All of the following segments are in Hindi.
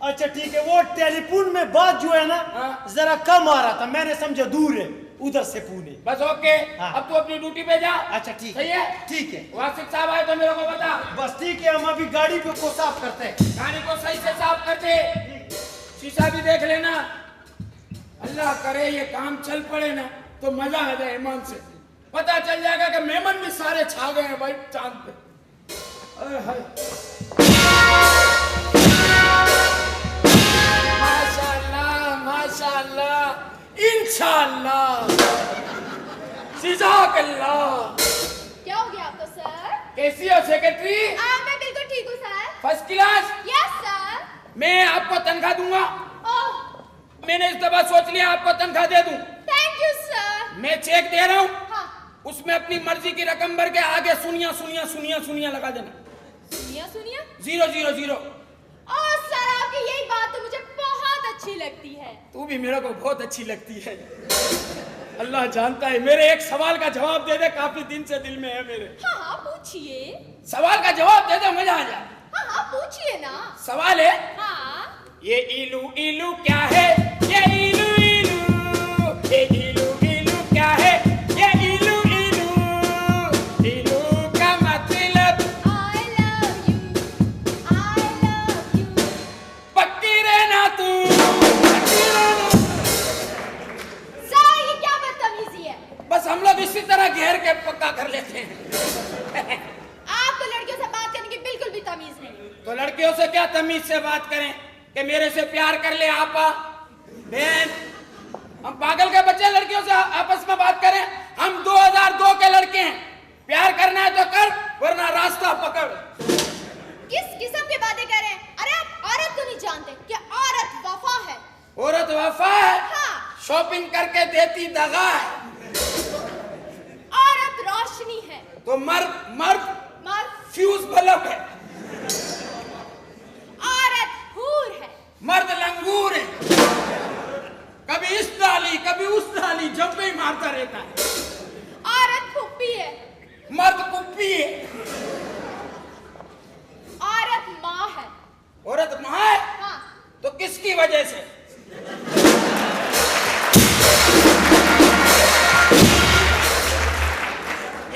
अच्छा ठीक है, वो टेलीफोन में बात जो है ना हाँ। जरा कम आ रहा था, मैंने समझा दूर है उधर से पुणे। बस ओके। हाँ। अब तू अपनी ड्यूटी पे जा। अच्छा ठीक सही है। ठीक है, वासिक साहब आए तो मेरे को बता। बस ठीक है, हम अभी गाड़ी को साफ करते हैं। गाड़ी को सही से साफ कर दे, शीशा भी देख लेना। अल्लाह करे ये काम चल पड़े ना तो मजा आ जाए, ईमान से पता चल जाएगा कि मेमन भी सारे छा गए हैं भाई चांद पे। अरे हाय। माशाअल्लाह माशाअल्लाह इंशाअल्लाह जिज़ाकल्लाह। क्या हो गया आपको सर? कैसी हो सेक्रेटरी? मैं बिल्कुल ठीक हूँ sir. First class. Yes sir. मैं आपको तनख्वाह दूंगा। ओह मैंने इस दफा सोच लिया आपको तनख्वाह दे दूं। Thank you sir. मैं चेक दे रहा हूँ, हाँ उसमें अपनी मर्जी की रकम भर के आगे सुनिया सुनिया सुनिया सुनिया लगा देना। सुनिए सुनिए। 000। ओह सर आपकी यही बात तो मुझे बहुत अच्छी लगती है। तू भी मेरे को बहुत अच्छी लगती है। अल्लाह जानता है, मेरे एक सवाल का जवाब दे दे, काफी दिन से दिल में है मेरे। हाँ हाँ पूछिए। सवाल का जवाब दे दे, मजा आ जाए। हाँ हाँ पूछिए ना। सवाल है, हाँ ये इलू इलू क्या है? ये इलू इलू, ये इलू इलू क्या है? ये इलू इलू, इलू का मतलब I love you, I love you। पक्की रहना तू, पक्की रहना। सर ये क्या बदतमीजी है? बस हम लोग इसी तरह घेर के पक्का कर लेते हैं। आपको लड़कियों से बात करने की बिल्कुल भी तमीज नहीं। तो लड़कियों से क्या तमीज से बात करें कि मेरे से प्यार कर ले आपा बहन? हम पागल के बच्चे लड़कियों से आपस में बात करें? हम 2002 के लड़के हैं। प्यार करना है तो कर, वरना रास्ता पकड़। किस किस्म की बातें कर रहे हैं? अरे आप औरत को नहीं जानते कि औरत वफा है। औरत वफा है, हाँ। शॉपिंग करके देती दगा है। औरत रोशनी है। तो मर्द मर्द मर्द फ्यूज बल्ब है। औरत हूर है। मर्द लंगूर है, कभी इस डाली कभी उस डाली जंपे मारता रहता है। औरत फुप्पी है। मर्द कुप्पी है। औरत माँ है। औरत माँ है, हाँ तो किसकी वजह से?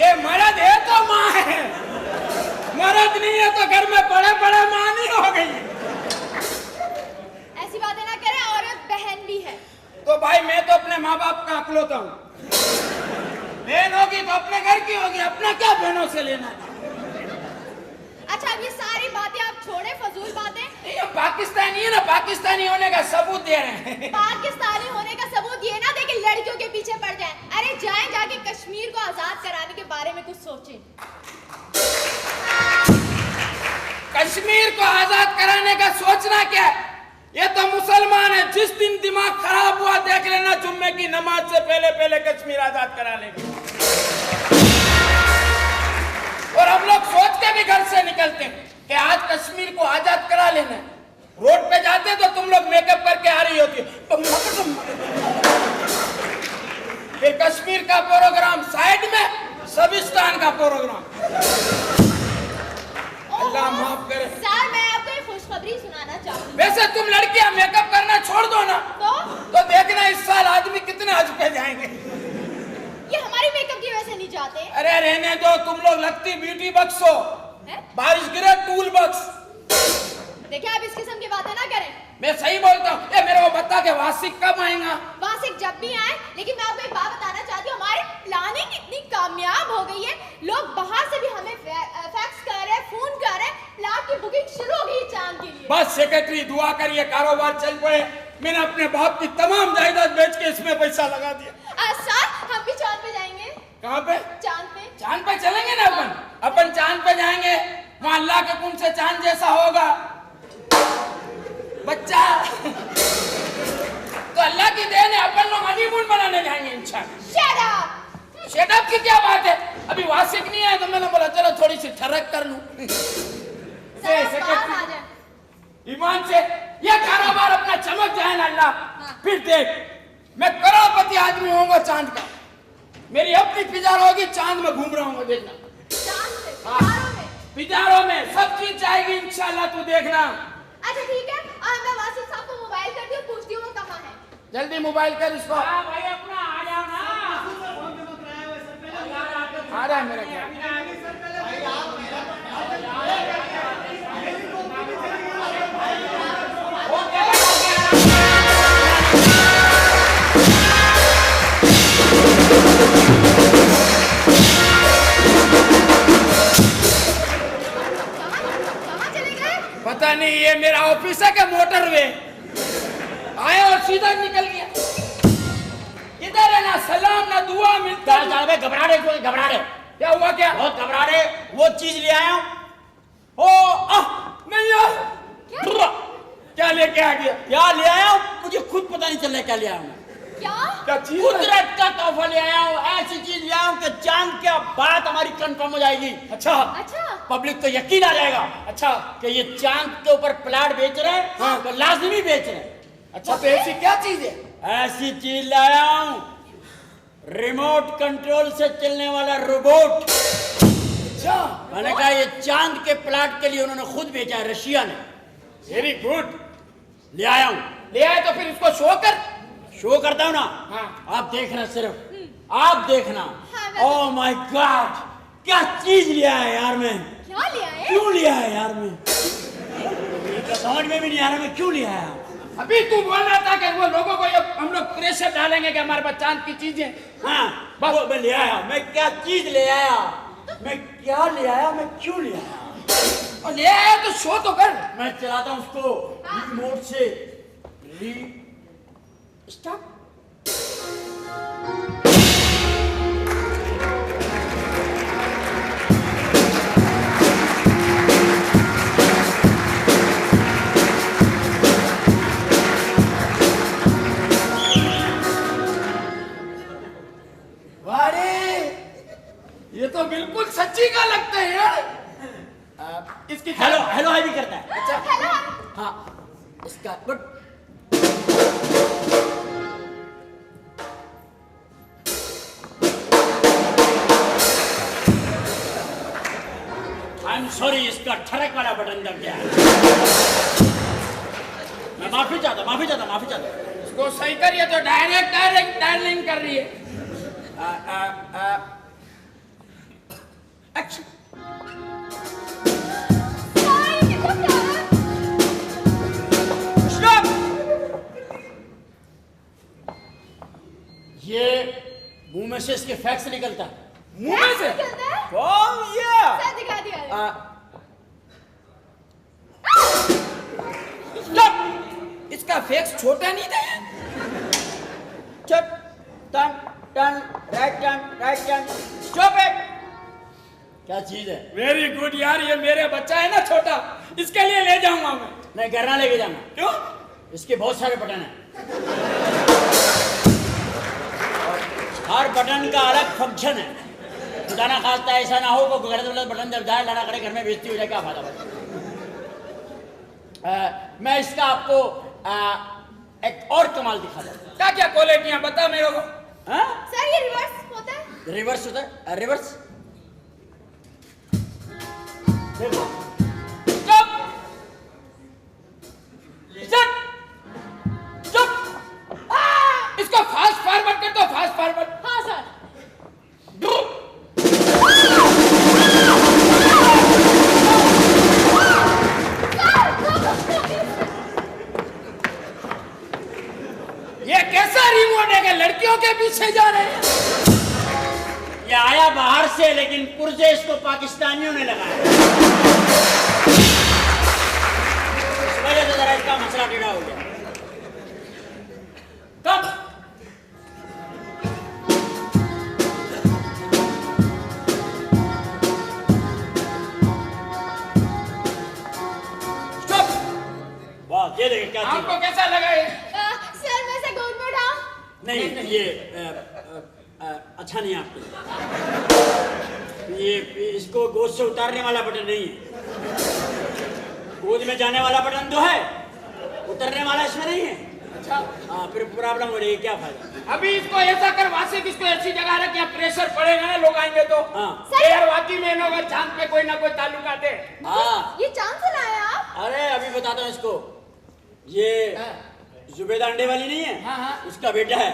ये मर्द है तो माँ है, मर्द नहीं है तो घर में बड़े बड़े माँ नहीं हो गई। ऐसी बातें ना करें, औरत बहन भी है। तो भाई मैं तो अपने माँ बाप का अकलौता हूँ। बहन होगी तो अपने घर की होगी, अपना क्या बहनों से लेना है? अच्छा अब ये सारी बातें आप छोड़े, फजूल बातें। ये पाकिस्तानी है ना, पाकिस्तानी होने का सबूत दे रहे हैं। पाकिस्तानी होने का सबूत ये ना दे कि लड़कियों के पीछे पड़ जाएं। अरे जाएं जाके कश्मीर को आजाद कराने के बारे में कुछ सोचें। कश्मीर को आजाद कराने का सोचना क्या है? ये तो मुसलमान है, जिस दिन दिमाग खराब हुआ देख लेना, जुम्मे की नमाज से पहले पहले कश्मीर आजाद करा लेंगे। और हम लोग सोच के भी घर से निकलते हैं कि आज कश्मीर को आजाद करा लेना है। रोड पे जाते तो तुम लोग मेकअप करके आ रही होती हो, फिर कश्मीर का प्रोग्राम साइड में, सबिस्तान का प्रोग्राम। अल्लाह माफ करे। सर मैं आपको एक खुशखबरी सुनाना चाहूँगी। वैसे तुम लड़कियां मेकअप करना छोड़ दो ना, तो देखना इस साल आदमी कितने हज पे जाएंगे। ये हमारी मेकअप की वजह से नहीं जाते। अरे रहने दो, तुम लोग लगती ब्यूटी बक्स हो, बारिश गिरे टूल बक्स। देखिए आप इस किस्म की बातें ना करें। मैं सही बोलता हूँ। मेरे को बता के वासिक कब आएगा? वासिक जब भी आए, लेकिन मैं आपको एक बात बताना चाहती हूँ, हमारी प्लानिंग इतनी कामयाब हो गई है, लोग बाहर से भी हमें फैक्स कर रहे हैं, फोन कर रहे हैं, प्लाट की बुकिंग शुरू हो गई चांद के लिए। बस सेक्रेटरी दुआ करिए कारोबार चल पड़े। मैंने अपने बाप की तमाम जायदाद बेच के इसमें पैसा लगा दिया। सर हम भी चांद पे जाएंगे। कहाँ पे? चांद पे। चांद पे चलेंगे ना अपन चांद पे जाएंगे, वहाँ अल्लाह के कुन से चांद जैसा होगा बच्चा। तो अल्लाह की देन है, अपन लोग हनीमून बनाने जाएंगे इंशाल्लाह। शट अप की क्या बात है? अभी वासिक नहीं है तो मैंने बोला चलो थोड़ी सी ठरक कर लूं। ईमान से ये कारोबार अपना चमक जाए ना अल्लाह, फिर देख मैं करोड़पति आदमी होऊंगा चांद का। मेरी अपनी पिजारा होगी, चांद में घूम रहा हूँ, देखना। पिजारों में सब चीज जाएगी इंशाल्लाह, तू देखना। अच्छा ठीक है, मैं जल्दी मोबाइल कर इसको। हाँ भाई अपना आ जाओ ना। आ रहा है मेरा क्या? कहाँ चले गए? पता नहीं ये मेरा ऑफिस है क्या मोटरवे? आया और सीधा निकल गया। इधर है ना सलाम ना दुआ मिलता। घबरा रहे क्या हुआ क्या? बहुत घबरा रहे। वो चीज ले आया हूँ। ओ नहीं यार, क्या लेके आ गया? क्या ले आया हूँ मुझे खुद पता नहीं चल रहा क्या ले आया हूँ। क्या? क्या चीज है? कुदरत का तोहफा ले आया हूँ। ऐसी चीज ले आया हूँ कि चांद के बात हमारी कंफर्म हो जाएगी। अच्छा अच्छा। पब्लिक को यकीन आ जाएगा अच्छा कि ये चांद के ऊपर प्लाट बेच रहे हैं। हाँ। तो लाजमी बेच रहे हैं। अच्छा, तो ऐसी क्या चीज है? ऐसी चीज लाया हूँ, रिमोट कंट्रोल से चलने वाला रोबोट। अच्छा, मैंने कहा ये चांद के प्लाट के लिए उन्होंने खुद बेचा है, रशिया ने। Very good. ले आया हूँ। ले आए तो फिर इसको शो कर। शो करता हूँ ना। हाँ। आप देखना, सिर्फ आप देखना। हाँ, मैं ओह माय गॉड, क्या चीज लिया है यार मैं। क्या ले आए? क्यों लिया है यार मैं, तो समझ में भी नहीं आ रहा मैं क्यों लिया है। अभी तू बोल रहा था कि वो लोगों को ये हम लोग प्रेशर डालेंगे कि हमारे पास चांद की चीजें। हाँ बस। वो मैं ले आया। मैं क्या चीज ले आया, मैं क्या ले आया, मैं क्यों ले आया। और ले आया तो शो तो कर। मैं चलाता हूँ उसको रिमोट से। स्टॉप। ये तो बिल्कुल सच्ची का लगता है यार। इसकी हेलो हेलो हाई भी करता है। अच्छा, हेलो। हाँ इसका गुड। आई एम सॉरी, इसका ठरक वाला बटन दब गया है। मैं माफी चाहता। इसको सही कर। ये तो डायरेक्ट डायलिंग कर रही है। एक्शन। यार, ये क्या है? स्टॉप। ये मुंह में से इसके फैक्स निकलता है। मुंह में से? निकलता है? कौन ये? सर दिखा दिया। स्टॉप। इसका फेस छोटा नहीं था। चट turn right turn stop it. क्या चीज है? वेरी गुड यार, ये मेरे बच्चा है ना छोटा, इसके लिए ले जाऊंगा मैं। नहीं, घर ना लेके जाना। क्यों? इसके बहुत सारे बटन हैं। हर बटन का अलग फंक्शन है। खुदा ना खास्ता ऐसा ना हो को गलत बटन दब जाए, लड़ा करे घर में बेइज्जती हो जाए, क्या फायदा भाई। मैं इसका आपको एक और कमाल दिखा दूं। क्या क्या क्वालिटियां बता मेरे को। हाँ? सर ये रिवर्स होता है? रिवर्स होता है। रिवर्स देखो। स्टॉप। इसको फास्ट फॉरवर्ड कर दो। Fast forward. हाँ सर। ये कैसा रिमोट है कि लड़कियों के पीछे जा रहे हैं? ये आया बाहर से, लेकिन पुर्जे इसको पाकिस्तानियों ने लगाया। इस वजह से जरा इसका मसला टेढ़ा हो गया। कब? स्टॉप। वाह, ये देखिए क्या चीज आपको है। कैसा लगा ये? सर मैं से गोद में उठाऊं? नहीं, ये अच्छा नहीं है आपके लिए। ये इसको गोद से उतारने वाला बटन नहीं है। गोद में जाने वाला बटन तो है, उतरने वाला इसमें नहीं है। अच्छा, हाँ, फिर प्रॉब्लम हो रही है, क्या फायदा। अभी इसको ऐसा कर वासिक, इसको ऐसी जगह रख यहाँ प्रेशर पड़ेगा ना, लोग आएंगे तो। हाँ। यार वाकई में इन होगा चांद पे कोई ना कोई ताल्लुकात है। हाँ, ये चांद से लाए आप? अरे अभी बताता हूँ इसको। ये जुबेदा अंडे वाली नहीं है? हाँ, हाँ। उसका बेटा है।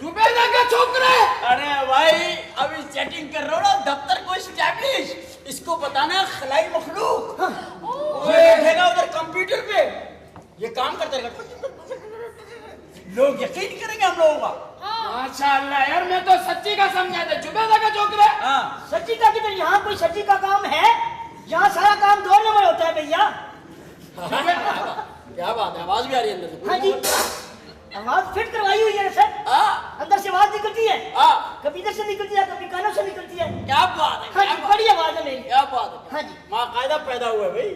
जुबेदा का छोकरा है। अरे भाई अभी सेटिंग कर रहा हूँ ना, दफ्तर को स्टैब्लिश। इसको बताना खलाई मखलूक। ये बैठेगा उधर कंप्यूटर पे, ये काम करते रहेगा, लोग यकीन करेंगे हम लोगों का। माशाअल्लाह यार, मैं तो सच्ची का समझा था, जुबेदा का छोकरा है। हाँ सच्ची का किधर? यहाँ कोई सच्ची का काम है? यहाँ सारा काम दौड़ने में होता है भैया। क्या बात है, आवाज भी आ रही है अंदर से। हाँ जी, आवाज फिट करवाई हुई है ना सर। अंदर से आवाज निकलती है, कभी इधर से निकलती है, कभी कानों से निकलती है। क्या बात है, हाँ जी, बड़ी आवाज है मेरी। क्या बात है। हाँ जी, बाकायदा पैदा हुआ है भाई।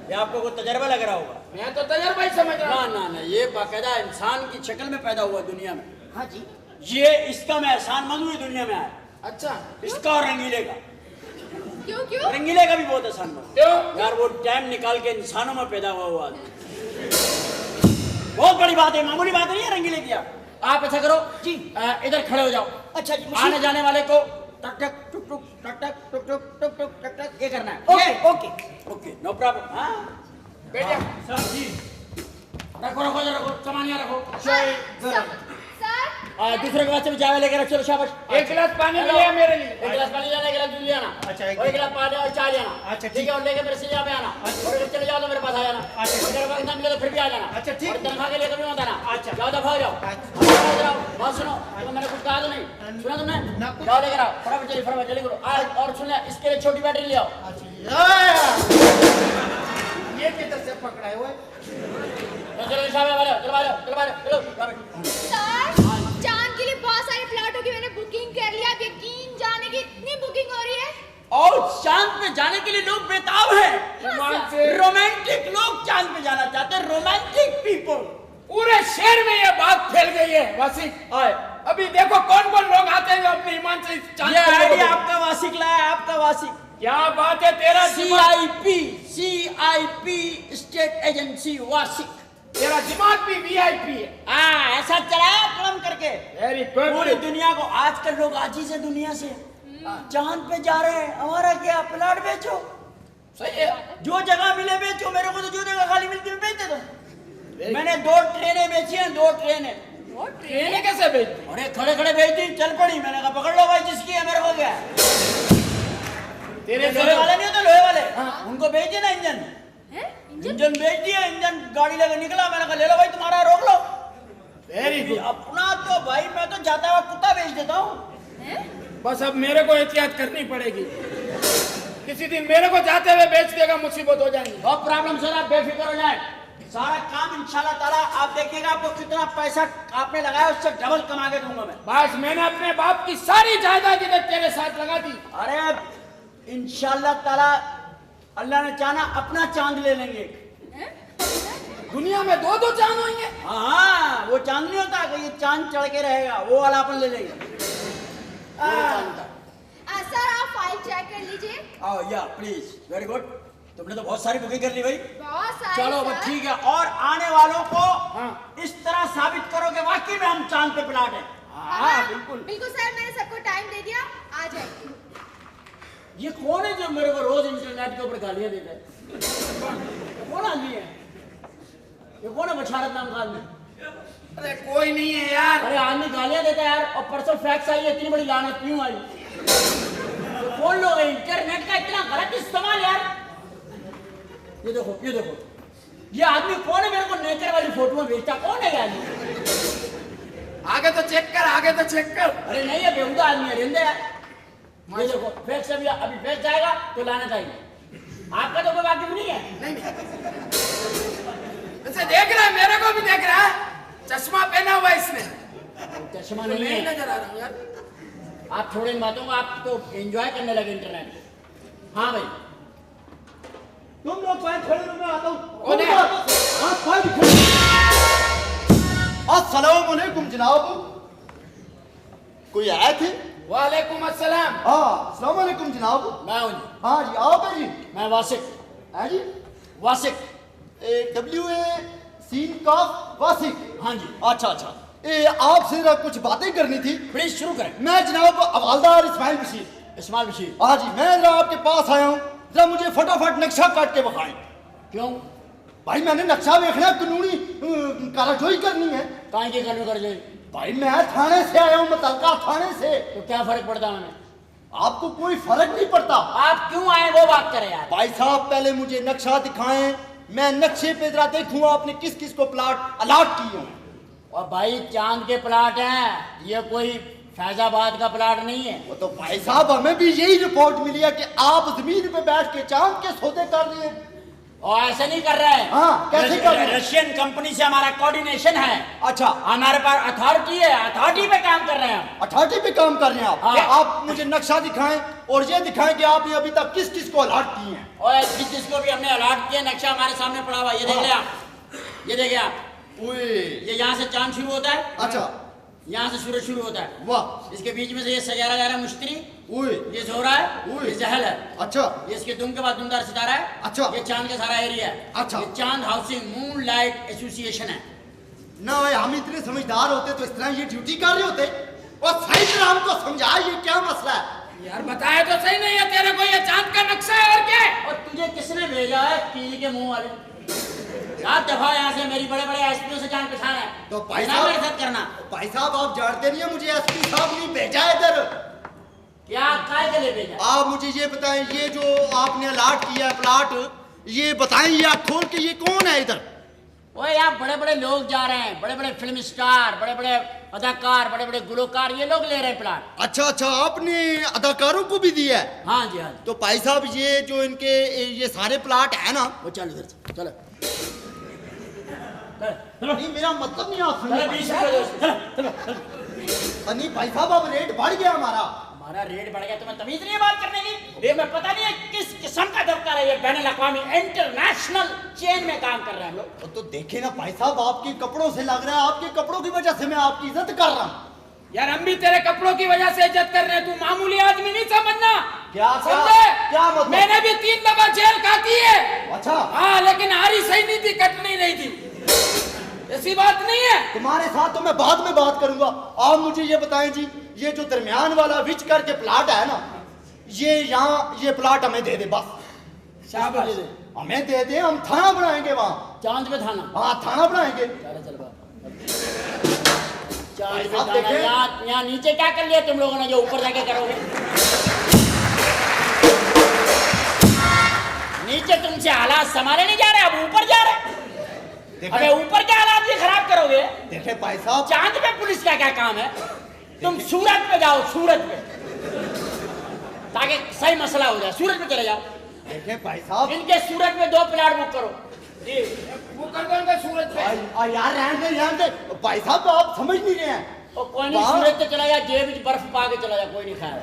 ये आपको कोई तजर्बा लग रहा होगा। मैं तो तजर्बा ही समझ रहा हूँ। ना, ये बाकायदा इंसान की शक्ल में पैदा हुआ दुनिया में। हाँ जी। ये इसका मैं एहसान मंद हुई दुनिया में आया। अच्छा, इसका और रंगीले का। क्यों? रंगीले का भी बहुत एहसान मंद। क्यों? यार वो टाइम निकाल के इंसानों में पैदा हुआ आदमी। बहुत बड़ी बात है, मामूली बात नहीं है रंगीले की। आप ऐसा करो जी, इधर खड़े हो जाओ। अच्छा जी, आने जाने वाले को टक टक टुक टुक टक टक टुक टुक टुक टुक टक टक ये करना है। Okay okay. Okay no problem. हाँ बेटा सर जी, रखो रखो रखो, सामान यहाँ रखो। सर दूसरे के बाद से चाय लेकर रख, चलो शाबाश। एक गिलास पानी भी ले मेरे लिए। एक गिलास पानी लेना, एक गिलास दूध ले आना। अच्छा, और एक गिलास पानी और चाय लेना। अच्छा, ठीक है, और लेके मेरे से यहाँ पे आना। और अगर चले जाओ तो मेरे पास आ जाना। अच्छा। अगर वक्त ना मिले तो फिर भी आ जाना। अच्छा, ठीक। और तनख्वाह के लिए कभी मत आना। अच्छा। जाओ दफा हो जाओ। जाओ, बात सुनो, तो मैंने कुछ कहा तो नहीं सुना तुमने? जाओ लेकर आओ, फटाफट चलिए, फटाफट जल्दी करो। और सुन ले, इसके लिए छोटी बैटरी ले आओ। ये किधर से पकड़ा है वो? चलो शाबाश वाले, चलो वाले, चलो वाले, चलो। सर, चांद के लिए बहुत सारे प्लॉटों की मैंने बुकिंग कर लिया। आप यकीन जाने की इतनी बुकिंग हो रही है। और चांद पे जाने के लिए लोग बेताब हैं। रोमांटिक रोमांटिक लोग चांद पे जाना चाहते हैं, रोमांटिक पीपल। पूरे शहर में ये बात फैल गई है वासिक। अभी देखो कौन कौन लोग आते हैं जो अपने ईमान से चांद ये पे लोगों आइडिया को- आपका वासिक लाया, आपका वासिक। क्या बात है, तेरा दिमाग CIP स्टेट एजेंसी वासिक। तेरा दिमाग भी VIP है। ऐसा चलाया कलम करके वेरी गुड। पूरी दुनिया को। आजकल लोग आजीज है दुनिया से, चांद पे जा रहे हैं। हमारा क्या, प्लाट बेचो, सही है। जो जगह मिले बेचो। मेरे को तो जो जगह खाली मिलती है बेच देता हूं। मैंने 2 ट्रेनें बेची हैं, 2 ट्रेनें। ट्रेन कैसे भेज दी? अरे खड़े खड़े भेज दी, चल पड़ी। मैंने कहा पकड़ लो भाई, जिसकी है। मेरे को क्या, तेरे लोहे वाले नहीं होते, लोहे वाले, हाँ। उनको भेज दिया ना इंजन। हैं? इंजन भेज दिया, इंजन गाड़ी लेकर निकला। मैंने कहा ले लो भाई, तुम्हारा, रोक लो। Very good. अपना तो भाई मैं तो जाता हुआ कुत्ता बेच देता हूँ। हैं? बस अब मेरे को एहतियात करनी पड़ेगी। किसी दिन मेरे को जाते हुए बेच देगा, मुसीबत हो जाएगी। नो प्रॉब्लम सर, आप बेफिक्र हो जाए। सारा काम इंशाल्लाह ताला आप देखिएगा। आपको कितना पैसा आपने लगाया उससे डबल कमा के दूंगा मैं। बस मैंने अपने बाप की सारी जायदाद इधर तेरे साथ लगा दी। अरे इंशाल्लाह ताला अल्लाह ने चाहा अपना चांद ले लेंगे। दुनिया में 2-2 चांद होंगे। हाँ, वो चांद नहीं होता कि ये चांद चढ़ के रहेगा, वो वाला अपन ले लेंगे। सर, आप फाइल चेक कर लीजिए। या प्लीज, वेरी गुड। तुमने तो बहुत सारी बुकिंग कर ली भाई। बहुत सारे चलो सर। बस ठीक है। और आने वालों को हाँ। इस तरह साबित करो कि वाकई में हम चांद पे प्लाट हैं। हाँ बिल्कुल। बिल्कुल सर, मैंने सबको टाइम दे दिया, आ जाएंगे। ये कौन है जो मेरे को रोज इंटरनेट के ऊपर गालियां देता है? कौन आदमी है ये? कौन है बशारत नाम का आदमी? अरे कोई नहीं है यार। अरे आदमी गालियां देता है यार। और परसों फैक्स आई है, इतनी बड़ी लानत क्यों आई? तो कौन लोग हैं? इंटरनेट का इतना गलत इस्तेमाल यार। ये देखो, ये देखो, ये आदमी कौन है? मेरे को नेचर वाली फोटो भेजता कौन है ये आदमी? आगे तो चेक कर, आगे तो चेक कर। अरे नहीं, ये बेहुदा आदमी है, रेंदे यार। ये देखो फैक्स अभी फैक्स आएगा तो लानत आएगी। आपका तो कोई वाकिफ नहीं है। नहीं वैसे देख रहा है, मेरे को भी देख रहा है। चश्मा पहना हुआ इसने। चश्मा तो नहीं नहीं है। नजर आ रहा हूँ यार। आप थोड़े इन बातों को आप तो एंजॉय करने लगे इंटरनेट। हाँ भाई, तुम लोग फाइल खड़े लो, मैं आता हूँ। कौन है? आप फाइल खड़े। अस्सलाम वालेकुम जनाब, कोई आए थे? वालेकुम अस्सलाम। हाँ, अस्सलाम वालेकुम जनाब। मैं हूँ जी, हाँ जी, आप है जी? मैं वासिक। है जी? वासिक, WA सीन का वासिक। हाँ जी। अच्छा अच्छा, आपसे जरा कुछ बातें करनी थी। प्लीज शुरू करें। मैं जनाब हवालदार इस्माइल बशीर। इस्माइल बशीर। हाँ जी, मैं जरा आपके पास आया हूँ जरा मुझे फटाफट नक्शा काट के बखाएं। क्यों? भाई मैंने नक्शा देखना है, कानूनी कारवाई करनी है। कहाँ की कानून कर जाए? भाई मैं थाने से आया हूँ, मुतलका थाने से। तो क्या फर्क पड़ता है हमें? आपको कोई फर्क नहीं पड़ता। आप क्यों आए वो बात करें यार। भाई साहब पहले मुझे नक्शा दिखाएं, मैं नक्शे पे जरा देखूं आपने किस किस को प्लाट अलाट किए हैं। और भाई चांद के प्लाट हैं, ये कोई फैजाबाद का प्लाट नहीं है। वो तो भाई साहब हमें भी यही रिपोर्ट मिली है कि आप जमीन पे बैठ के चांद के सौदे कर रहे हैं। और ऐसे नहीं कर रहे हैं। हाँ, कैसे कर रहे हैं? रशियन कंपनी से हमारा कोऑर्डिनेशन है। अच्छा, हमारे पास अथॉरिटी है, अथॉरिटी पे काम कर रहे हैं हम। अथॉरिटी पे काम कर रहे हैं आप। हाँ। आप मुझे नक्शा दिखाएं और ये दिखाएं कि आपने अभी तक किस किस को अलाट किए हैं। और जिसको भी हमने अलाट किया नक्शा हमारे सामने पड़ा हुआ, ये देख ले आप, ये देखिए आप। ओए, ये यहाँ से चांद शुरू होता है, अच्छा, यहाँ से सूरज शुरू होता है। वाह, इसके बीच में से ये सजारा जा रहा है मुश्तरी, ओए, ये जोहरा है, ओए। ये जहल है, अच्छा, ये इसके दुम के बाद दुमदार सितारा है। अच्छा। ये चांद का सारा एरिया है। अच्छा। ये चांद हाउसिंग मून लाइट एसोसिएशन है। ना भाई हम इतने समझदार होते तो इस तरह ये ड्यूटी कर रहे होते। और सही तरह हमको समझा ये क्या मसला है। यार बताया तो सही नहीं है तेरे को, ये चांद का नक्शा है और क्या है? और तुझे किसने भेजा है कील के मुंह वाले? सात दफा यहाँ से मेरी बड़े बड़े एसपीओ से जान पहचान है। तो भाई ना साहब, मेरे साथ करना। भाई साहब आप जानते नहीं है, मुझे एसपी साहब ने भेजा है इधर। क्या काय के लिए भेजा? आप मुझे ये बताएं, ये जो आपने अलाट किया है प्लाट, ये बताएं, ये आप खोल के ये कौन है इधर? ओए यहाँ बड़े बड़े लोग जा रहे हैं, बड़े बड़े फिल्म स्टार, बड़े बड़े अदाकार, बड़े बड़े गुलकार, ये लोग ले रहे हैं प्लाट। अच्छा अच्छा, आपने अदाकारों को भी दिया है? हाँ जी, हाँ जी। तो भाई साहब ये जो इनके ये सारे प्लाट है ना, वो चल इधर से, चलो नहीं मेरा मतलब नहीं आप चलो, 20 रुपए दो। नहीं भाई साहब अब रेट बढ़ गया हमारा। हमारा रेट बढ़ गया, तुम्हें तमीज नहीं है बात करने की? ये मैं पता नहीं है किस किस्म का दफ्तर है ये, बैनुल अक़वामी इंटरनेशनल चेन में काम कर रहे हैं हम लोग। तो देखे ना भाई साहब, आपके कपड़ों से लग रहा है, आपके कपड़ों की वजह से मैं आपकी इज्जत कर रहा हूँ। यार हम भी तेरे कपड़ों की वजह से इज्जत कर रहे हैं, तू मामूली आदमी नहीं समझना। क्या समझे? क्या मतलब? मैंने भी 3 दफा जेल काटी है। अच्छा, हाँ, लेकिन हारी सही नहीं थी, कट नहीं रही थी। ऐसी बात नहीं है। तुम्हारे साथ तो मैं बाद में बात करूंगा। आप मुझे ये बताएं जी, ये जो दरमियान वाला विच करके प्लाट है ना, ये यहाँ ये प्लाट हमें दे दे बस। शाबाश। हमें दे दे, हम थाना बनाएंगे वहाँ। चांद पे थाना? हाँ थाना बनाएंगे। चलो चलो चांद पे आप थाना। देखें। यहाँ नीचे क्या कर लिया तुम लोगों ने जो ऊपर जाके करोगे? नीचे तुमसे हालात संभाले नहीं जा रहे, अब ऊपर जा रहे। अबे ऊपर के हालात भी खराब करोगे। देखे भाई साहब, चांद पे पुलिस का क्या काम है? तुम सूरत पे जाओ, सूरत पे, ताकि सही मसला हो जाए। सूरत पे चले जाओ। देखे भाई साहब, इनके सूरत में 2 प्लाट बुक करो। जी, वो कर देंगे सूरज पे। यार रहने दे भाई साहब, आप समझ नहीं रहे हैं। और कोई नहीं, वाह। सूरत पे चला जा, जेब में बर्फ पा के चला जा, कोई नहीं खाएगा।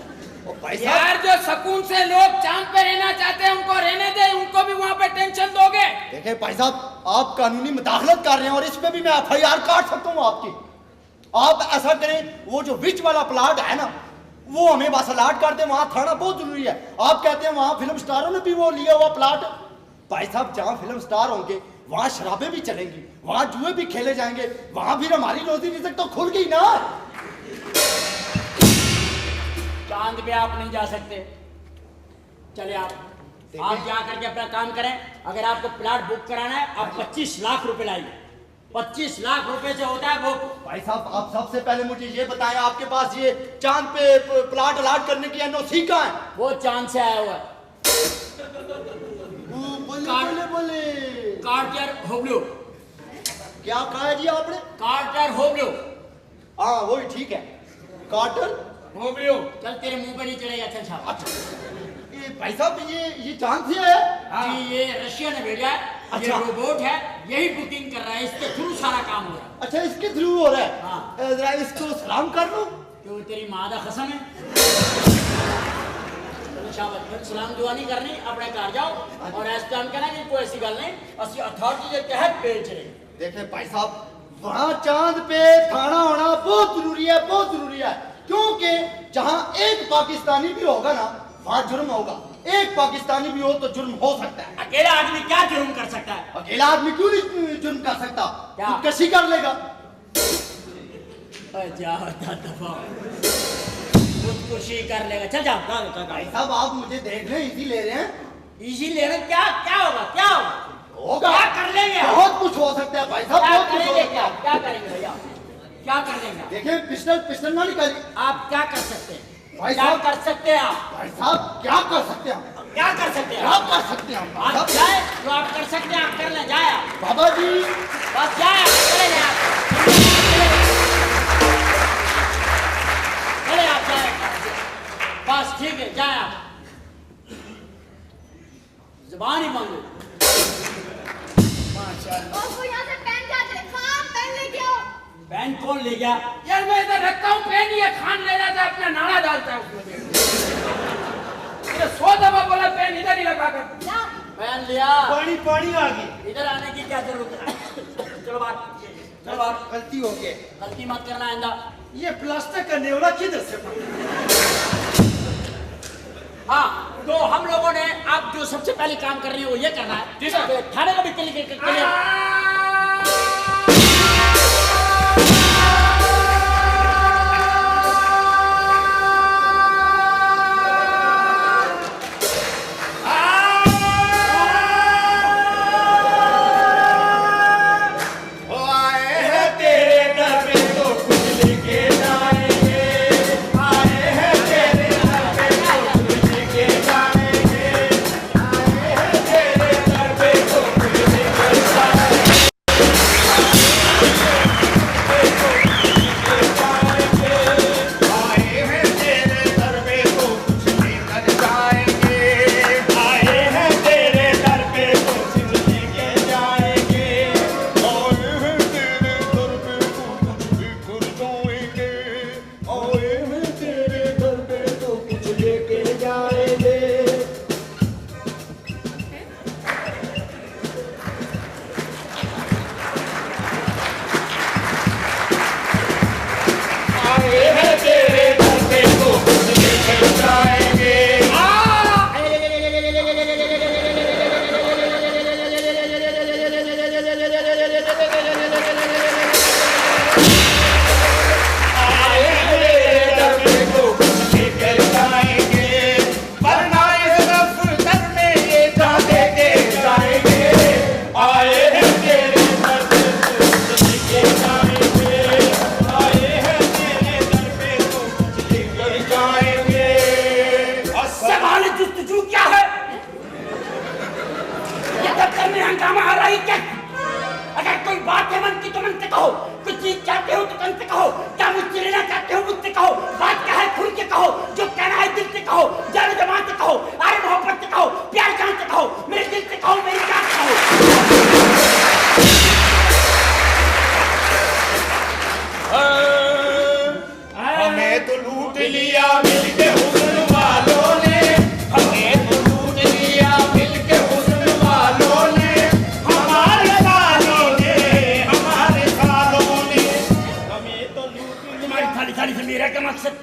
भाई साहब, यार जो सुकून से लोग चांद पे रहना चाहते हैं उनको रहने दे, उनको भी वहाँ पे टेंशन दोगे? देखे भाई साहब, आप कानूनी मुदाखलत कर रहे हैं और इस पे भी मैं FIR काट सकता हूँ आपकी। आप ऐसा करें, वो जो विच वाला प्लाट है ना, वो हमें बस अलाट कर दे, वहाँ थाना बहुत जरूरी है। आप कहते हैं वहाँ फिल्म स्टारों ने भी वो लिया हुआ प्लाट। भाई साहब जहाँ फिल्म स्टार होंगे वहाँ शराबें भी चलेंगी, वहाँ जुए भी खेले जाएंगे, वहाँ फिर हमारी रोजी रिज़्क तो खुल गई ना। चांद पे आप नहीं जा सकते। चले आप जा करके अपना काम करें। अगर आपको प्लाट बुक कराना है, आप 25 लाख रुपए लाइए। 25 लाख रुपए से होता है बुक। भाई साहब आप सबसे पहले मुझे ये बताएं, आपके पास ये चांद पे प्लाट अलाट करने की NOC कहाँ है? वो चांद से आया हुआ है। बोले बोले कार्टर होब्लो। क्या कहा है जी आपने? कार्टर होब्लो। हाँ वही ठीक है, कार्टर होब्लियो। चल तेरे मुंह पे नहीं चलेगा, चल छाप। अच्छा ये भाई साहब ये चांद से आया? जी ये रशिया ने भेजा है। ये अच्छा। रोबोट है, यही बुकिंग कर रहा है, इसके थ्रू सारा काम हो रहा है। अच्छा इसके थ्रू हो रहा है। हाँ। जरा इसको सलाम कर लो। क्यों तेरी माँ दा कसम है? शाबाश, सलाम दुआ नहीं करनी, अपने घर जाओ और ऐसा काम कहना कि कोई ऐसी गल नहीं, असि अथॉरिटी के तहत बेच रहे। देखे भाई साहब, वहाँ चांद पे थाना होना बहुत जरूरी है, बहुत जरूरी है। क्योंकि जहाँ एक पाकिस्तानी भी होगा ना, वहाँ जुर्म होगा। एक पाकिस्तानी भी हो तो जुर्म हो सकता है। अकेला आदमी क्या जुर्म कर सकता है? अकेला आदमी क्यों नहीं जुर्म कर सकता? क्या? खुदकशी कर लेगा। खुदकुशी कर लेगा। चल जाओ। भाई साहब आप मुझे देख रहे हैं, इसी ले रहे हैं। इजी लेना क्या क्या होगा क्या होगा होगा क्या कर लेंगे आप? बहुत कुछ हो सकता है भाई साहब, क्या बहुत कुछ हो करेंगे सकता है। क्या करेंगे भैया क्या कर लेंगे आप? देखिए पिस्टल ना निकालिए आप क्या कर सकते हैं भाई क्या साहब। कर सकते हैं आप भाई साहब क्या कर सकते हैं हम? क्या कर सकते हैं क्या कर सकते हैं हम भाई आप साहब? जाए जो आप कर सकते हैं आप कर लें जाए आप बाबा जी बस जाए आप चले जाए आप चले आप जाए बस ठीक है जाए आप जुबान ही बंद हो उसको यहाँ से पेन जाते खान पेन लेके आओ। पेन कौन ले गया यार मैं इधर रखता हूँ पेन, ये खान ले जाता है अपना नाड़ा डालता है उसमें। ये 100 दफा बोला पेन इधर ही लगा कर। ला पेन लिया पानी पानी आ गई। इधर आने की क्या जरूरत है चलो बात चलो बात गलती हो गई। गलती मत करना आइंदा ये प्लास्टिक का नेवला किधर से पड़ा? हाँ तो हम लोगों ने आप जो सबसे पहले काम कर रहे हैं वो ये करना है जी सर। तो थाने का भी क्लियर हंगामा आ रही क्या? अगर कोई बात है मन की तो मन से कहो, कुछ चीज चाहते हो तो मन से कहो, क्या मुझसे लेना चाहते हो मुझसे कहो, बात क्या है खुल के कहो, जो कहना है दिल से कहो, जान जमान से कहो, आरे मोहब्बत से कहो, प्यार जान से कहो, मेरे दिल से कहो, मेरी जान से कहो। हमें तो लूट लिया मिलके हुस्न वालों ने, हमें तो लूट लिया मिलके हुस्न वालों ने, हमारे सालों ने, हमारे सालों ने, हमें तो लूट लिया। तुम्हारी थाली थाली से मेरा क्या मकसद?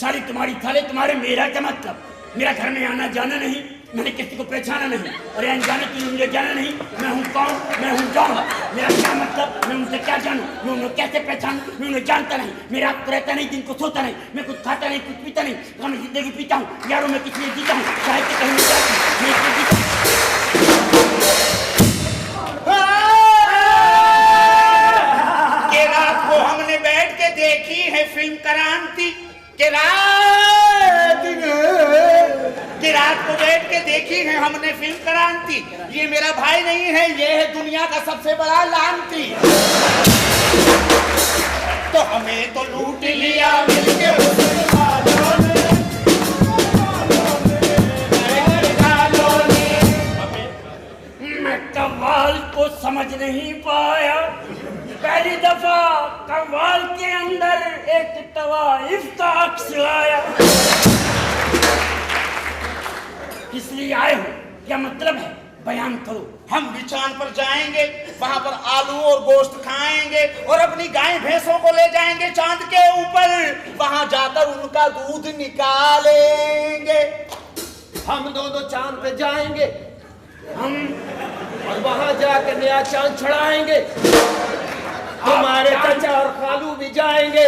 सारी तुम्हारी थाली तुम्हारे मेरा क्या मतलब? मेरा घर में आना जाना नहीं, मैंने किसी को पहचाना नहीं, और अनजाने तुमने मुझे जाना नहीं, मैं हूँ कौन, मैं हूँ जाऊँ, मेरा क्या मतलब, मैं उनसे क्या जानूँ, मैं उन्हें कैसे पहचानूँ, मैं उन्हें जानता नहीं, मेरा रात को रहता नहीं, दिन को सोता नहीं, मैं कुछ खाता नहीं, कुछ पीता नहीं, कम जिंदगी पीता हूँ, यारों में किस लिए जीता हूँ, चाहे कि कहीं मैं इसलिए जीता हूँ। के रात को हमने बैठ के देखी है फिल्म क्रांति, कि रात को बैठ के देखी है हमने फिल्म क्रांति। ये मेरा भाई नहीं है, ये है दुनिया का सबसे बड़ा लांती। तो हमें तो लूट लिया मिलके हुस्न वालों ने, मैं कव्वाल को समझ नहीं पाया, पहली दफा कव्वाल के अंदर एक तवाइफ का अक्स आया। किस लिए आए हो, क्या मतलब है, बयान करो। हम भी चांद पर जाएंगे, वहां पर आलू और गोश्त खाएंगे और अपनी गाय भैंसों को ले जाएंगे चांद के ऊपर, वहां जाकर उनका दूध निकालेंगे। हम दोनों चांद पे जाएंगे, हम और वहां जाकर नया चांद चढ़ाएंगे। तुम्हारे चाचा और खालू भी जाएंगे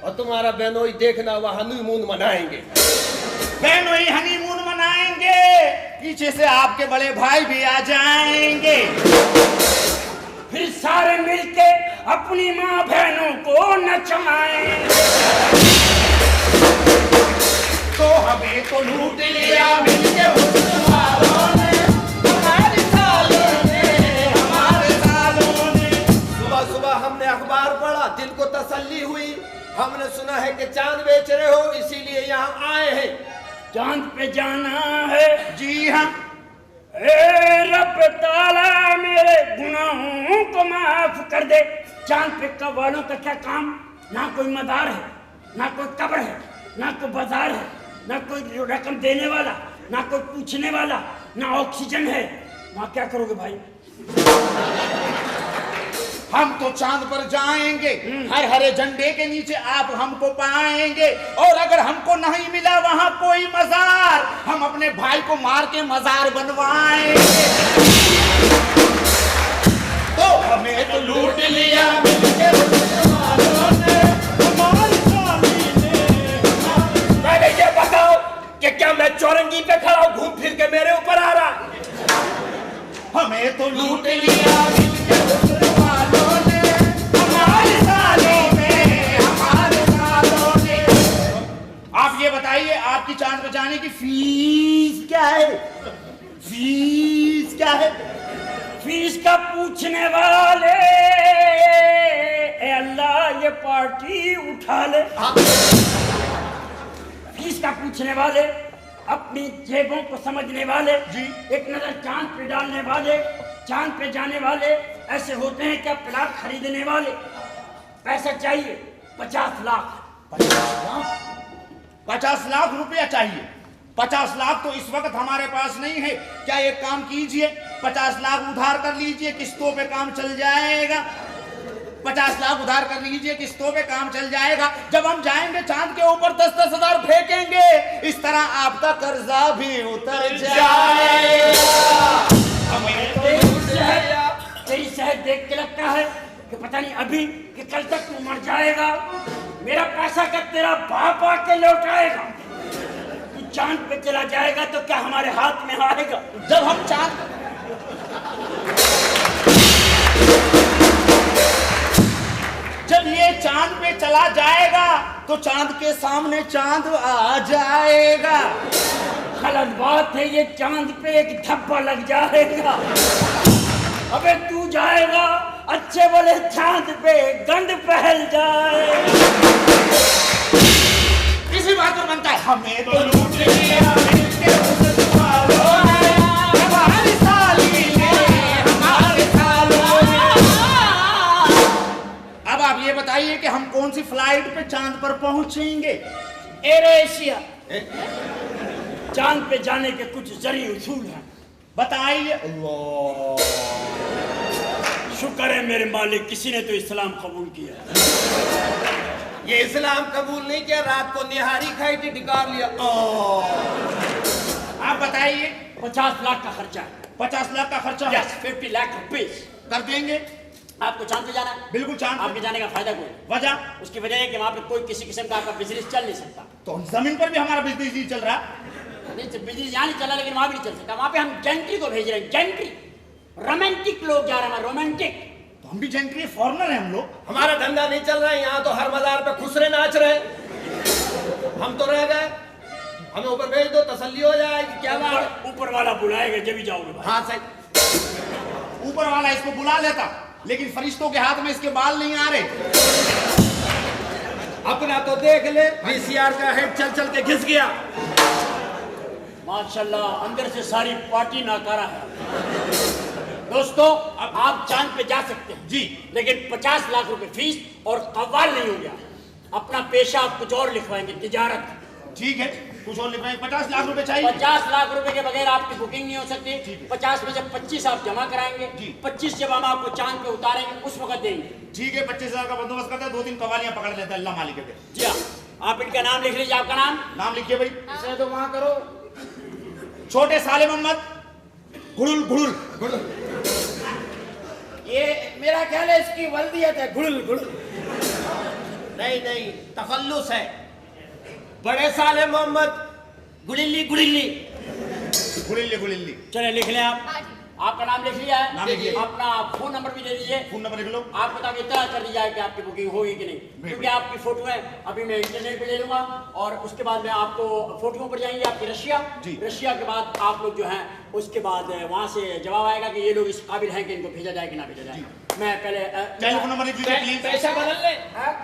और तुम्हारा बहनोई देखना वहां हनीमून मनाएंगे। बहनोई हनीमून मनाएंगे, पीछे से आपके बड़े भाई भी आ जाएंगे। फिर सारे मिलके अपनी माँ बहनों को नचाएंगे। तो हमें तो लूट लिया मिलके हुस्न वालों ने, हमारे सालों ने, हमारे सालों ने। सुबह सुबह हमने अखबार पढ़ा, दिल को तसल्ली हुई। हमने सुना है कि चांद बेच रहे हो, इसीलिए यहाँ आए हैं। चांद पे जाना है। जी हाँ। ए रब ताला मेरे गुनाहों को माफ कर दे। चांद पे कव्वालों का क्या काम? ना कोई मदार है, ना कोई कब्र है, ना कोई बाजार है, ना कोई रकम देने वाला, ना कोई पूछने वाला, ना ऑक्सीजन है। वहां क्या करोगे भाई? हम तो चांद पर जाएंगे, हर हरे झंडे के नीचे आप हमको पाएंगे। और अगर हमको नहीं मिला वहां कोई मजार, हम अपने भाई को मार के मजार बनवाएंगे। तो हमें तो लूट लिया मिलके हुस्न वालों ने, हमारी साली ने। पहले ये बताओ कि क्या मैं चौरंगी पे खड़ा हूँ, घूम फिर के मेरे ऊपर आ रहा? हमें तो लूट लिया मिलके हुस्न वालों ने, हमारे सालों में, हमारे सालों ने। आप ये बताइए, आपकी चांद पे जाने की फीस क्या है? फीस क्या है? फीस का पूछने वाले, ए अल्लाह ये पार्टी उठा ले। फीस का पूछने वाले, अपनी जेबों को समझने वाले, जी। एक नजर चांद पे डालने वाले, चांद पे जाने वाले ऐसे होते हैं क्या? प्लाट खरीदने वाले। पैसा चाहिए 50 लाख। 50 लाख रुपया चाहिए। 50 लाख तो इस वक्त हमारे पास नहीं है। क्या एक काम कीजिए, 50 लाख उधार कर लीजिए, किस्तों पे काम चल जाएगा। 50 लाख उधार कर लीजिए, किस्तों पे काम चल जाएगा। जब हम जाएंगे चांद के ऊपर 10-10 हजार फेंकेंगे, इस तरह आपका कर्जा भी उतर जाएगा। हमें तो तेरी शहर देख के लगता है कि पता नहीं अभी कि कल तक तू मर जाएगा। मेरा पैसा का तेरा बाप आके लौटाएगा। तू चांद पे चला जाएगा तो क्या हमारे हाथ में आएगा? जब हम चांद जब ये चांद पे चला जाएगा तो चांद के सामने चांद आ जाएगा। गलत बात है, ये चांद पे एक धब्बा लग जाएगा। अबे तू जाएगा, अच्छे वाले चांद पे गंद फैल जाएगा। इसी बात पर बनता है, हमें तो लूट लिया मिलके हुस्न वालों ने, हमारी साली ने, हमारे सालों ने। अब आप ये बताइए कि हम कौन सी फ्लाइट पे चांद पर पहुंचेंगे? Air Asia. चांद पे जाने के कुछ जरिए उसूल हैं, बताइए। शुक्र है मेरे मालिक, किसी ने तो इस्लाम कबूल किया। ये इस्लाम कबूल नहीं किया, रात को निहारी खाई थी, डिकार लिया। आप बताइए। 50 लाख का खर्चा है। 50 लाख का खर्चा है। Yes, 50 lakh rupees. कर देंगे। आपको चांद पे जाना है? बिल्कुल चांद पे। आपके जाने का फायदा कोई? वजह? उसकी वजह है कि वहाँ पे कोई किसी किस्म का आपका बिजनेस चल नहीं सकता। तो जमीन पर भी हमारा बिजनेस नहीं चल रहा। नहीं, बिजनेस यहाँ नहीं चला, लेकिन वहाँ भी नहीं चल सकता। वहाँ पे हम जेंट्री को भेज रहे हैं, जेंट्री। रोमांटिक लोग जा रहे हैं, रोमांटिक। तो हम भी जेंट्री फॉरेनर हैं हम लोग। हमारा धंधा नहीं चल रहा है, यहाँ तो हर मजार पे खुसरे नाच रहे हैं। हम तो रह गए, हमें ऊपर भेज दो, तसल्ली हो जाएगी। क्या बात है? ऊपर वाला बुलाएगा जब भी जाओगे भाई। हाँ सही। ऊपर वाला इसको बुला लेता, लेकिन फरिश्तों के हाथ में इसके बाल नहीं आ रहे। अपना तो देख ले, VCR का हेड चल चल के घिस गया। माशाल्लाह, अंदर से सारी पार्टी नाकारा है। दोस्तों, अब आप चांद पे जा सकते हैं जी, लेकिन 50 लाख रुपए फीस और कव्वाल नहीं हो गया। अपना पेशा आप कुछ और लिखवाएंगे, तिजारत। ठीक है, कुछ और लिखवाएं। 50 लाख रुपए चाहिए। 50 लाख रुपए के बगैर आपकी बुकिंग नहीं हो सकती। 50 में जब 25 आप जमा कराएंगे, 25 जब हम आपको चांद पे उतारेंगे उस वक्त देंगे। ठीक है, 25,000 का बंदोबस्त करते हैं, 2-3 कवालियां पकड़ लेते हैं, अल्लाह मालिक है। जी हाँ, आप इनका नाम लिख लीजिए। आपका नाम लिखिए भाई। इसे तो वहां करो। छोटे साले मोहम्मद गुड़ुल गुड़ुल। ये मेरा ख्याल है इसकी वल्दियत है, गुड़ुल गुड़ुल। नहीं नहीं, तखल्लुस है। बड़े साले मोहम्मद गुड़िल्ली गुड़िल्ली। गुलिल्ली। चले लिख लें आप। हाँ जी। आपका नाम लिख लिया है? नाम लिख लिया। अपना फोन नंबर भी दे दीजिए। फोन नंबर लिख लो। आप बता के इतना कर दीजिए कि आपकी बुकिंग होगी कि नहीं, क्योंकि आपकी फोटो है अभी मैं इंटरनेट पे ले लूंगा और उसके बाद में आपको फोटो पर जाएंगे आपकी रशिया। जी। रशिया के बाद आप लोग जो हैं उसके बाद वहाँ से जवाब आएगा कि ये लोग इस काबिल हैं कि इनको भेजा जाए कि ना भेजा जाए। मैं पहले टेलीफोन नंबर लिख लीजिए प्लीज। पैसा बदल ले,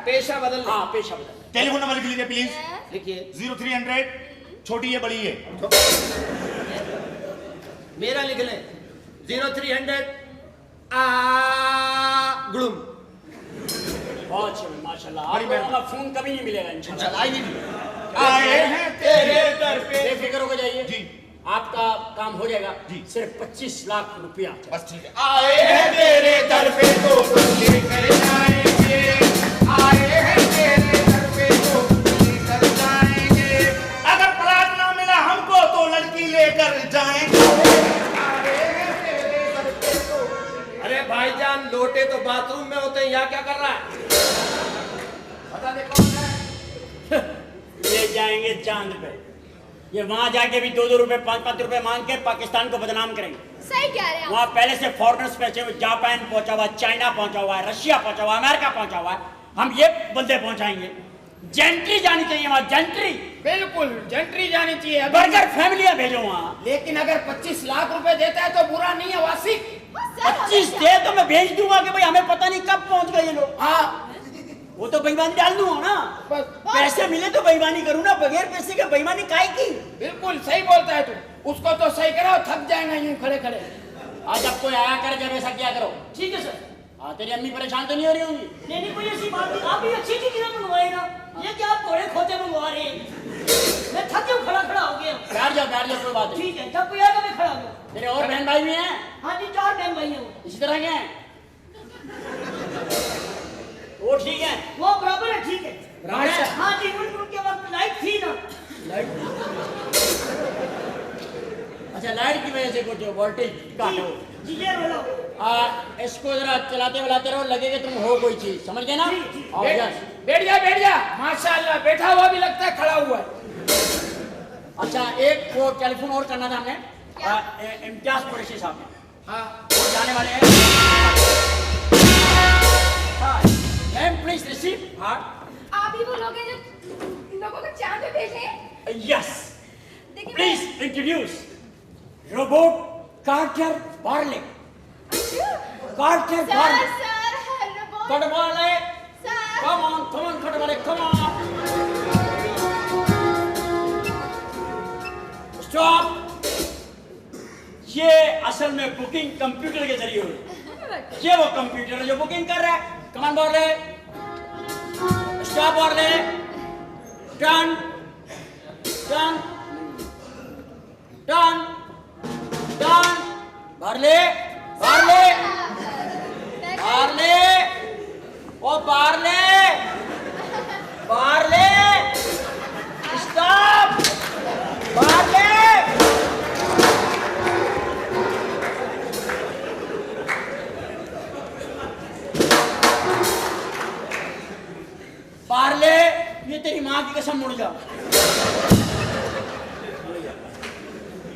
पैसा बदल ले। हाँ पेशा बदल। टेलीफोन नंबर लिख लीजिए प्लीज। लिखिए। 0300 छोटी है बड़ी है। मेरा लिख ले 0300 गुड़ुम। बहुत अच्छा माशाल्लाह। आप बड़ी लोगों का फोन कभी नहीं मिलेगा इंशाल्लाह। चलाई नहीं। आए हैं तेरे दर पे। बेफिक्र होकर जाइए जी। आपका काम हो जाएगा जी। सिर्फ 25 लाख रुपया। बस ठीक है। आए हैं तेरे दर पे तो लेकर जाएंगे। आए हैं तेरे दर पे तो लेकर जाएंगे। अगर प्लाट ना मिला हमको तो लड़की लेकर जाएंगे। आए हैं तेरे दर पे तो। अरे भाईजान लोटे तो बाथरूम में होते हैं, यहाँ क्या कर रहा है? बता दे कौन है। ये जाएंगे चांद पे। ये वहां जाके भी 2-2 रुपए 5-5 रुपए मांग के पाकिस्तान को बदनाम करेंगे। सही कह रहे हैं वहां पहले से फॉरेनर्स पहुंचे हुए, जापान पहुंचा हुआ, चाइना पहुंचा हुआ है, रशिया पहुंचा हुआ, अमेरिका पहुंचा हुआ है। हम ये बंदे पहुंचाएंगे। जेंट्री जानी चाहिए वहां, जेंट्री। बिल्कुल जेंट्री जानी चाहिए। बर्गर फैमिलियां भेजो वहां। लेकिन अगर 25 लाख रुपए देता है तो बुरा नहीं है वासिक। 25 दे तो मैं भेज दूंगा कि भाई हमें पता नहीं कब पहुंच गए ये लोग। हाँ वो तो बेईमानी डाल दूंगा ना। बस पैसे मिले तो बेईमानी करूँ ना, बगैर पैसे के बेईमानी काहे की। बिल्कुल सही बोलता है तू। उसको तो सही कराओ, थक जाएगा यूं खड़े खड़े। आज अब कोई आया करे जब ऐसा क्या करो। ठीक है सर। हाँ तेरी अम्मी परेशान तो नहीं हो रही होंगी? नहीं नहीं, कोई ऐसी बात नहीं। आप भी अच्छी चीजें मंगवाए ना, ये क्या आप घोड़े खोते मंगवा रहे हैं? मैं थक गया, खड़ा हो गया। बैठ जाओ कोई बात नहीं। ठीक है, जब कोई आएगा मैं खड़ा हो गया। तेरे और बहन भाई भी हैं? हाँ जी, 4 बहन भाई हैं वो। इसी तरह के हैं? वो ठीक है? वो बराबर है, ठीक है। बराबर है? हाँ जी, उनके वक्त लाइट थी ना। अच्छा लाइट की वजह से कुछ वोल्टेज काट हो। जी ये रोलो। इसको जरा चलाते वलाते रहो, लगेगा तुम हो कोई चीज, समझ गए ना? और यस। बैठ जा। माशाल्लाह बैठा हुआ भी लगता है खड़ा हुआ है। अच्छा एक वो टेलीफोन और करना था हमने। इम्तियाज कुरैशी साहब ने। हाँ वो जाने वाले हैं। Ma'am please receive. आप ही वो लोग हैं जो लोगों को चांद पे भेजे। यस देखिए please introduce robot Carter Barley. Carter sir Barley. Sir robot cut वाले सर। कम ऑन कट वाले कम ऑन। स्टॉप। ये असल में बुकिंग कंप्यूटर के जरिए हुई। ये वो कंप्यूटर है जो बुकिंग कर रहा है। Come on Barley. Stop Barley. Turn turn turn turn. Barley Barley Barley oh Barley Barley stop Barley. Barley ये तेरी माँ की कसम मुड़ जा।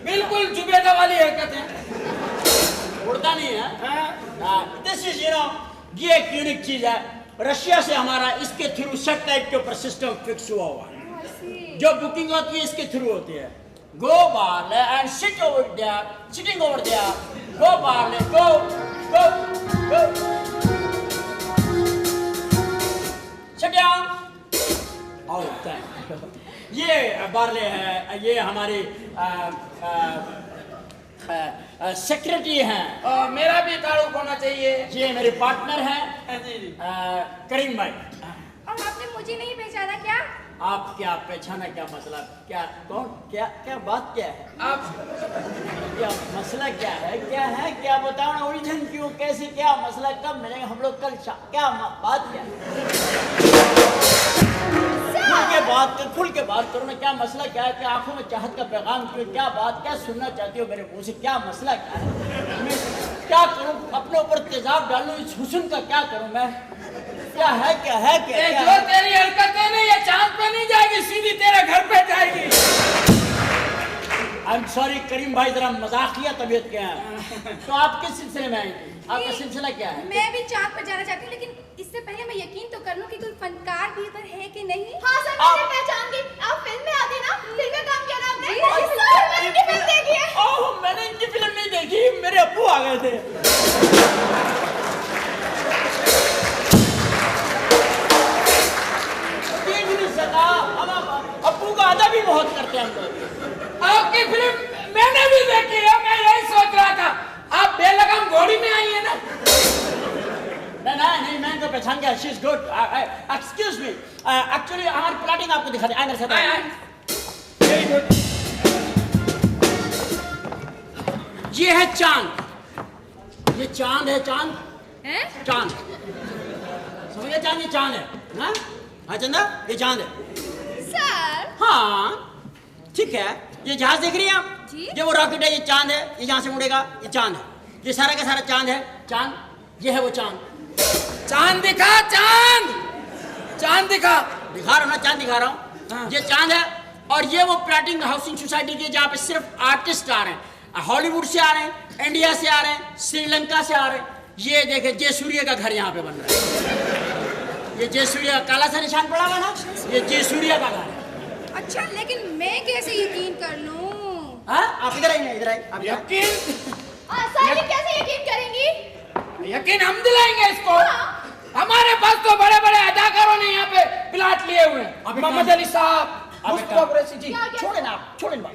बिल्कुल जुबेदा वाली हरकत है। उड़ता नहीं है। दिस इज ये एक यूनिक चीज है। रशिया से हमारा इसके थ्रू सैटेलाइट के ऊपर सिस्टम फिक्स हुआ है। जो बुकिंग होती है इसके थ्रू होती है। Go Barley and sit over there, sitting over there. Go Barley go go go. Sit down. All time. ये बार्ले है, ये हमारे सेक्रेटरी हैं। मेरा भी तारुफ होना चाहिए। ये मेरे पार्टनर हैं करीम भाई। और आपने मुझे नहीं पहचाना क्या? आप क्या पहचाना, क्या मसला, क्या कौन, क्या क्या बात क्या है? आप क्या मसला क्या है क्या बताओ ना। ओरिजिन क्यों, कैसे, क्या मसला, कब मिलेंगे हम लोग, कल क्या बात क्या है? खुल के बात करो ना। क्या मसला क्या है? क्या आंखों में चाहत का पैगाम क्यों, क्या बात, क्या सुनना चाहती हो मेरे मुंह से? क्या मसला क्या है? मैं क्या करूं, अपने ऊपर तेजाब डालूं, इस हुस्न का क्या करूं मैं? क्या है जो तेरी हरकतें नहीं ये चांद पे नहीं जाएगी, सीधी तेरे घर पे जाएगी। आई एम सॉरी करीम भाई, जरा मजाक किया, तबीयत क्या है? तो आप किस सिलसिले में आएंगे? आपका सिलसिला क्या है? मैं भी चांद पर जाना चाहती हूँ, लेकिन इससे पहले मैं यकीन तो कर लूं कि कोई फनकार भी इधर है कि नहीं। हाँ सर, मैंने पहचान गई। आप फिल्म में आते ना, फिल्म में काम किया ना आपने? सर, मैंने इनकी फिल्म देखी है। ओह, मैंने इनकी फिल्म नहीं देखी, मेरे अब्बू आ गए थे। देख नहीं सका, हम अब्बू का अदा भी बहुत करते हैं हम लोग। आपकी फिल्म मैंने भी देखी है, मैं यही सोच रहा था आप बेलगाम घोड़ी में आई है ना। नहीं, मैं इनको पहचान गया। She is good. Excuse me, actually हमारी प्लॉटिंग आपको दिखा दे। आइए सर। Very good. ये है चांद, ये चांद है। चांद हैं? चांद समझिए, चांद ये चांद है ना? हाँ चंदा, ये चांद है। सर। हाँ ठीक है। ये जहाज देख रही हैं आप? जी। ये वो रॉकेट है, ये चांद है। ये जहाँ से मुड़ेगा ये चांद है। ये सारा का सारा चांद है। चांद, ये है वो चांद। चांद दिखा, चांद चांद दिखा। दिखा रहा हूँ ना, चांद दिखा रहा हूँ। ये चांद है। और ये वो प्लॉटिंग हाउसिंग सोसाइटी के जहाँ पे सिर्फ आर्टिस्ट आ रहे हैं, हॉलीवुड से आ रहे हैं, इंडिया से आ रहे हैं, श्रीलंका से आ रहे हैं। ये देखे जयसूर्य का घर यहाँ पे बन रहा है। ये जयसूर्य काला सा निशान पड़ा हुआ ना, ये जयसूर्य का घर है। अच्छा, लेकिन मैं कैसे यकीन कर लूं? हाँ, आप इधर आइए, इधर आइए। आप यकीन सर, ये कैसे यकीन करेंगी? यकीन हम दिलाएंगे इसको। हाँ। हमारे पास तो बड़े बड़े अदाकारों ने यहाँ पे प्लॉट लिए हुए हैं। अब एक मोहम्मद काम- अली साहब, अब एक मुस्तफा कुरैशी जी। छोड़े ना, आप छोड़े ना।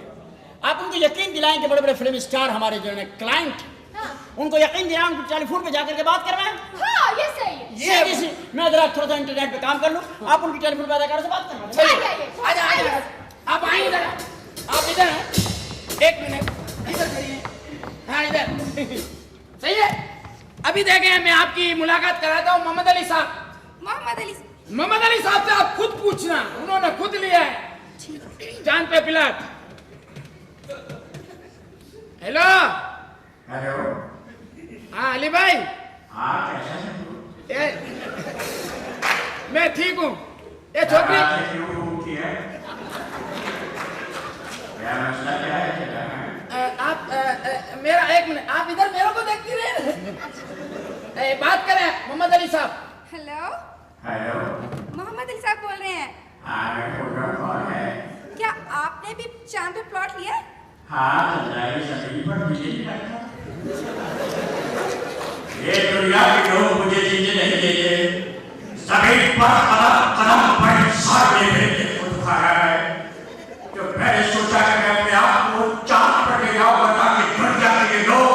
आप उनको यकीन दिलाएं कि बड़े बड़े फिल्म स्टार हमारे जो है क्लाइंट, हाँ। उनको यकीन दिलाएं, उनको टेलीफोन पे जाकर के बात करवाएं। हाँ, ये सही है। मैं जरा थोड़ा सा इंटरनेट पे काम कर लूं, आप उनकी टेलीफोन पे अदाकारों से बात करवा दें। सही है। आइए, आजा आजा, आप आइए इधर। आप इधर हैं, एक मिनट इधर खड़िए। हाँ इधर। सही है। अभी देखें, मैं आपकी मुलाकात कराता हूँ मोहम्मद अली साहब। मोहम्मद अली। मोहम्मद अली साहब से आप खुद पूछना, उन्होंने खुद लिया है चांद पे प्लॉट। हेलो। हेलो। हाँ अली भाई। हाँ कैसे हैं? मैं ठीक हूँ। ये छोकरी क्यों की है? क्या मसला क्या है? आप मेरा एक मिनट, आप इधर मेरे को देखती रहे। बात करें मोहम्मद अली साहब। Hello, hello. मोहम्मद अली साहब बोल रहे हैं। हाँ मैं बोल रहा हूँ, कौन है? क्या आपने भी चांद पे प्लॉट लिया है? हाँ चंद्राई सभी पर मुझे नहीं लगता। ये दुनिया के लोग मुझे जीने नहीं देते। सभी पर कदम कदम पर सारे मेरे खुद खा है। तो मैंने सोचा कि मैं अपने आप को चांद पर ले जाऊंगा ताकि दुनिया के ये लोग,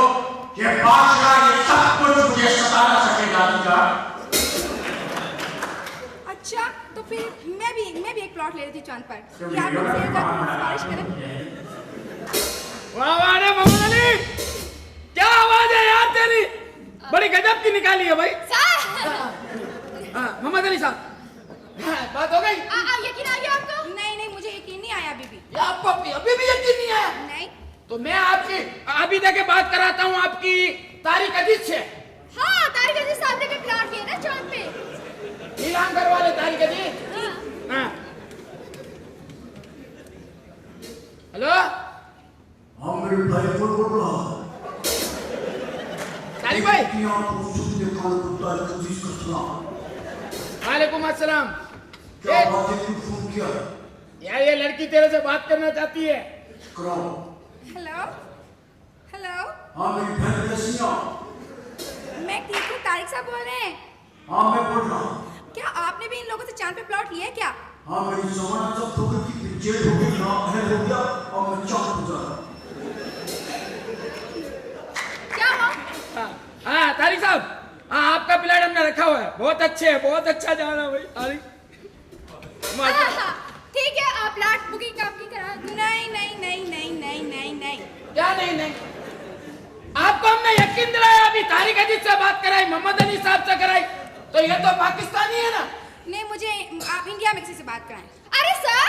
ये बादशाह, ये सब कुछ मुझे सता ना सकेगा। अच्छा, तो फिर मैं भी एक प्लॉट ले रही थी चांद पर। तो ये आप वीडियो मुझसे में सिफारिश करें। वाह वाह रे मोहम्मद अली, क्या आवाज है यार तेरी, बड़ी गजब की निकाली है भाई। हाँ मोहम्मद अली साहब, हाँ, बात हो गई। यकीन आ गया आपको? नहीं, मुझे यकीन नहीं आया अभी भी। ये आपको अभी भी यकीन नहीं आया? नहीं। तो मैं आपकी अभी देखे बात कराता हूँ आपकी तारिक अजीज से। हाँ, तारिक अजीज साहब ने भी प्लॉट लिया ना चांद पे। नीलाम करवा ले तारिक अजीज। हाँ। हेलो। हाँ मेरे भाई कौन बोल रहा है? तारिक भाई। वालेकुम अस्सलाम। क्या बात है, क्यों फोन किया? यार ये लड़की तेरे से बात करना चाहती है। कराओ। Hello, hello. हाँ मेरी बहन कैसी हैं? मैं ठीक हूँ, तारिक साहब बोल रहे हैं। हाँ मैं बोल रहा हूँ। क्या आपने भी इन लोगों से चांद पे प्लॉट लिया है क्या? हाँ मेरी जमानत सब ठोकर की जेल हो गई, ना अहल हो गया और मैं चांद हो जा रहा। क्या हुआ? हाँ तारिक साहब, हाँ आपका प्लाट हमने रखा हुआ है, बहुत अच्छे है, बहुत अच्छा जा रहा है भाई तारिक। ठीक है, आप प्लॉट बुकिंग आपकी करा। नहीं। क्या नहीं? आपको हमने यकीन दिलाया, अभी तारिक अजीज से बात कराई, मोहम्मद अली साहब से कराई, तो ये तो पाकिस्तानी है ना। नहीं, मुझे आप इंडिया में किसी से बात कराएं। अरे सर,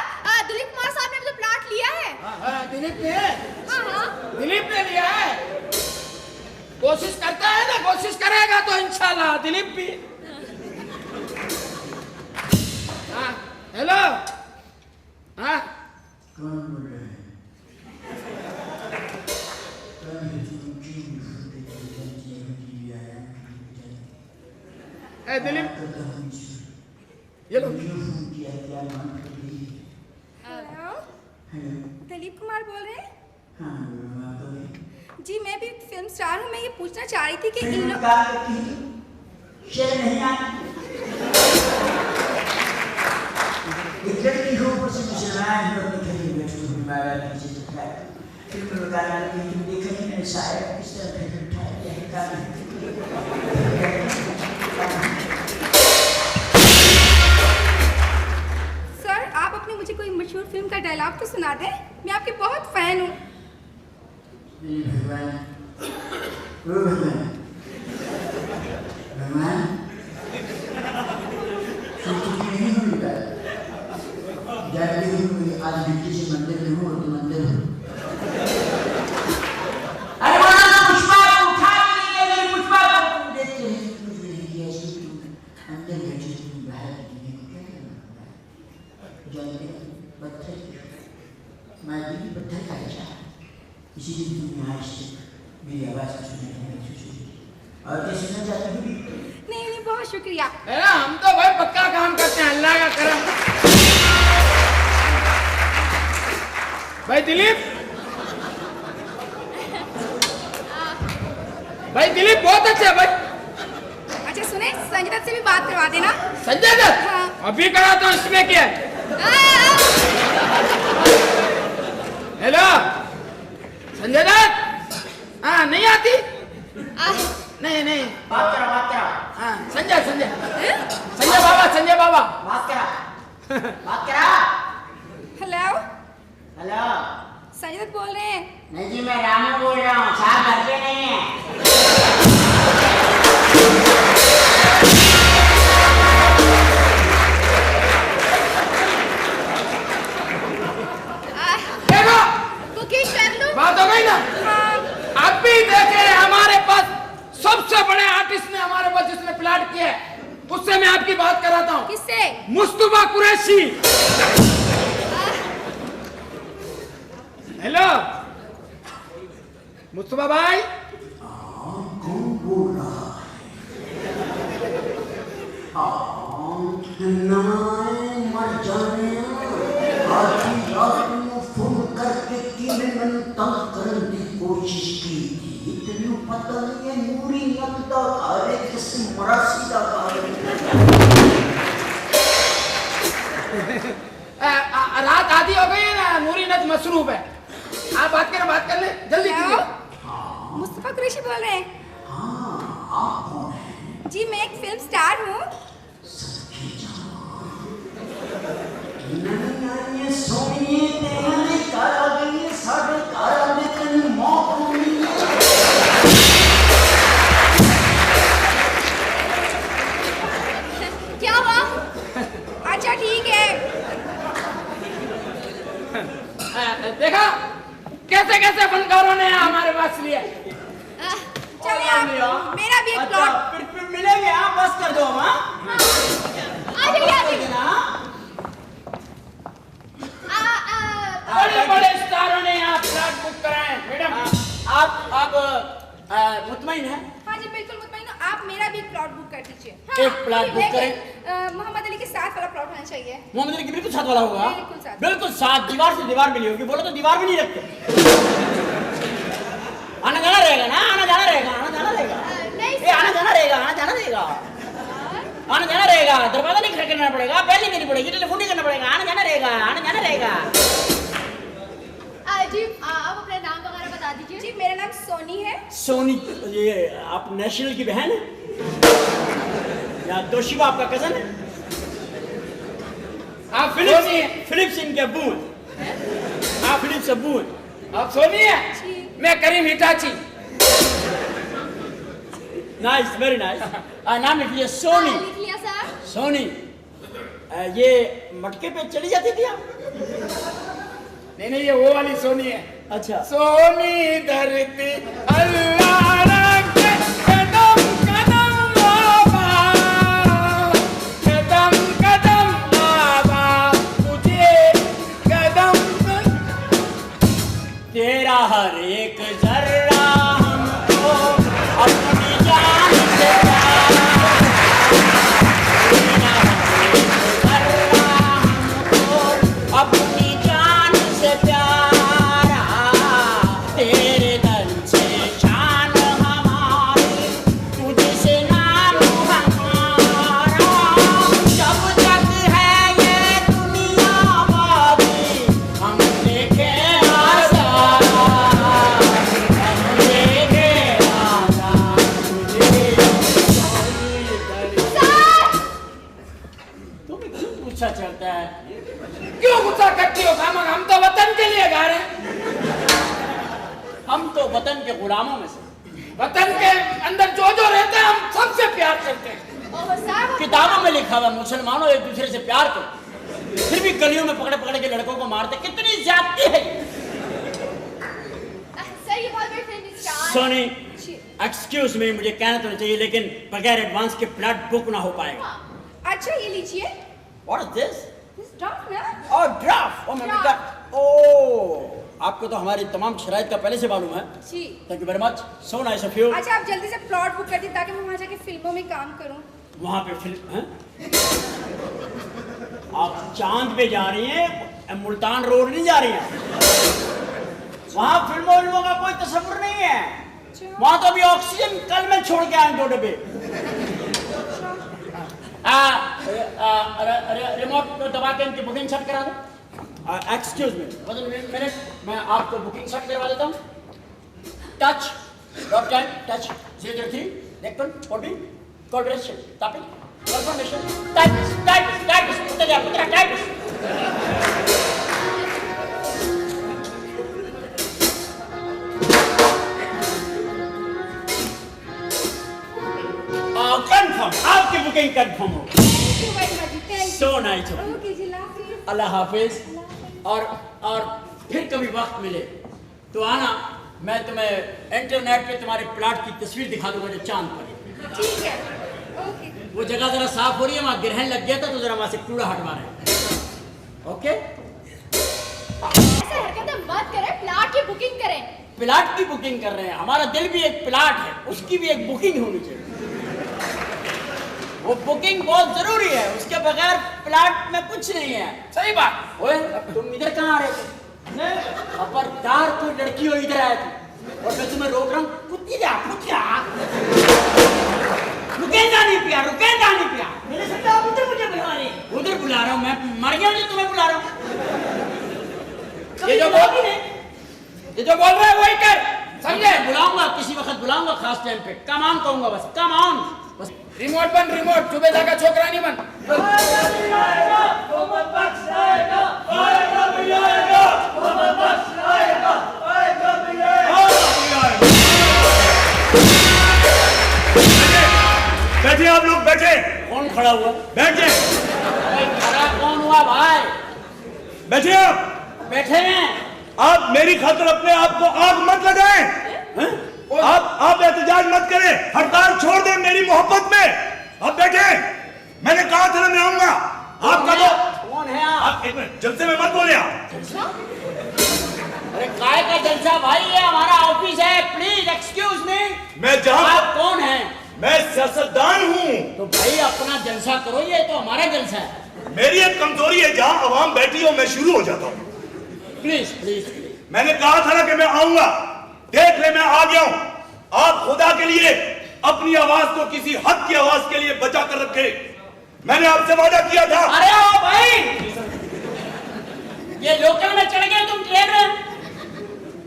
दिलीप कुमार साहब ने भी तो प्लॉट लिया है। हाँ दिलीप ने। हाँ। दिलीप ने लिया है। कोशिश करता है ना, कोशिश करेगा तो इंशाल्लाह दिलीप भी। हाँ हेलो। हाँ कौन बोल रहे हैं? ए दिलीप ये लो दिलीप कुमार बोल रहे हैं? जी मैं भी फिल्म स्टार हूँ। मैं ये पूछना चाह रही थी कि इन लोग एक लड़की को ऊपर से मुसलमान लोग निकले हुए थे हमारा नीचे दिखा फिल्म लगाना कि तुम देखेंगे ना शायद किस तरह फिल्म उठाया यही काम सर आप अपनी मुझे कोई मशहूर फिल्म का डायलॉग तो सुना दें। मैं आपकी बहुत फैन हूँ। भगवान ओ भगवान भगवान नहीं हुई बात जानते हो आज बिट्टी से मंदिर में हूँ और तुम मंदिर हो अरे बोला ना पुष्पा को उठा के लिए मेरी पुष्पा को देखते हैं कुछ नहीं किया इसलिए तुम अंदर बैठे तुम बाहर दुनिया को क्या करना जानते हो पत्थर मैं भी पत्थर का ऐसा इसीलिए तुम यहाँ से मेरी आवाज़ को सुनने में और क्या सुनना चाहते हो नहीं नहीं बहुत शुक्रिया। हम तो भाई पक्का काम करते हैं अल्लाह का करम। भाई दिलीप बहुत अच्छे है भाई। अच्छा सुने संजय दत्त से भी बात करवा देना। संजय दत्त हाँ। अभी करा तो इसमें क्या है? हेलो संजय दत्त हाँ नहीं आती नहीं बात करा हाँ संजय बाबा बात करा हेलो हेलो संजय दत्त बोल रहे हैं? नहीं जी मैं रामू बोल रहा हूँ साहब घर पे नहीं है देखो कुकिंग कर लूं? बात हो गई ना। आप भी देखे हमारे पास सबसे बड़े आर्टिस्ट ने हमारे पास जिसने प्लाट किया है उससे मैं आपकी बात कराता हूँ। किससे? मुस्तफा कुरैशी। हेलो मुस्तफा भाई कौन बोल रहा है मर जाने आज रात में फोन करके किने मन तंग करने की कोशिश की थी इतनी पता नहीं है नूरी नकदा अरे किस मरासी दा रात आधी हो गई है ना नूरी नद मसरूफ है। आप बात कर ले जल्दी कीजिए। मुस्तफा कुरैशी बोल रहे हैं? हाँ आप कौन है जी मैं एक फिल्म स्टार हूँ। ये सोनिए तेरे कारा गई साढ़े कारा में तेरी मौत हुई क्या हुआ? अच्छा ठीक है। देखा कैसे कैसे फनकारों ने हमारे पास लिया। चलिए आप मेरा भी एक प्लॉट फिर मिलेंगे आप बस कर दो हम हाँ? आ जाइए बड़े स्टारों ने यहाँ प्लॉट बुक कराए मैडम। आप मुतमईन हैं? हाँ जी बिल्कुल मुतमईन हूँ। आप मेरा भी एक प्लॉट बुक कर दीजिए। एक प्लॉट बुक करें? मोहम्मद अली के साथ वाला प्लॉट होना चाहिए। मोहम्मद अली के बिल्कुल साथ वाला होगा? बिल्कुल साथ। बिल्कुल साथ दीवार से दीवार मिली होगी। बोलो तो दीवार भी नहीं रखते। आना जाना रहेगा ना आना जाना रहेगा नहीं आना जाना रहेगा दरवाजा नहीं खड़काना पड़ेगा पहले देनी पड़ेगी टेलीफोन नहीं करना पड़ेगा आना जाना रहेगा। जी आप अपना नाम वगैरह बता दीजिए। जी मेरा नाम सोनी है। सोनी ये आप नेशनल की बहन है या तोशिबा आपका कजन है? आप फिलिप सिंह के अब्बू हैं। आप फिलिप से अब्बू हैं। आप सोनी है मैं करीम हिटाची। Nice very nice. नाम लिख लिया सोनी। लिख लिया सर। सोनी ये मटके पे चली जाती थी आप? नहीं ये वो वाली सोनी है। अच्छा सोनी धरती अल्लाह रखे कदम कदम बाबा कदम कदम बाबा तुझे कदम तेरा हर एक जर्रा हमको अपनी जान से प्यारा वतन के गुलामों में से। वतन के अंदर जो रहते हैं हम सबसे प्यार करते हैं। ओहो साहब, किताबों में लिखा हुआ मुसलमानों एक दूसरे से प्यार करते, फिर भी गलियों में पकड़े पकड़े के लड़कों को मारते। कितनी ज्यादती है। सर ये बहुत बड़ी film star Soni, excuse me, मुझे कहना तो नहीं चाहिए लेकिन बगैर एडवांस के प्लॉट बुक ना हो पाएगा। अच्छा ये लीजिए, what is this? This draft ना। ओह ड्राफ्ट, ओह माय गॉड, ओह आपको तो हमारी तमाम शराइत का पहले से मालूम है। जी। Thank you very much, so nice of you. अच्छा आप जल्दी से प्लॉट बुक कर दीजिए ताकि मैं वहाँ जाके फिल्मों में काम करूँ। वहां पे फिल्म हैं? आप चांद पे जा रही हैं, मुल्तान रोड नहीं जा रही हैं। वहां फिल्मों का कोई तस्वुर नहीं है। वहां तो अभी ऑक्सीजन कल मैं छोड़ के आया 2 डब्बे। रिमोट को दबा के इनकी बुकिंग सेट करा दो। एक्सक्यूज मी, 1 मिनट, मैं आपको बुकिंग सेट करवा देता हूँ। Touch, drop time, touch 003, left 40, coordination, topic, confirmation, type, पुत्र टाइप। कंफर्म, आपकी बुकिंग कंफर्म हो। So nice. अल्लाह हाफिज। और फिर कभी वक्त मिले तो आना, मैं तुम्हें इंटरनेट पे तुम्हारे प्लॉट की तस्वीर दिखा दूंगा जो चांद पर। ठीक है, ओके। वो जगह जरा साफ हो रही है, वहां ग्रहण लग गया था तो जरा वहां से कूड़ा हटवा रहे हैं। ओके, ऐसे हरकतें मत करें, प्लॉट की बुकिंग करें। प्लॉट की बुकिंग कर रहे हैं, हमारा दिल भी एक प्लॉट है, उसकी भी एक बुकिंग होनी चाहिए। वो बुकिंग बहुत जरूरी है, उसके बगैर प्लॉट में कुछ नहीं है। सही बात। ओए तुम इधर कहाँ आ रहे थे? खबरदार कोई लड़की हो इधर आए थे और मैं तुम्हें रोक रहा हूँ। रुकेगा नहीं पिया। मेरे से आप उधर मुझे बुला रहे हैं। उधर बुला रहा हूँ, मैं मर गया नहीं, तुम्हें बुला रहा हूँ। ये जो बोल रहे हैं वही कर, समझे? बुलाऊंगा, किसी वक्त बुलाऊंगा, खास टाइम पे। कम ऑन कहूंगा, बस कम ऑन। रिमोट बन, रिमोट सुबेदा का छोकरा नहीं बन। बैठे आप लोग, बैठे। कौन खड़ा हुआ? बैठे। खड़ा कौन हुआ भाई? बैठे आप। बैठे हैं। आप मेरी खातिर अपने आप को आग मत लगाएं। आप एहतजाज मत करें, हड़ताल छोड़ दें मेरी मोहब्बत में। आप बैठे, मैंने कहा था ना मैं आऊंगा। आप कौन है आप? एक मिनट, जलसे में मत बोले आप। अरे काय का जलसा भाई, ये हमारा ऑफिस है, प्लीज एक्सक्यूज मी। मैं जहां, आप कौन हैं? मैं सियासतदान हूँ। तो भाई अपना जलसा करो, ये तो हमारा जलसा है। मेरी एक कमजोरी है, जहां अवाम बैठी हो मैं शुरू हो जाता हूँ। Please please. मैंने कहा था ना कि मैं आऊंगा, देख ले मैं आ गया हूं। आप खुदा के लिए अपनी आवाज को किसी हद की आवाज के लिए बचा कर रखे, मैंने आपसे वादा किया था। अरे ओ भाई, ये लोकल में चढ़ गए तुम ट्रेन में,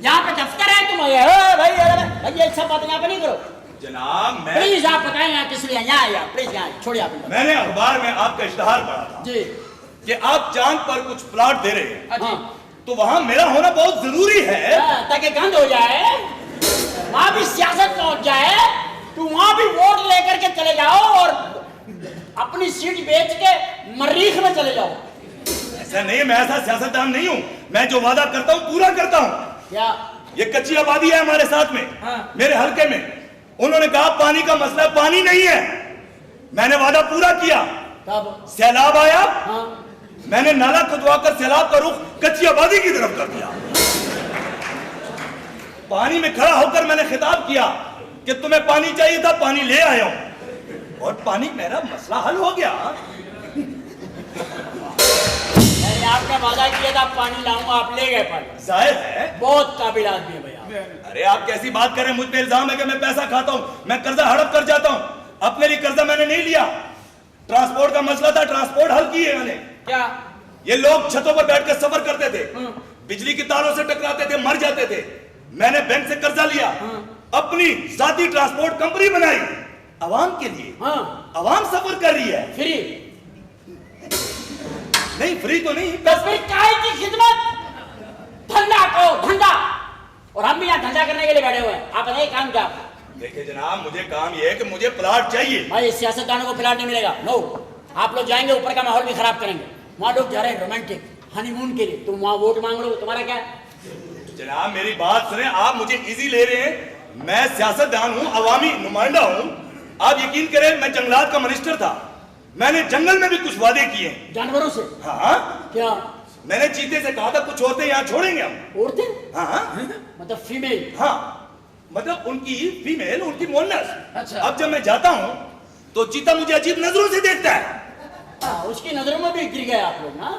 यहाँ पे दफ्तर है तुम। भाई ये सब बातें यहाँ पे नहीं करो जनाब। मैं प्लीज आप बताएं यहाँ किस लिए यहाँ आया, प्लीज यहाँ छोड़िए आप। मैंने अखबार में आपका इश्तहार पढ़ा था जी कि आप चांद पर कुछ प्लॉट दे रहे हैं। हाँ। तो वहां मेरा होना बहुत जरूरी है, ताकि गंद हो जाए, वहां भी सियासत पहुंच जाए, तू वहां भी वोट लेकर के चले जाओ और अपनी सीट बेच के मरीख में चले जाओ। ऐसा नहीं है, मैं ऐसा सियासतदान नहीं हूँ। मैं जो वादा करता हूँ पूरा करता हूँ। क्या? ये कच्ची आबादी है हमारे साथ में। हाँ। मेरे हल्के में उन्होंने कहा पानी का मसला पानी नहीं है, मैंने वादा पूरा किया। तब सैलाब आया, हाँ। मैंने नाला खुदवाकर सैलाब का रुख कच्ची आबादी की तरफ कर दिया। पानी में खड़ा होकर मैंने खिताब किया कि तुम्हें पानी चाहिए था, पानी ले आया हूं और पानी मेरा मसला हल हो गया। मैंने आपका वादा किया था पानी लाऊंगा, आप ले गए पानी। जाहिर है बहुत काबिल आदमी है भैया। अरे आप कैसी बात करें, मुझ पे इल्जाम है कि मैं पैसा खाता हूं, मैं कर्जा हड़प कर जाता हूं। अपने लिए कर्जा मैंने नहीं लिया, ट्रांसपोर्ट का मसला था, ट्रांसपोर्ट हल की है मैंने। क्या? ये लोग छतों पर बैठ कर सफर करते थे, बिजली की तारों से टकराते थे, मर जाते थे। मैंने बैंक से कर्जा लिया, अपनी जाती ट्रांसपोर्ट कंपनी बनाई अवाम के लिए। अवाम सफर कर रही है फ्री नहीं, फ्री तो नहीं। तो फिर काय की खिदमत? धंधा को धंधा, और हम भी यहाँ धंधा करने के लिए बैठे हुए हैं। आप बताइए काम क्या? देखिए जनाब, मुझे काम ये है कि मुझे प्लाट चाहिए। भाई सियासतदानों को प्लाट नहीं मिलेगा। नो, आप लोग जाएंगे ऊपर का माहौल भी खराब करेंगे। वहाँ लोग जा रहे हैं रोमांटिक हनीमून के लिए, तुम वहाँ वोट मांग लो, तुम्हारा क्या? जनाब मेरी बात सुने, आप मुझे इजी ले रहे हैं। मैं सियासतदान हूँ, अवामी नुमाइंदा हूँ। आप यकीन करें, मैं जंगलात का मिनिस्टर था। मैंने जंगल में भी कुछ वादे किए। जानवरों से? हाँ। क्या? मैंने चीते से कहा था कुछ औरतें यहाँ छोड़ेंगे हम। औरतें? हाँ मतलब फीमेल? हाँ, मतलब उनकी फीमेल, उनकी मोनस। अच्छा। अब जब मैं जाता हूँ तो चीता मुझे अजीब नजरों से देखता है। उसकी नजरों में भी गिर गए आप लोग ना,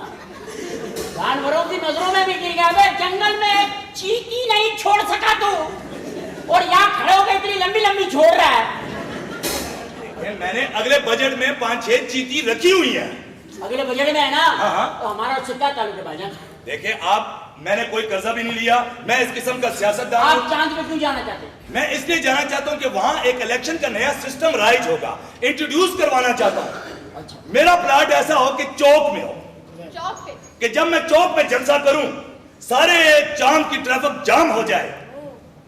जानवरों की नजरों में भी गिर गया। अबे जंगल में एक चींटी नहीं छोड़ सका तू, और यहाँ खड़े होकर इतनी लंबी लंबी छोड़ रहा है। मैंने अगले बजट में 5-6 चींटी रखी हुई है। अगले बजट में है ना? हाँ। तो हमारा उससे क्या ताल्लुक है भाईजान? देखिए आप, मैंने कोई कर्जा भी नहीं लिया। मैं इस किस्म का सियासतदान आप हूं। चांद पे क्यों जाना चाहते हैं? मैं इसलिए जाना चाहता हूं कि वहां एक इलेक्शन का नया सिस्टम राइज होगा, इंट्रोड्यूस करवाना चाहता हूं। अच्छा। मेरा प्लाट ऐसा हो कि चौक में हो, चौक पे? कि जब मैं चौक में जलसा करूं सारे चांद की ट्रैफिक जाम हो जाए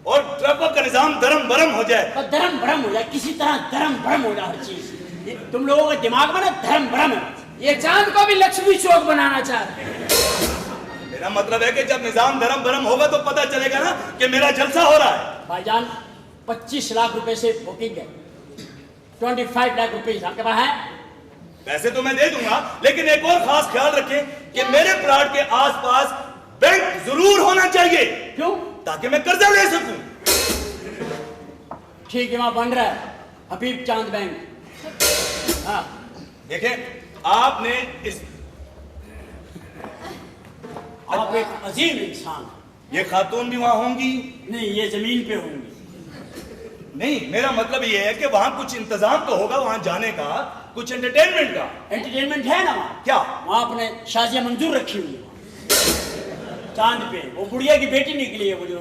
और ट्रैफिक का निजाम दरम बरम हो जाए। और धर्म भरम हो जाए, किसी तरह धर्म भरम हो जाए हर चीज। तुम लोगों के दिमाग में ना धर्म भरम है। ये चांद को भी लक्ष्मी चौक बनाना चाहते हैं। मेरा मतलब है कि जब निजाम दरम बरम होगा तो पता चलेगा ना कि मेरा जलसा हो रहा है। भाईजान 25 लाख रुपए से बुकिंग है, 25 लाख रुपए आपके पास है? वैसे तो मैं दे दूंगा, लेकिन एक और खास ख्याल रखें कि मेरे प्लाट के आसपास बैंक जरूर होना चाहिए। क्यों? ताकि मैं कर्जा ले सकूं। ठीक है, वहां बन रहा है हबीब चांद बैंक। हाँ। देखें आपने इस, आप एक अजीम इंसान। ये खातून भी वहां होंगी? नहीं, ये जमीन पे होंगी। नहीं, मेरा मतलब ये है कि वहां कुछ इंतजाम तो होगा वहां जाने का, कुछ एंटरटेनमेंट का। एंटरटेनमेंट है ना वहाँ? क्या? वहाँ आपने शाजिया मंजूर रखी हुई है चांद पे। वो बुढ़िया की बेटी निकली है, वो जो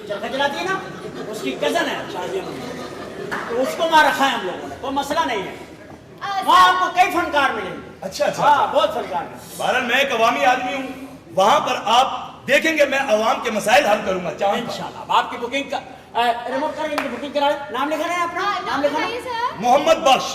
चरखा चलाती है ना, उसकी कजन है शाजिया मंजूर। तो उसको वहाँ रखा है हम लोगों ने, कोई मसला नहीं है। वहाँ आपको कई फनकार मिलेंगे। अच्छा अच्छा। हाँ, बहुत फनकार है। बहरहाल मैं एक अवामी आदमी हूँ, वहां पर आप देखेंगे मैं अवाम के मसाइल हल करूंगा। चांद इंशाल्लाह। अब आपकी बुकिंग का रिमोट कर इनकी बुकिंग करा। नाम लिखा है अपना? नाम लिखा है? मोहम्मद बख्श।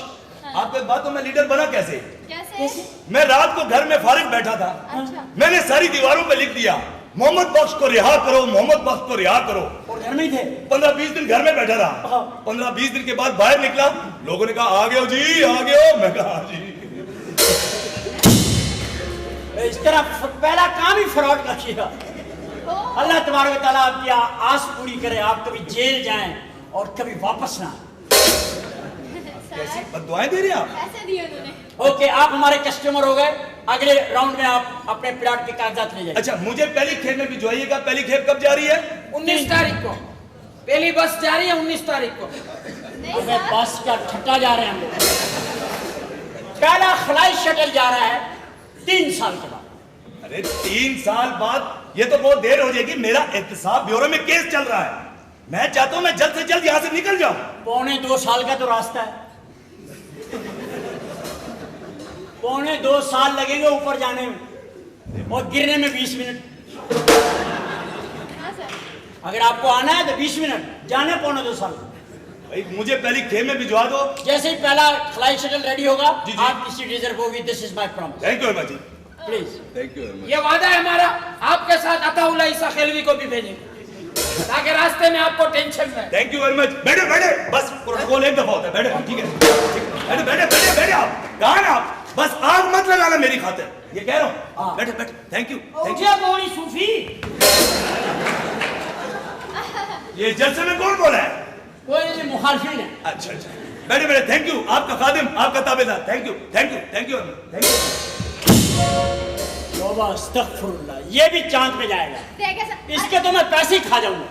आपको एक बात, तो मैं लीडर बना कैसे? कैसे? मैं रात को घर में फारिग बैठा था। अच्छा। मैंने सारी दीवारों पे लिख दिया, मोहम्मद बख्श को रिहा करो, मोहम्मद बख्श को रिहा करो। और घर में ही थे? 15-20 दिन घर में बैठा रहा। 15-20 दिन के बाद बाहर निकला, लोगों ने कहा आ गए हो जी, आ गए हो। मैं कहा हाँ जी। इस तरह पहला काम ही फ्रॉड का किया। अल्लाह तबारक व तआला आपकी आस पूरी करे, आप कभी जेल जाएं और कभी वापस ना। कैसी बद्दुआएं दे रहे हैं आप? ऐसे दिए उन्होंने। ओके, आप हमारे कस्टमर हो गए। अगले राउंड में आप अपने प्लाट के कागजात ले जाइए। अच्छा, मुझे पहली खेप में भिजवाइएगा। पहली खेप कब जा रही है? 19 तारीख को पहली बस जा रही है। 19 तारीख को। नहीं अबे सर। बस का ठट्टा जा रहे हैं हम लोग। पहला खलाई शटल जा रहा है 3 साल के बाद। अरे 3 साल बाद? ये तो बहुत देर हो जाएगी। मेरा एहतसाब ब्यूरो में केस चल रहा है। मैं चाहता हूं मैं जल्द से जल्द यहां से निकल जाऊं। 2.25 साल का तो रास्ता है। 2.25 साल लगेंगे ऊपर जाने में और गिरने में 20 मिनट। हाँ सर। अगर आपको आना है तो 20 मिनट, जाने 2.25 साल। भाई मुझे पहली खेप में भिजवा दो। जैसे ही पहला फ्लाई शटल रेडी होगा, जी, जी। आपकी सीट रिजर्व होगी। This is my promise. Thank you very much. Please. Thank you very much. ये वादा है हमारा, आपके साथ अताउल्लाह ईसा खेलवी को भी भेजेंगे ताकि रास्ते में आपको टेंशन में। Thank you very much. बैठे बैठे, बस प्रोटोकॉल एक दफा होता है। बैठे, ठीक है। बैठे बैठे बैठे बैठे। आप कहाँ हैं आप? बस आग मत लगाना मेरी खातिर, ये कह रहा हूँ। बैठे बैठे। Thank you thank you. कौन सूफी? ये जलसे में कौन बोला है? कोई मुखालफिन है। अच्छा अच्छा। बैठे बैठे। थैंक यू, आपका खादिम, आपका ताबेदार। Thank you thank you thank you thank you. तौबा अस्तगफुरुल्लाह, ये भी चांद पे जाएगा। देखे सर। इसके तो मैं पैसे ही खा जाऊंगा।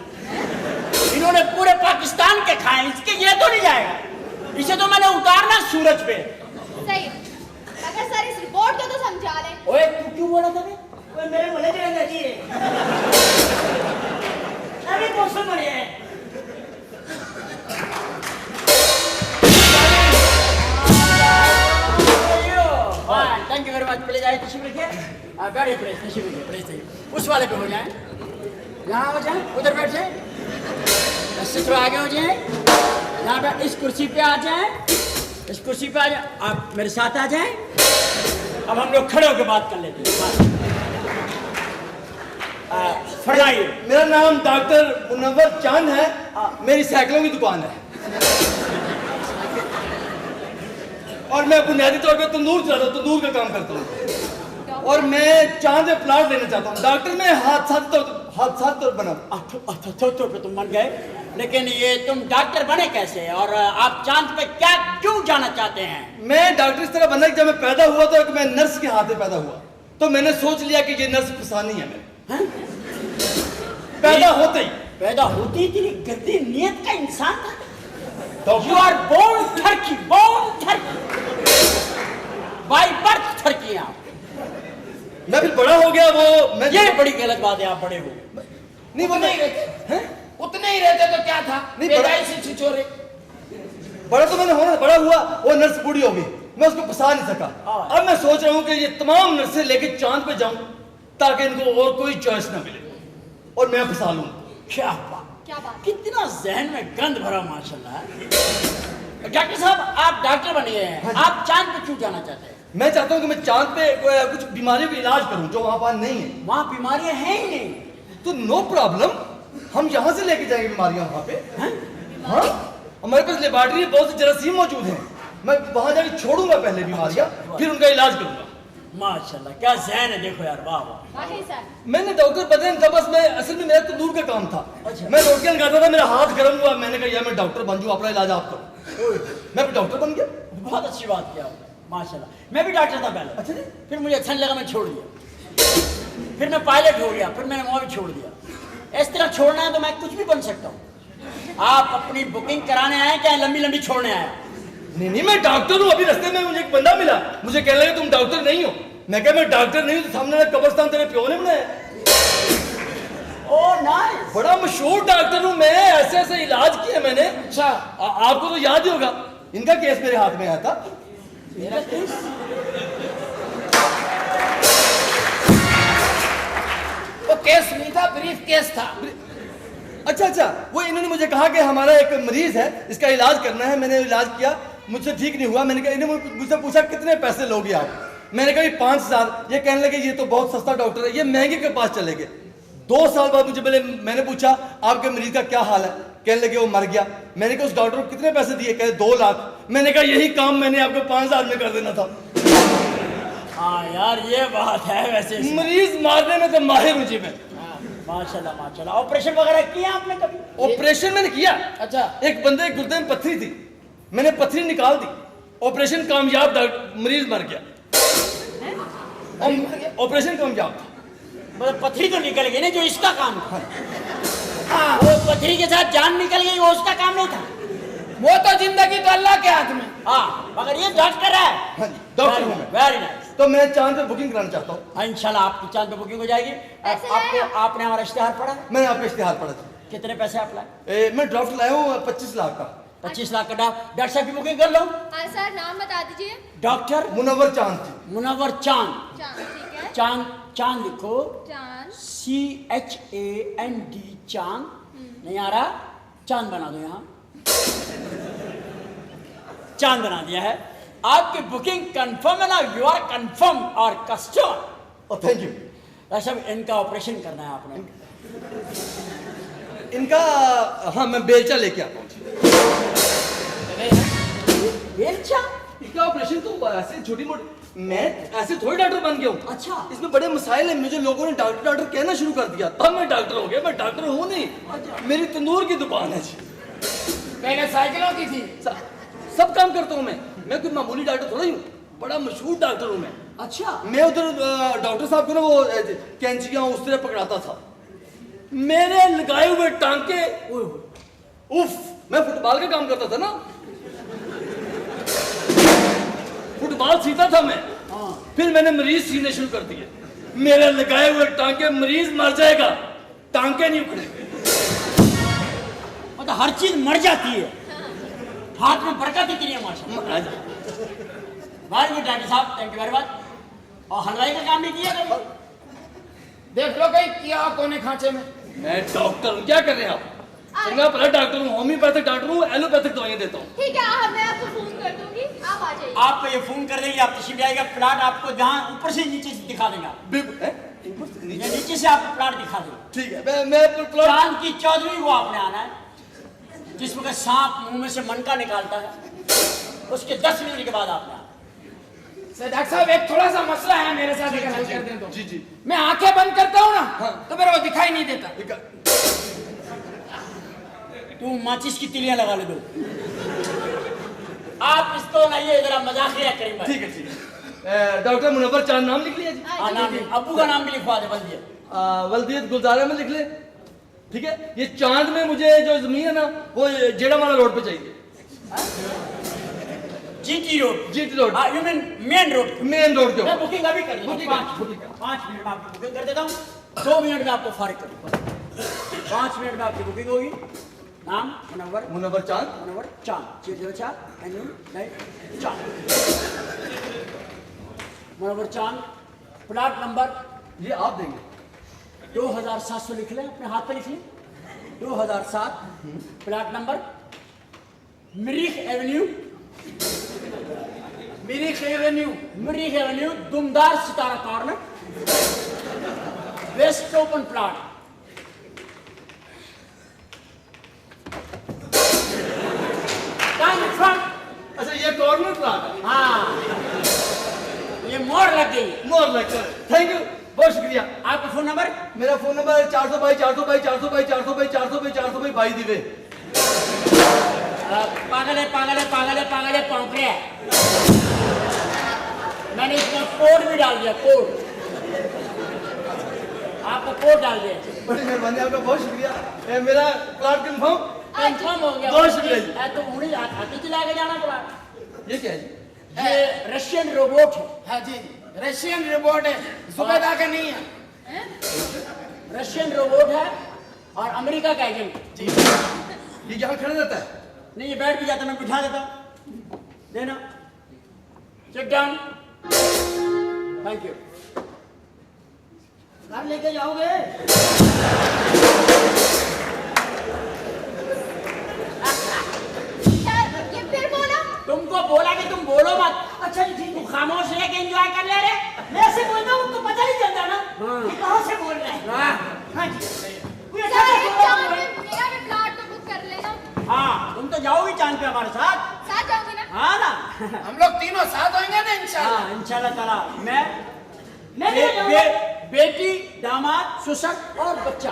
इन्होंने पूरे पाकिस्तान के खाए, इसके ये तो नहीं जाएगा। इसे तो मैंने उतारना सूरज पे। सही। अगर सर इस रिपोर्ट को तो समझा लें। ओए तू क्यों बोला था बे? कोई मेरे मुझे चले जाती है। अरे कौन सा मरे है? Thank you very much. Please आइए, तशरीफ रखिए। बैठिए प्लीज, तशरीफ रखिए प्लीज। उस वाले पे हो जाए। यहाँ हो जाए, उधर बैठ जाए, इससे थोड़ा आगे हो जाए, यहाँ पे इस कुर्सी पे आ जाए, इस कुर्सी पे आ जाए, आप मेरे साथ आ जाए। अब हम लोग खड़े होकर बात कर लेते हैं। फरमाइए। मेरा नाम डॉक्टर मुनव्वर चांद है, मेरी साइकिलों की दुकान है और मैं बुनियादी तौर पे तंदूर चलाता हूँ, तंदूर का काम करता हूँ और मैं चांद में प्लाट लेना चाहता हूँ। डॉक्टर मैं हादसा तो बना। तो तुम बन गए, लेकिन ये तुम डॉक्टर बने कैसे और आप चांद पे क्या क्यों जाना चाहते हैं? मैं डॉक्टर इस तरह बना कि जब मैं पैदा हुआ तो मैं नर्स के हाथ में पैदा हुआ, तो मैंने सोच लिया कि ये नर्स फसानी है मैं। पैदा होते ही तेरी गंदी नियत का इंसान था। You are born Turkey, by birth Turkey आप। मैं फिर बड़ा हो गया वो मैं ये बड़ी गलत बात है, आप बड़े हो नहीं वो नहीं रहते हैं, उतने ही रहते तो क्या था, पैदाइशी छिछोरे। बड़ा तो मैंने होना, बड़ा हुआ वो नर्स बूढ़ी हो गई, मैं उसको फंसा नहीं सका। अब मैं सोच रहा हूँ कि ये तमाम नर्सें लेके चांद पे जाऊं ताकि इनको और कोई चॉइस ना मिले और मैं फंसा लूं। क्या बात, कितना जहन में गंद भरा माशाल्लाह। डॉक्टर साहब आप डॉक्टर बन गए हैं, आप चांद पे क्यों जाना चाहते हैं? मैं चाहता हूँ कि मैं चांद पे कुछ बीमारियों का इलाज करूं जो वहां पर नहीं है। वहां बीमारियां हैं ही नहीं, तो नो प्रॉब्लम, हम यहाँ से लेके जाएंगे बीमारियां वहां पे। हाँ हमारे पास लेबोरेटरी में बहुत से जरासीम मौजूद हैं, मैं वहां जाके छोड़ूंगा पहले बीमारियां, फिर उनका इलाज करूंगा। माशाल्लाह क्या जहन है, देखो यार, वाह वाह। मैंने डॉक्टर बदले था, बस मैं असल में मेरा तंदूर का काम था। मैं रोटियां लगाता था, मेरा हाथ गर्म हुआ, मैंने कहा यार मैं डॉक्टर बन जाऊं, अपना इलाज आप करो। मैं फिर डॉक्टर बन गया। बहुत अच्छी बात किया आपने, माशाल्लाह। मैं भी डॉक्टर था पहले। अच्छा जी। फिर मुझे अच्छा नहीं लगा, मैं छोड़ दिया। फिर मैं पायलट हो गया, फिर मैंने वहां भी छोड़ दिया। इस तरह छोड़ना है तो मैं कुछ भी बन सकता हूँ। आप अपनी बुकिंग कराने आए क्या लंबी लंबी छोड़ने आए? नहीं मैं डॉक्टर हूँ। अभी रास्ते में मुझे एक बंदा मिला, मुझे कहने लगा तुम डॉक्टर नहीं हो। मैं कहा मैं डॉक्टर नहीं हूँ, तो सामने कब्रिस्तान तेरे प्यो ने बनाया। ओह नाइस, बड़ा मशहूर डॉक्टर हूँ मैं, ऐसे ऐसे इलाज किए मैंने। अच्छा आपको तो याद ही होगा, इनका केस मेरे हाथ में आया था। मेरा केस? वो केस नहीं था, ब्रीफ केस था। अच्छा वो इन्होंने मुझे कहा कि हमारा एक मरीज है, इसका इलाज करना है। मैंने इलाज किया, मुझसे ठीक नहीं हुआ। मैंने कहा, इन्होंने मुझसे पूछा कितने पैसे लोगे आप? मैंने कहा 5,000। ये कहने लगे ये तो बहुत सस्ता डॉक्टर है, ये महंगे के पास चले गए। 2 साल बाद मुझे मैंने पूछा आपके मरीज का क्या हाल है? कहने लगे वो मर गया। मैंने कहा उस डॉक्टर को कितने पैसे दिए? कहे 2 लाख। मैंने कहा यही काम मैंने आपको 5,000 में कर देना था। हाँ यार ये बात है, वैसे मरीज मारने में तो माहिर हूँ जी मैं। माशाल्लाह माशाल्लाह। ऑपरेशन वगैरह किया आपने कभी? ऑपरेशन मैंने किया। अच्छा एक बंदे के गुर्दे में पत्थरी थी, मैंने पत्थरी निकाल दी, ऑपरेशन कामयाब, मरीज मर गया। ऑपरेशन कामयाब था। मतलब पथरी तो निकल गई ना, जो इसका काम था। हाँ वो पथरी के साथ जान निकल गई, वो उसका काम नहीं था। वो तो जिंदगी तो अल्लाह के हाथ में। हाँ मगर ये डॉक्टर है। हाँ जी डॉक्टर हूँ मैं। Very nice. तो मैं चांद पे बुकिंग कराना चाहता हूँ। हाँ इंशाल्लाह आपकी चांद पे बुकिंग हो जाएगी। आपने हमारा इश्तिहार पढ़ा? मैंने आपका इश्तिहार पढ़ा था। कितने पैसे आप लाए? मैं ड्राफ्ट लाया हूँ 25 लाख का। 25 लाख का डॉक्टर साहब की बुकिंग कर लो। सर नाम बता दीजिए। डॉक्टर मुनव्वर चांद। मुनव्वर चांद। ठीक है। चांद लिखो, चांद CHAND चांद। नहीं आ रहा, चांद बना दो, यहाँ चांद बना दिया है। आपकी बुकिंग कंफर्म है ना? यू आर कंफर्म और कस्टमर। Thank you. डॉक्टर साहब इनका ऑपरेशन करना है आपने। इनका हाँ मैं बेलचा लेके आता हूँ। बेलचा? इसका ऑपरेशन तो ऐसे छोटी मोटी, मैं ऐसे थोड़ी डॉक्टर बन गया हूँ। अच्छा इसमें बड़े मसाइल हैं। मुझे लोगों ने डॉक्टर कहना शुरू कर दिया, तब मैं डॉक्टर हो गया। मैं डॉक्टर हूँ नहीं, मेरी तंदूर की दुकान है जी। पहले साइकिलों की थी। सब काम करता हूँ मैं कोई मामूली डॉक्टर थोड़ा ही हूँ, बड़ा मशहूर डॉक्टर हूँ मैं। अच्छा मैं उधर डॉक्टर साहब को ना वो कैंचियां उस तरह पकड़ाता था। मेरे लगाए हुए टांके, उफ, मैं फुटबॉल का काम करता था ना, फुटबॉल सीता था मैं। फिर मैंने मरीज सीने शुरू कर दिए। मेरे लगाए हुए टांके, मरीज मर जाएगा, टांके नहीं उखड़ेंगे। मतलब हर चीज मर जाती है, हाथ में बरकत इतनी है माशाल्लाह। वेरी गुड डॉक्टर साहब, थैंक यू वेरी मच। और हलवाई का काम नहीं किया कभी? देख लो कहीं किया कोने खांचे में। मैं डॉक्टर हूँ, क्या कर रहे हैं आप? चंगा भला डॉक्टर हूँ, होम्योपैथिक डॉक्टर हूँ, एलोपैथिक दवाइयाँ देता हूँ। ठीक है, मैं आपको फोन कर दूंगी, आप आ जाइए। आपको ये फोन कर देंगे, आप तशरीफ आएगा, प्लाट आपको जहाँ ऊपर से नीचे से दिखा देगा। नीचे से आपको प्लाट दिखा देगा। ठीक है, मैं चांद की 14वीं को आपने आना है, जिस वक्त सांप मुंह में से मनका निकालता है, उसके 10 मिनट के बाद आपने आना। डॉक्टर साहब एक थोड़ा सा मसला है मेरे साथ, अगर हल कर दें तो। जी जी। मैं आंखें बंद करता हूँ ना, तो मेरे को दिखाई नहीं देता। तू माचिस की तिलियां लगा ले दो। आप इसको लाइए जरा, मजाकिया करें। ठीक है ठीक है। डॉक्टर मुनव्वर चांद नाम लिख लिया जी? हाँ नाम, अब्बू का नाम भी लिखवा दे, बल्दियत। बल्दियत गुलजारा में लिख ले। ठीक है, ये चांद में मुझे जो जमीन है ना, वो जेड़ामाला रोड पे चाहिए। GT road? GT road. You mean main road? Main road के मैं बुकिंग अभी कर दूंगा। 5 मिनट में आपकी बुकिंग कर देता हूँ, 2 मिनट में आपको फारिग कर दूंगा। 5 मिनट में आपकी बुकिंग होगी। नाम मुनव्वर चांद। मुनव्वर चांद, 604 चांद, मुनव्वर चांद। प्लाट नंबर ये आप देंगे? 2700 लिख लें, अपने हाथ पे लिख लें। 2007 प्लाट नंबर, मरीख एवेन्यू। मरीख एवेन्यू, दुमदार सितारा कॉर्नर, वेस्ट ओपन प्लाट। अच्छा, ये कॉर्नर प्लाट है? हाँ, ये मोड़ लग गई। मोड़ लग गई। थैंक यू, बहुत शुक्रिया। आपका फोन नंबर? मेरा फोन नंबर 422 दिवे। पागल है पॉम्परे। मैंने इसमें कोड भी डाल दिया, कोड। आपको कोड डाल दिया। बड़ी मेहरबानी, आपका बहुत शुक्रिया। मेरा प्लाट कंफर्म हो गया। बहुत शुक्रिया। तो उन्हें हाथी चला के जाना प्लाट। ये क्या है? ये रशियन रोबोट है। हाँ जी, रशियन रोबोट है, सुबेदा का नहीं है। रशियन रोबोट है और अमेरिका का एजेंट। ये यहाँ खड़ा रहता है? नहीं, ये बैठ भी जाता, मैं बिठा देता हूँ। देना, सिट डाउन। Thank you. घर लेके जाओगे? ये फिर बोला? तुमको बोला कि तुम बोलो मत। अच्छा जी ठीक तू है। खामोश रह के एंजॉय कर ले रे। मैं ऐसे बोलता हूँ तो पता नहीं चलता ना कि कहाँ से बोल रहे हैं। हाँ जी। कोई अच्छा सर, से एक बोला चांद बोला। में मेरा भी प्लाट तो बुक कर लेना। हाँ, तुम तो जाओगी चांद पे हमारे साथ। साथ जाओगे ना? हाँ ना। हम लोग तीनों साथ होंगे ना इंशाल्लाह। हाँ, इंशाल्लाह ताला। मैं भी जाऊंगा। बेटी, दामाद, ससुर और बच्चा,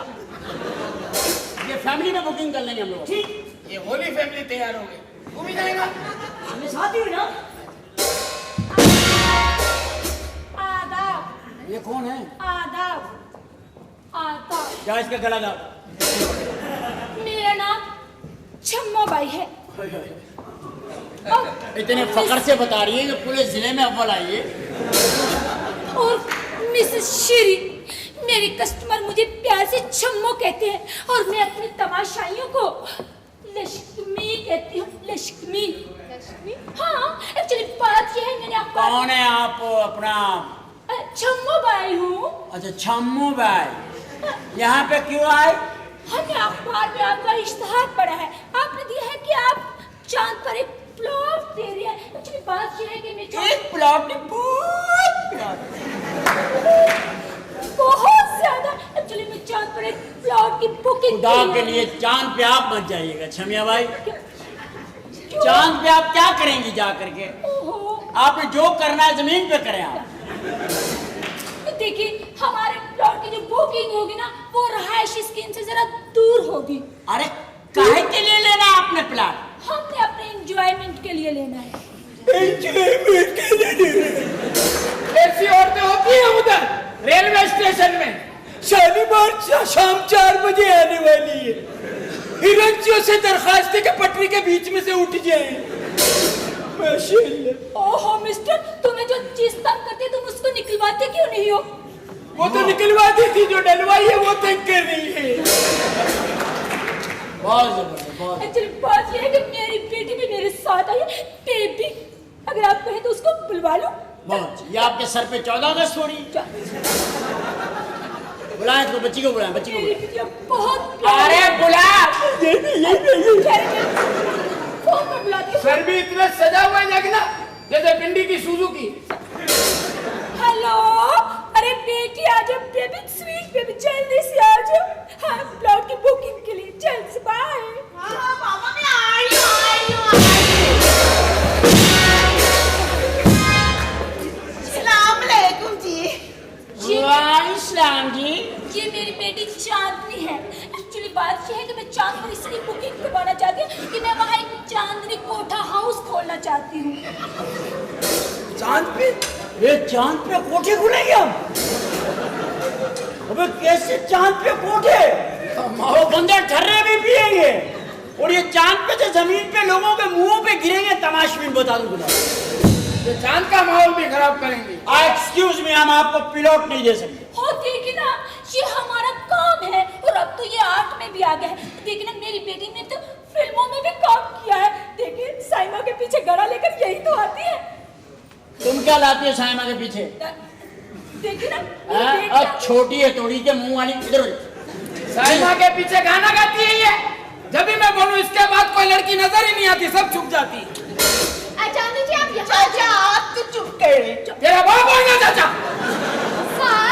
ये फैमिली में बुकिंग कर लेंगे हम लोग। ठीक, ये होली फैमिली तैयार हो गई। तू भी जाएगा? मैं साथ ही हूँ ना। आदाब। ये कौन है? आदाब। क्या इसका गला दाओ? मेरा नाम छम्मा बाई है। इतने फकर से बता रही है कि पूरे जिले में अव्वल आई है। और मिसेस श्री, मेरे कस्टमर मुझे प्यार से छम्मो कहते हैं और मैं अपनी तमाशाइयों को लक्ष्मी कहती हूँ। लक्ष्मी। हाँ, एक्चुअली बात ये है, मैंने आपको। कौन है आप? अपना छम्मो बाई हूँ। अच्छा, छम्मू बाई। यहाँ पे क्यों आए? हमने अखबार में आपका इश्तिहार पढ़ा है, आपने दिया है कि आप चांद पर एक प्लॉट दे रहे हैं। एक्चुअली बात यह है कि मैं एक प्लॉट नहीं, बहुत प्लॉट, बहुत ज्यादा। एक्चुअली मैं चांद पर एक प्लॉट की बुकिंग खुदा के लिए चांद पे आप मत जाइएगा छमिया भाई। चांद पे आप क्या करेंगी जा करके? आपने जो करना है जमीन पे करें आप। देखिए, हमारे प्लॉट की जो बुकिंग होगी ना, वो रहायशी स्कीम से जरा दूर होगी। अरे काहे के लिए लेना है आपने प्लाट? हमने अपने एंजॉयमेंट के लिए लेना है। एंजॉयमेंट के लिए लेना है? ऐसी औरतें होती हैं उधर रेलवे स्टेशन में। शालीमार शाम 4 बजे आने वाली है। हिरंचियों से दरखास्त है कि पटरी के बीच में से उठ जाए। माशाअल्लाह। ओहो मिस्टर, तुम्हें जो चीज तंग करती तुम उसको निकलवाते क्यों नहीं हो? वो तो निकलवा दी थी, जो डलवाई है वो तंग कर रही है। बहुत जबरदस्त, बहुत। एक्चुअली बात ये है कि मेरी बेटी भी मेरे साथ आई है। बेबी, अगर आप कहें तो उसको बुलवा लो। बहुत। ये आपके सर पे 14 अगस्त हो रही है? बुलाएं तो बच्ची को बुलाएं, बच्ची को मेरी बुलाएं। बिटिया बहुत अरे बुला। फोन पर बुलाती हूँ। सर भी इतने सजा हुआ है देखना, जैसे पिंडी की सुजुकी। हेलो, अरे बेटी आ जाओ बेबी, स्वीट बेबी, जल्दी से आ जाओ। हाँ, प्लॉट की बुकिंग के लिए जल्द से बाय। हाँ मामा मैं आ रही हूँ। सलाम अलैकुम जी। वालेकुम जी। ये मेरी बेटी चांदनी है। एक्चुअली बात यह है कि मैं चांद पर इसलिए बुकिंग करवाना चाहती हूँ कि मैं वहाँ एक चांदनी कोठा हाउस खोलना चाहती हूँ। चांद पे? ये चांद पे कोठे खुलेंगे हम? अबे कैसे चांद पे कोठे? वो बंदे ठर्रे भी पिएंगे और ये चांद पे से जमीन पे लोगों के मुंहों पे गिरेंगे। तमाशबीन बता दूं तुझे, ये चांद का माहौल भी खराब करेंगे। एक्सक्यूज मी, हम आपको पिलॉट नहीं दे सकते। हो देखिए ना, ये हमारा काम है और अब तो ये आर्ट में भी आ गया है। देखिए ना, मेरी बेटी ने तो फिल्मों में भी काम किया है। देखिए साइमा के पीछे गड़ा लेकर यही तो आती है। तुम क्या लाती हो साइमा के पीछे? देखिए ना, अब छोटी है तोड़ी के मुंह वाली। इधर साइमा के पीछे गाना गाती है ये। जब भी मैं बोलूं इसके बाद कोई लड़की नजर ही नहीं आती, सब छुप जाती। चांदनी जी आप यहाँ चाचा आप तो चुप कर। तेरा बाप बोलना चाचा।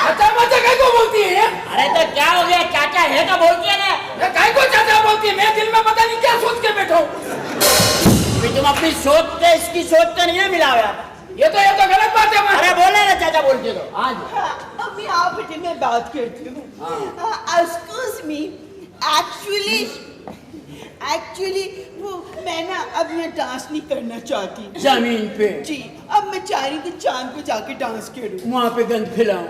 चाचा माचा काय को बोलती है ये? अरे तो क्या हो गया, चाचा है का बोलती है ना? ये काय को चाचा बोलती है? मैं दिल में पता नहीं क्या सोच के बैठा हूँ। तुम अपनी सोच से इसकी सोच से नहीं मिला हुआ। ये तो गलत बात है। अरे बोले ना चाचा बोलते तो आज। अम्मी आप बेटे मैं बात करती हूँ। एक्सक्यूज मी, एक्चुअली वो मैं ना अब मैं डांस नहीं करना चाहती जमीन पे जी। अब मैं चाह रही थी चांद पे जाके डांस करूँ, वहाँ पे गंद फैलाऊं।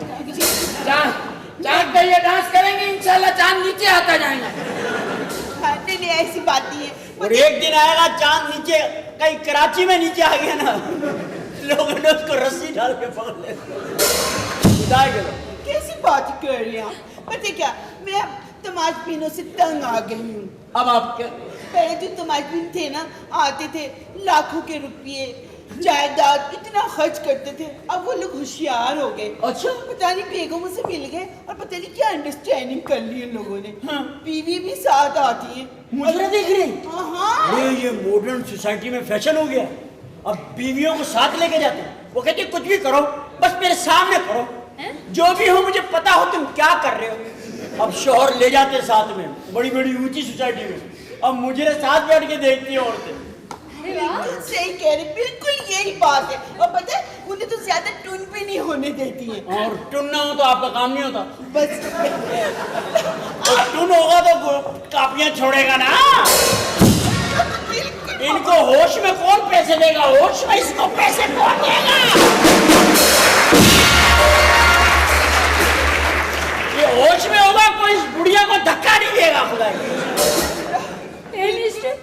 चांद पे ये डांस करेंगे इंशाल्लाह चांद नीचे आता जाएगा। हाँ, नहीं ऐसी बात नहीं है। और एक दिन आएगा चांद नीचे, कहीं कराची में नीचे आ गया ना, लोगों ने उसको रस्सी डाल के पकड़ लिया। कैसी बात कर रही हैं आप? पता क्या, मैं अब तमाशबीनों से तंग आ गई हूँ। अब आप क्या? पहले जो तमाशबीन थे ना, आते थे लाखों के रुपये जायदाद इतना खर्च करते थे, अब वो लोग होशियार हो गए। अच्छा, पता नहीं बेगमों से मिल गए और पता नहीं क्या अंडरस्टैंडिंग कर ली इन लोगों ने। बीवी भी साथ आती है। मुझे देख रही? हाँ। अरे ये मॉडर्न सोसाइटी में फैशन हो गया। अब बीवियों को साथ लेके जाते हैं, वो कहते कुछ भी करो बस मेरे सामने करो, जो भी हो मुझे पता हो तुम क्या कर रहे हो। अब शोहर ले जाते साथ में, बड़ी बड़ी ऊंची सोसाइटी में। अब मुझे साथ बैठ के देखती है औरतें। बिल्कुल सही कह रहे, बिल्कुल यही बात है। और पता है उन्हें तो ज्यादा टुन भी नहीं होने देती है। और टुन ना हो तो आपका काम नहीं होता। बस और टुन होगा तो कापियां छोड़ेगा ना। इनको होश में कौन पैसे देगा? होश में इसको पैसे कौन देगा? ये होश में होगा, कोई इस बुढ़िया को धक्का नहीं देगा। खुदा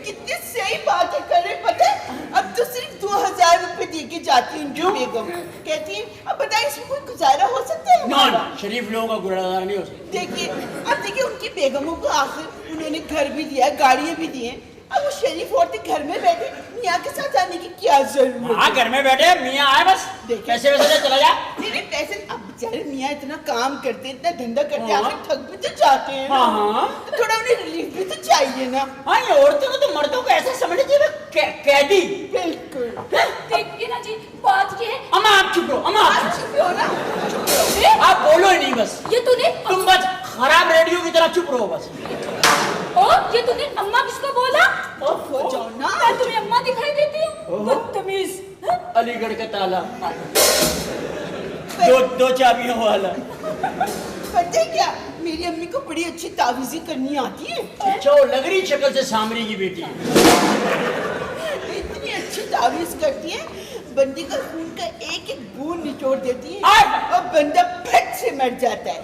कितनी सही बात है कर रहे। पता है अब तो सिर्फ 2000 रुपए दे के जाती है उनकी बेगम। कहती है अब बताइए इसमें कोई गुजारा हो सकता है? ना, शरीफ लोगों का गुजारा नहीं हो सकता। देखिए अब देखिए उनकी बेगमों को आखिर उन्होंने घर भी दिया, गाड़ियां भी दी हैं। अब वो शरीफ औरतें घर में बैठे मियाँ के साथ जाने की क्या जरूरत? हाँ, घर में बैठे मियाँ आए बस पैसे वैसे चला जा। मेरे पैसे अब बेचारे मियाँ इतना काम करते हैं, इतना धंधा करते हैं, आखिर थक भी तो जाते हैं। हाँ, तो थोड़ा उन्हें रिलीफ भी तो चाहिए ना। हाँ, ये औरतों को तो मर्दों को ऐसा समझ चाहिए कैदी। बिल्कुल। देखिए ना जी, बात ये है। अम्मा आप चुप रहो, अम्मा आप चुप रहो ना। आप बोलो ही नहीं बस। ये तूने तुम बस खराब रेडियो की तरह चुप रहो बस। ओ, ये तूने अम्मा किसको बोला? हो जाओ ना। मैं तुम्हें अम्मा दिखाई देती हूँ? बदतमीज। अलीगढ़ का ताला, दो चाबियों वाला। पता है क्या, मेरी अम्मी को बड़ी अच्छी तावीज़ें करनी आती है। अच्छा, वो लग रही शक्ल से सामरी की बेटी। इतनी अच्छी तावीज़ करती है, बंदे का खून का एक एक बूंद निचोड़ देती है और बंदा फट से मर जाता है।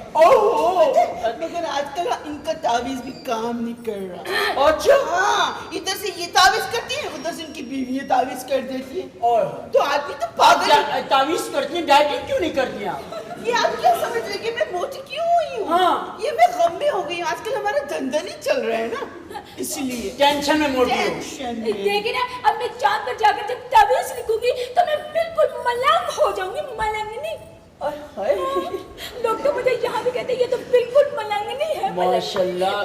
मगर आजकल इनका तावीज़ भी काम नहीं कर रहा। अच्छा, हाँ, इधर से ये तावीज़ करती है, उधर से उनकी बीवी तावीज़ कर देती है। तो आदमी तो पागल है। तावीज़ करती है, डाइटिंग क्यों नहीं करती आप? ये आप क्या समझ रहे कि मैं मोटी क्यों हुई हूँ? हाँ। ये मैं गम में हो गई हूँ। आजकल हमारा धंधा नहीं चल रहा है ना, इसलिए टेंशन में मोटी हो। टेंशन में। देखिए ना, अब मैं चांद पर जाकर जब तावीज़ लिखूंगी तो मैं बिल्कुल मलंग हो जाऊंगी। मलंगनी। लोग तो मुझे यहाँ भी कहते हैं ये तो बिल्कुल मलंगनी है। माशाल्लाह,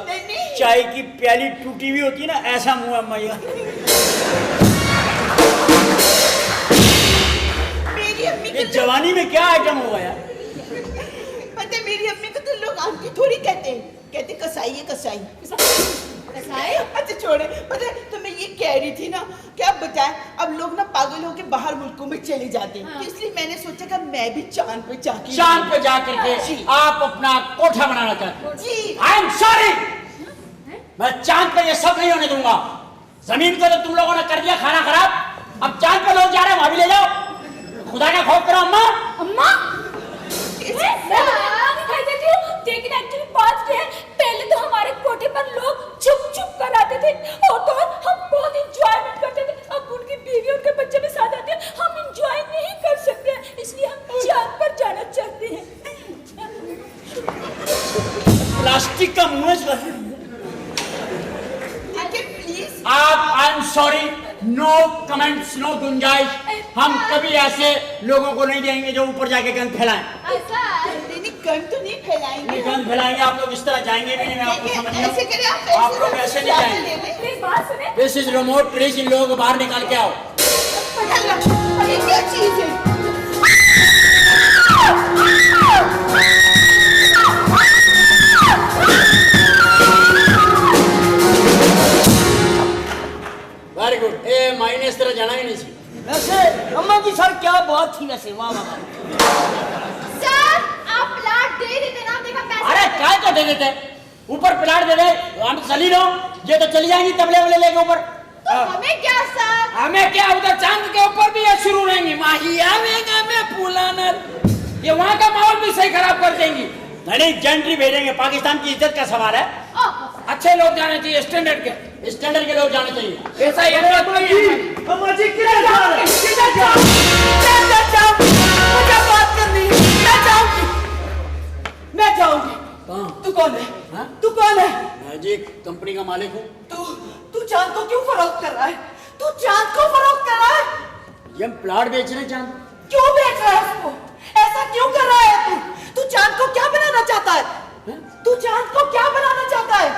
चाय की प्याली टूटी हुई होती है ना, ऐसा मुंह है मैया। मेरी अम्मी ये जवानी में क्या आइटम हुआ यार? पता है मेरी अम्मी को तो लोग आंटी थोड़ी कहते कसाई है कसाई। कसाई? अच्छा छोड़े, पता है तो मैं ये कह रही थी ना, क्या बताएं, अब लोग ना पागल होके बाहर मुल्कों में चले जाते हैं। तो इसलिए मैंने सोचा कि मैं भी चांद पे जाकर के आप अपना कोठा बनाना चाहते हैं? जी। आई एम सॉरी, मैं चांद पे ये सब नहीं होने दूंगा। जमीन को तो तुम लोगों ने कर दिया खाना खराब, अब चांद पे लोग जा रहे हैं, वहां भी ले जाओ। खुदा का खौफ करो अम्मा। अम्मा दिखाई देती हूँ, लेकिन एक्चुअली बात ये है, पहले तो हमारे कोठे पर लोग चुप कर आते थे और तो हम बहुत इंजॉयमेंट करते थे। अब उनकी बीवी उनके बच्चे भी साथ आते हैं, हम इंजॉय नहीं कर सकते हैं, इसलिए हम चांद पर जाना चाहते हैं। प्लास्टिक का मुंह प्लीज आप, I am sorry, no comments, no गुंजाइश। हम कभी ऐसे लोगों को नहीं देंगे जो ऊपर जाके गंद फैलाएं। गंद तो नहीं फैलाएंगे, गंद फैलाएंगे आप लोग, इस तरह जाएंगे भी नहीं। मैं आपको समझ रहा ऐसे करें, हूं, आप लोग ऐसे नहीं जाएंगे। दिस इज रिमोट, प्लीज इन लोगों को बाहर निकाल के आओ। ये क्या चीज है? Very good. ए मायने इस तरह जाना ही नहीं चाहिए। वैसे अम्मा की सर क्या बात थी वैसे, वाह वाह। सर आप प्लाट दे देते ना, देखा पैसे। अरे काय को दे देते, ऊपर प्लाट दे दे, हम चली लो, ये तो चली जाएंगी तबले वबले लेके ऊपर। तो हमें क्या सर? हमें क्या, उधर चांद के ऊपर भी ये शुरू रहेंगी माही आवेगा मैं पुलानर, ये वहाँ का माहौल भी सही खराब कर देंगी। नहीं, जेंट्री भेजेंगे, पाकिस्तान की इज्जत का सवाल है। अच्छे लोग जाने चाहिए, स्टैंडर्ड के, स्टैंडर्ड के लोग जाने चाहिए। ऐसा ही है। मुझे बात करनी है, मैं जाऊंगी। तू कौन है? हाँ? तू कौन है? मैं जी कंपनी का मालिक हूँ। तू चांद को क्यों फरोख्त कर रहा है? तू चांद को फरोख्त कर रहा है? ये हम प्लाट बेच रहे हैं चांद। क्यों बेच रहा है उसको? ऐसा क्यों कर रहा है तू चांद को क्या बनाना चाहता है? तू चांद को क्या बनाना चाहता है?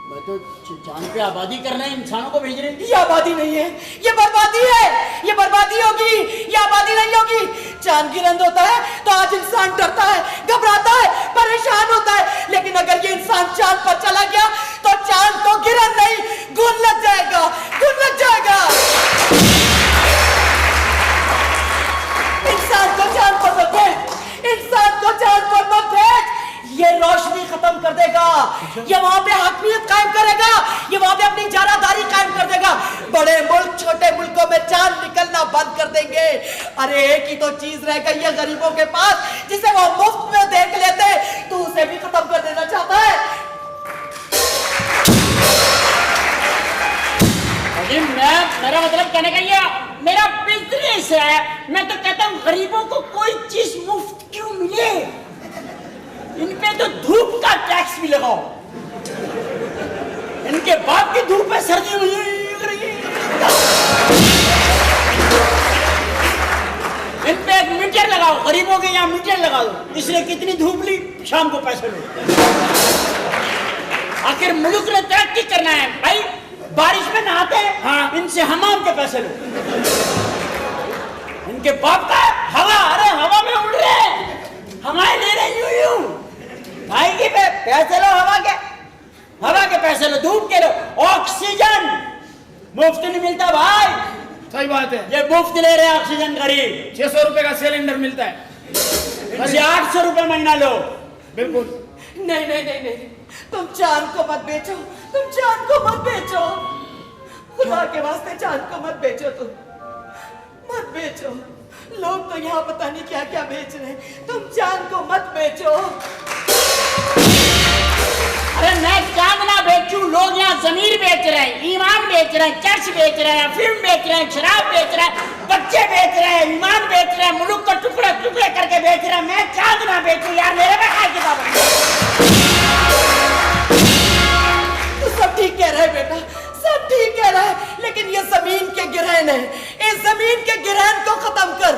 मैं तो चांद पे आबादी करना है, इंसानों को भेज रहे हैं। ये आबादी नहीं है, ये बर्बादी है। ये बर्बादी होगी, ये आबादी नहीं होगी। चांद गिरंद होता है तो आज इंसान डरता है, घबराता है, परेशान होता है, लेकिन अगर ये इंसान चांद पर चला गया तो चांद को गिरंद नहीं, घुन लग जाएगा, घुन लग जाएगा। इंसान को चांद पर मत भेज, इंसान को चांद पर मत भेज। ये रोशनी खत्म कर देगा, ये वहां पे हकमियत कायम करेगा, ये वहां पे अपनी जारादारी कायम कर देगा। बड़े मुल्क छोटे मुल्कों में चांद निकलना बंद कर देंगे। अरे एक ही तो चीज रह गई है गरीबों के पास, जिसे वो मुफ्त में देख लेते, तू उसे भी खत्म कर देना चाहता है। मेरा मतलब कहने का ये मेरा बिजनेस है। मैं तो कहता हूँ गरीबों को कोई चीज मुफ्त क्यों मिले, इन पे तो धूप का टैक्स भी लगाओ। इनके बाप की धूप है, सर्दी में इन पे एक मीटर लगाओ, गरीबों के यहाँ मीटर लगा दो, इसलिए कितनी धूप ली, शाम को पैसे लो। आखिर मुल्क ने तरक्की करना है भाई, बारिश में नहाते हैं, हाँ, इनसे हमाम के पैसे लो। इनके बाप का हवा, अरे हवा में उड़ रहे हैं, हवाएं ले रहे यूं भाई की पैसे लो, हवा के पैसे लो, धूप के लो। ऑक्सीजन मुफ्त नहीं मिलता भाई। सही बात है, ये मुफ्त ले रहे हैं ऑक्सीजन गरीब। 600 रुपए का सिलेंडर मिलता है, इनसे 800 रुपए महीना लो। बिल्कुल नहीं नहीं नहीं नहीं, तुम चांद को मत बेचो, तुम चांद को मत बेचो, खुदा के वास्ते चांद को मत बेचो, तुम मत बेचो। लोग तो यहाँ पता नहीं क्या क्या बेच रहे हैं, तुम चांद को मत बेचो। अरे मैं चांद ना बेचूं, लोग यहाँ जमीर बेच रहे हैं, ईमान बेच रहे हैं, चर्च बेच रहे हैं, फिल्म बेच रहे हैं, शराब बेच रहे हैं, बच्चे बेच रहे हैं, ईमान बेच रहे हैं, मुल्क को टुकड़े टुकड़े करके बेच रहे हैं। मैं चांद ना बेचूं यार, मेरे में खाए किताब। तू सब ठीक कह रहा है बेटा, सब ठीक कह रहा है, लेकिन ये जमीन के गिरहन है, इस जमीन के गिरहन को खत्म कर,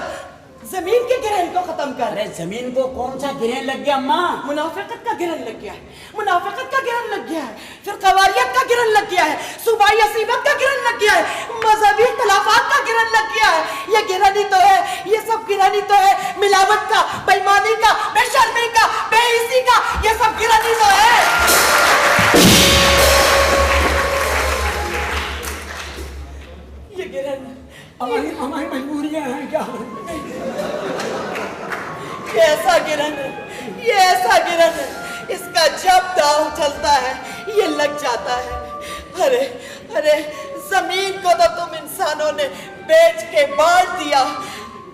जमीन के गिरहन को खत्म कर। अरे जमीन को कौन सा गिरहन लग गया अम्मा? मुनाफिकत का गिरहन लग गया है, मुनाफिकत का गिरहन लग गया है, फिर कवारियत का गिरहन लग गया है, सूबाई असीबत का गिरहन लग गया है, मजहबी इख्तिलाफात का गिरहन लग गया है। ये गिरहन ही तो है, ये सब गिरहन ही तो है, मिलावट का, बेईमानी का, बेशर्मी का, बेइज्जती का, ये सब गिरहन ही तो है। ये गिरहन हमारी मजबूरियां हैं क्या? ये ऐसा गिरहन है, ये ऐसा गिरहन है, इसका जब दाव चलता है ये लग जाता है। अरे अरे जमीन को तो तुम इंसानों ने बेच के बांट दिया,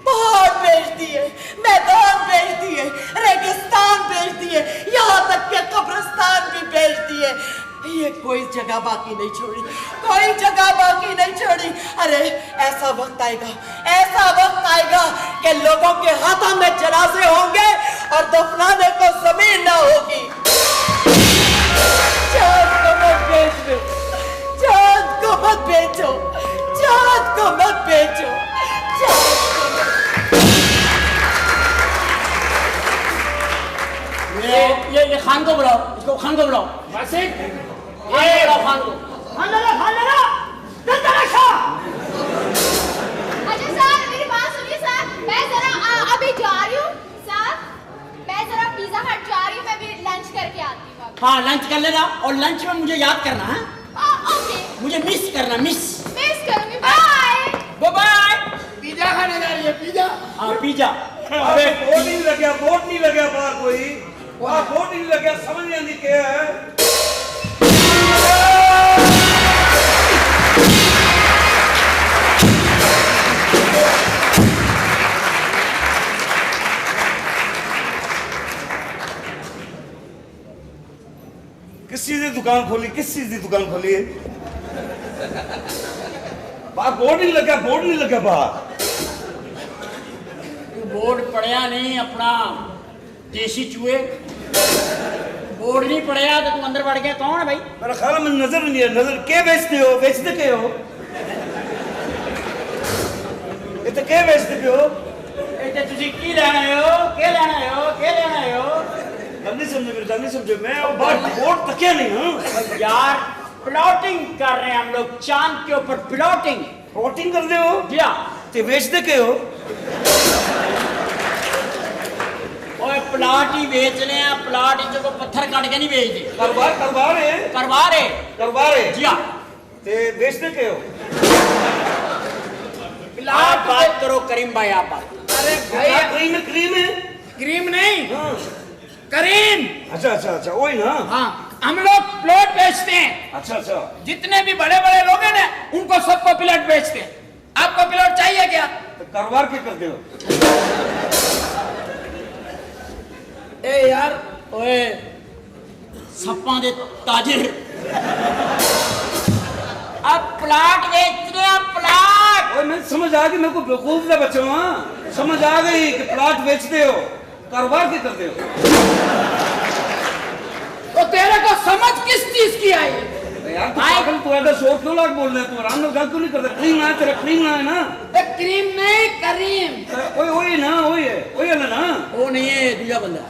पहाड़ बेच दिए, मैदान बेच दिए, रेगिस्तान बेच दिए, यहाँ तक के कब्रिस्तान भी बेच दिए। ये कोई जगह बाकी नहीं छोड़ी, कोई जगह बाकी नहीं छोड़ी। अरे ऐसा वक्त आएगा, ऐसा वक्त आएगा कि लोगों के हाथों में जनाजे होंगे और दफनाने को जमीन ना होगी। चांद को मत बेच दो, चांद को मत बेचो, चांद को मत बेचो, चांद को मत। ये खान को बुलाओ, इसको खान को बुलाओ। ये खान को खान लेना दंदरा शाह। अच्छा सर मेरी बात सुनिए सर, मैं जरा अभी जा रही हूँ सर, मैं जरा पिज्जा हट जा रही हूँ, मैं भी लंच करके आती हूँ। हाँ लंच कर लेना और लंच में मुझे याद करना है। ओके मुझे मिस करना, मिस करूंगी। Bye bye. पिज्जा खाने जा रही है, पिज्जा। हाँ पिज्जा। अबे बोर्ड नहीं लगे बाहर कोई, वहाँ बोर्ड नहीं लगे, समझ नहीं आती क्या है। किस चीज की दुकान खोली, किस चीज की दुकान खोली है? बाहर बोर्ड नहीं लगा बाहर। बोर्ड पढ़या नहीं अपना देसी चूहे, बोर्ड नहीं पढ़या तो तुम अंदर बढ़ गया। कौन है भाई? मेरा ख्याल में नजर नहीं है। नजर क्या बेचते हो, बेचते क्या हो? ये तो क्या बेचते पे हो? ये तुझे की लेना हो, क्या लेना हो, क्या लेना हो? गल नहीं समझे, मेरी गल नहीं समझे। मैं बोर्ड तक क्या नहीं हूँ यार। प्लॉटिंग कर रहे हैं हम लोग, चांद के ऊपर प्लॉटिंग। प्लॉटिंग कर रहे हो? क्या ते बेचते क्या हो? ओए प्लाट ही बेच रहे हैं, प्लाट ही को पत्थर काट के नहीं बेचते। करवा रहे जी हाँ। ते बेचते क्या हो? आप बात करो करीम भाई, आप बात। अरे भाई क्रीम है, क्रीम नहीं, हाँ। करीम। अच्छा वही ना। हाँ हम लोग प्लॉट बेचते हैं। अच्छा जितने भी बड़े बड़े लोग हैं ना उनको सबको प्लॉट बेचते हैं। आपको प्लॉट चाहिए क्या? तो कारोबार क्या करते हो? ए यार ओए सप्पा दे ताजिर, अब प्लाट बेच रहे हैं, प्लाट। ओए मैं समझ आ गई, मेरे को बेवकूफ ना बच्चों, हाँ समझ आ गई कि प्लॉट बेचते हो, कारोबार क्या करते हो? तो तेरे को समझ किस चीज की आई? यार तू पागल, तू ऐसा शोर क्यों लाग बोल रहा है? तू आराम से गल क्यों नहीं करता? क्रीम ना है तेरा, क्रीम ना है ना? क्रीम नहीं करीम। वही ना, वही है ना। वो नहीं है, दूसरा बंदा।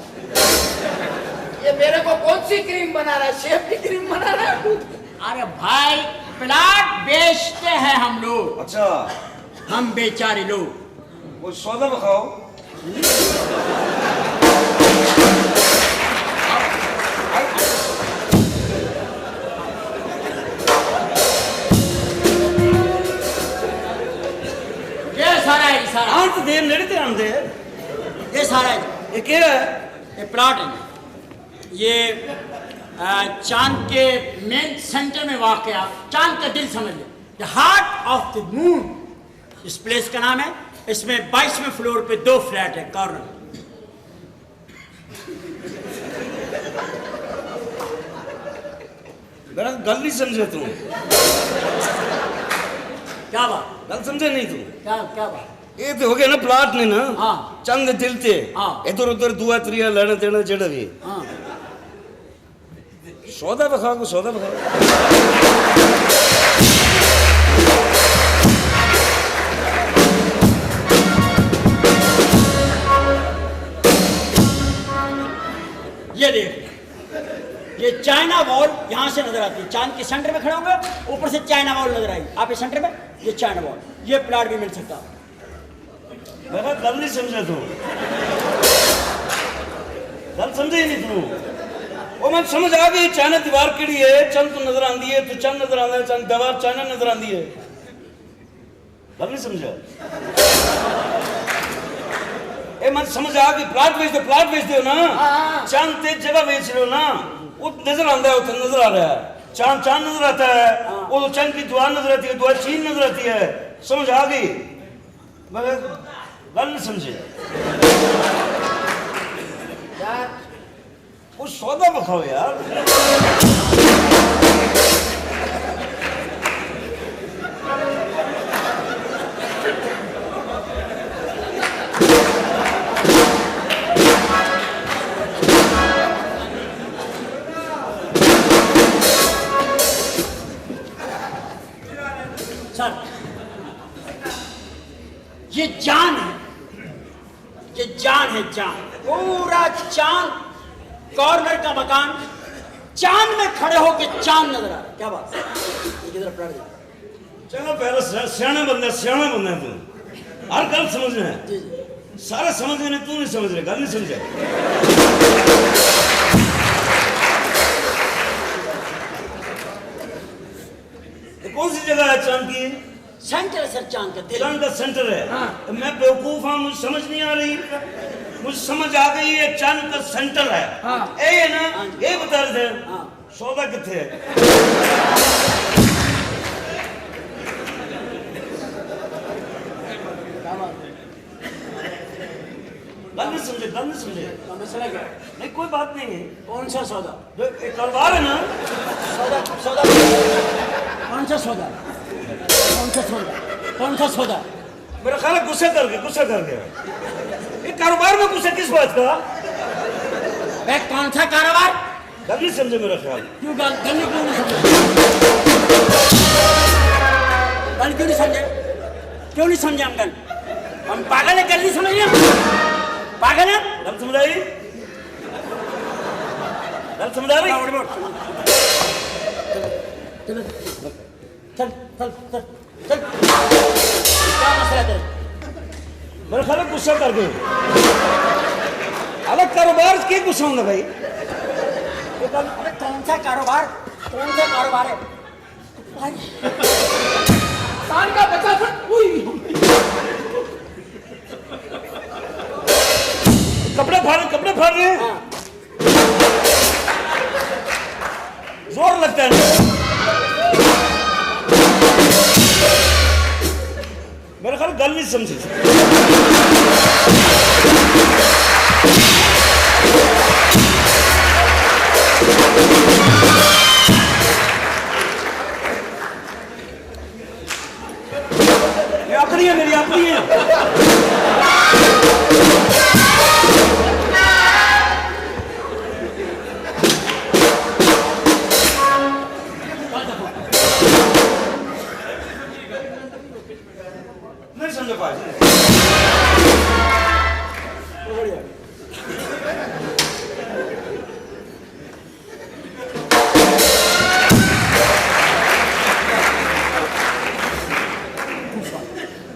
ये मेरे को कौन सी क्रीम बना रहा है? शेफ की क्रीम बना रहा है? अरे भाई प्लाट बेचते हैं हम लोग। अच्छा हम बेचारे लोग। वो सौदा बखाओ। ये सारा है, सारा आंत दे नेड़े ते आंदे। ये सारा है, ये क्या है? ये प्लाट है। ये चांद के मेन सेंटर में वाक़या, चांद का दिल समझ लो, the heart of the moon इस प्लेस का नाम है। इसमें 22वें फ्लोर पे 2 फ्लैट है कॉर्नर। मेरा गल नहीं समझे तुम। क्या बात? गल समझे नहीं तुम? क्या बात? ये तो हो गया ना प्लाट ने ना। हाँ। चंद दिल ते हाँ। इधर उधर दुआ त्रिया लेना देना जेड़ा भी। हाँ। सौदा बखाओ, सौदा बखाओ। ये देख, ये चाइना वॉल यहाँ से नजर आती है, चांद के सेंटर में खड़े होंगे, ऊपर से चाइना वॉल नजर आएगी, आप इस सेंटर में, ये चाइना वॉल, ये प्लाट भी मिल सकता। मैं कहा गल नहीं समझा तू, गल समझे ही नहीं तू। वो मैं समझ आ गई, चाइना दीवार केड़ी है, चंद तो नजर आती है, तो चंद नजर आता है, चंद दीवार चाइना नजर आती है, गल नहीं समझा। ए मैं समझ आ गई, प्लाट बेच दो ना, चांद ते जगह बेच लो ना, वो नजर आता है, उधर नजर आ रहा है, चांद नजर आता है, वो चंद की दुआ नजर आती है, दुआ चीन नजर आती है, समझ आ गई, मगर गल नहीं समझे यार। वो सौदा बखाओ यार। सर, ये जान है, ये जान है, जान, पूरा चांद, कॉर्नर का मकान, चांद में खड़े होके चांद नजर आ रहा है, क्या बात है? ये किधर प्लाट दे? चलो पहले सियाना बंदा है तू, हर गल समझना है, सारा समझ रहे, तू नहीं समझ रहे, गल नहीं समझे। कौन सी जगह है चांद की? सेंटर है सर, चांद का दिल, चांद का सेंटर है। तो मैं बेवकूफ हूँ, मुझे समझ नहीं आ रही, मुझे समझ आ गई है, चांद का सेंटर है, ए है ना, ये बता रहे थे, सौदा कितने है? गल नहीं समझे, गल नहीं समझे, मसला क्या है? नहीं कोई बात नहीं है। कौन सा सौदा? कारोबार है ना, सौदा, सौदा, कौन सा सौदा? कौन सा सौदा? कौन सा सौदा? मेरा ख्याल है गुस्सा कर गया, ये कारोबार में गुस्सा किस बात का? वे कौन सा कारोबार? गल नहीं समझे मेरा ख्याल। क्यों गल क्यों नहीं समझे? गल क्यों नहीं समझे? क्यों नहीं समझे हम गल? हम पागल है, गल नहीं समझ रहे, पागल है? गल समझ आई? गल समझ आ रही? चल चल चल चल चल, क्या मसला तेरा? मेरा ख्याल है गुस्सा कर गए। अलग कारोबार के गुस्सा होगा भाई? अरे कौन सा कारोबार? कौन सा कारोबार है? कान का बचा फट, कपड़े फाड़ रहे हैं, जोर लगता है। मेरा ख्याल गल नहीं समझी। ये अपनी है, मेरी अपनी है। नहीं समझ पाए।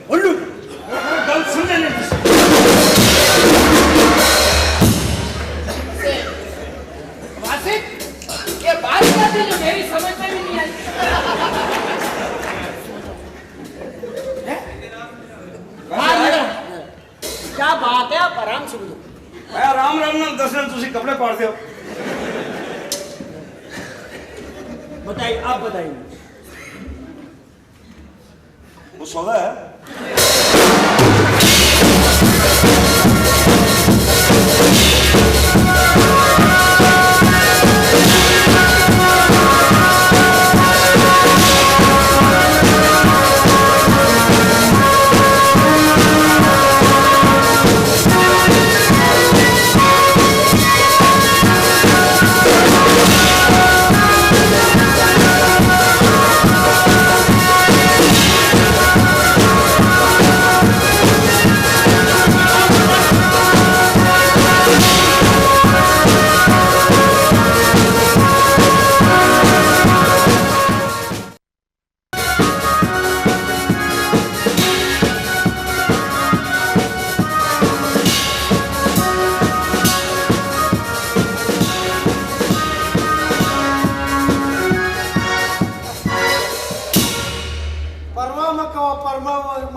उल्लू गल समझे नहीं। वासिक, ये बात क्या थी जो मेरी समझ में भी नहीं आई? क्या बात है, आप आराम से बोलो। राम राम नाम दसना, तुसी कपड़े पाड़ते हो। बताइए, आप बताइए। वो सौदा है।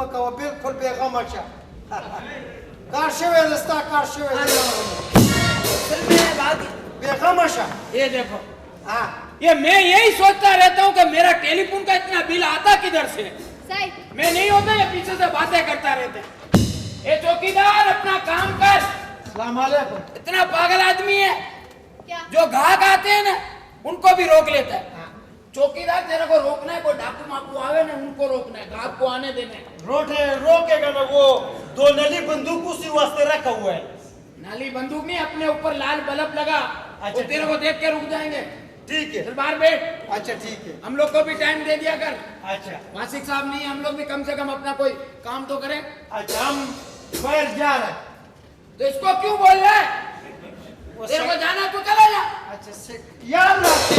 मकवा बिल्कुल बेगमशा karşı vezista karşı vezista बेगमशा ये देखो हाँ ये मैं यही सोचता रहता हूँ कि मेरा टेलीफोन का इतना बिल आता किधर से। सही मैं नहीं होता ये पीछे से बातें करता रहते हैं। ये चौकीदार अपना काम कर। सलाम अलैकुम। इतना पागल आदमी है क्या जो ग्राहक आते हैं ना उनको भी रोक लेता है। चौकीदार तेरे को रोकना है, कोई डाकू माकू आवे ना उनको रोकना है, ग्राहक को आने देना है। रोकेगा ना वो 2 नली बंदूक उसी वास्ते रखा हुआ है। नाली बंदूक नहीं, अपने ऊपर लाल बल्ब लगा। अच्छा, वो तेरे को देख के रुक जाएंगे। ठीक है चल बाहर बैठ। अच्छा ठीक है हम लोग को भी टाइम दे दिया कर। अच्छा वासिक साहब नहीं, हम लोग भी कम से कम अपना कोई काम तो करें। अच्छा हम बाहर जा रहे हैं तो इसको क्यों बोल रहा है? तेरे को जाना तो चला जा। अच्छा से याद रखते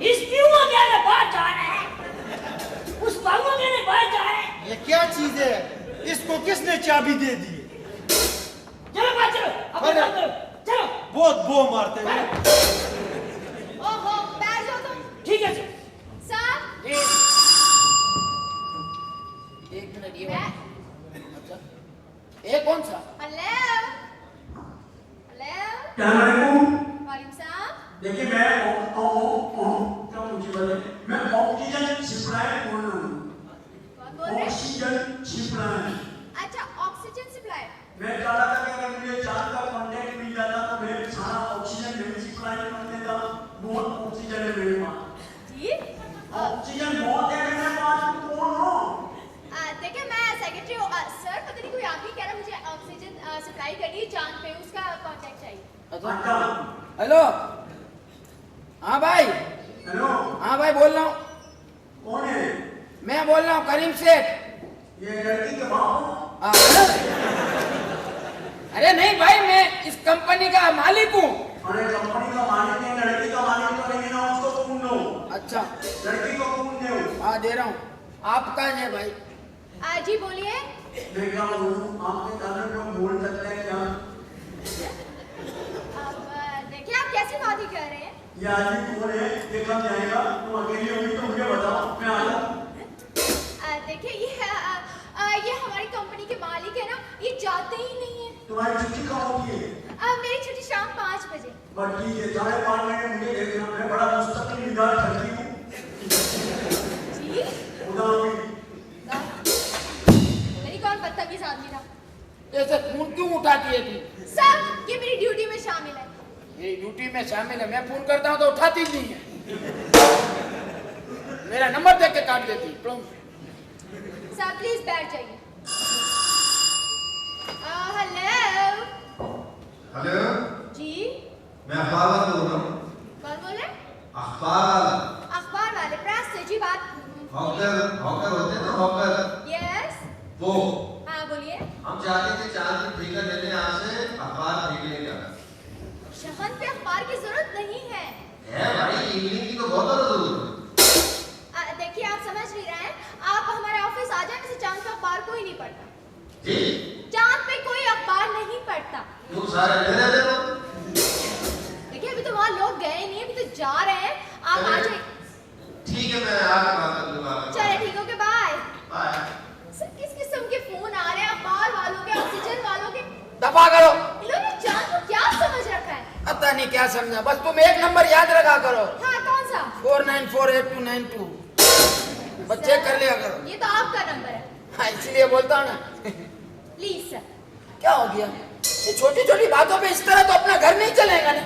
इस क्यों कहने बाहर जा रहे हैं, उस बाबू कहने बाहर जा रहे हैं। ये क्या चीज है इसको किसने चाबी दे दी? चलो बाहर चलो, अपना काम करो, चलो। बहुत बो मारते हैं ओहो बैठ जाओ तुम। ठीक है जी। साहब एक मिनट ये मैं अच्छा ये कौन सा? हेलो हेलो वालेकुम। वालेकुम सलाम। देखिए मैं क्या मुझे बोले मैं ऑक्सीजन सप्लाई बोल रहा हूँ। कौन बोल रहे हैं? Oxygen supply. अच्छा ऑक्सीजन सप्लाई। मैं चाह रहा था कि अगर मुझे चार का कॉन्टैक्ट मिल जाता तो मैं सारा ऑक्सीजन में सप्लाई कर देता। बहुत ऑक्सीजन है मेरे पास। जी ऑक्सीजन बहुत है मेरे पास। तुम कौन हो? देखिए मैं सेक्रेटरी हूँ। सर पता नहीं कोई आदमी कह रहा है मुझे ऑक्सीजन सप्लाई करनी है चांद पे, उसका कांटेक्ट चाहिए। अच्छा हेलो हाँ भाई। हेलो हाँ भाई बोल रहा हूँ। कौन है? मैं बोल रहा हूँ करीम सेठ। ये लड़की के बाप हो? हाँ। अरे नहीं भाई मैं इस कंपनी का मालिक हूँ। अरे कंपनी का मालिक नहीं, लड़की का मालिक तो नहीं ना, उसको कौन दो? अच्छा लड़की को कौन दो? हाँ दे रहा हूँ। आपका है भाई। जी बोलिए। मैं क्या बोलूं, आपके दादा को बोल सकते हैं क्या? देखिए आप कैसी बात ही कर रहे हैं। ये आदमी कौन है? ये कब जाएगा? तुम अकेली होगी तो मुझे बताओ, मैं आ जाऊं। देखिए ये हमारी कंपनी के मालिक है ना, ये जाते ही नहीं है। तुम्हारी छुट्टी कब होती है? मेरी छुट्टी शाम 5 बजे। बस ठीक है, 5:30 बजे मुझे देखना, मैं बड़ा मुस्तकिल मिजाज ठगी हूँ। जी खुदा हाफिज़। मेरी कौन बदतमीज आदमी था? ऐसे फोन क्यों उठाती है तू? सर ये मेरी ड्यूटी में शामिल है। ये ड्यूटी में शामिल है। मैं फोन करता हूँ तो उठाती नहीं है। मेरा नंबर देख के काट देती। सर प्लीज बैठ जाइए। हेलो हेलो जी मैं अखबार वाला बोल रहा हूँ। कौन बोले? अखबार वाला। अखबार वाले प्रेस से जी बात। हॉकर होते हैं ना, हॉकर। यस वो हाँ बोलिए। हम चाहते थे चांद पे ठेका लेते हैं, यहाँ से अखबार खरीदने का। शहन पे अखबार की जरूरत नहीं है। है भाई, इवनिंग की तो बहुत ज्यादा जरूरत है। देखिए आप समझ नहीं रहे हैं। आप हमारे ऑफिस आ जाए, चांद पे अखबार कोई नहीं पढ़ता। जी चांद पे कोई अखबार नहीं पढ़ता। तुम सारे ले रहे हो। देखिए अभी तो वहाँ लोग गए नहीं, अभी तो जा रहे हैं। आप आ जाइए। ठीक है, मैं आके बात कर लूंगा। चलिए ठीक है, ओके बाय। बाय। सर किस किस्म के फोन आ रहे हैं? अखबार वालों के, ऑक्सीजन वालों के। दफा करो। इन लोगों ने चांद को क्या समझ रखा है? पता नहीं क्या समझा। बस तुम एक नंबर याद रखा करो। हाँ कौन सा? 49489292। बस चेक कर लिया करो। ये तो आपका नंबर है। हाँ इसलिए बोलता हूँ ना। Please sir. क्या हो गया? ये छोटी छोटी बातों पे इस तरह तो अपना घर नहीं चलेगा ना।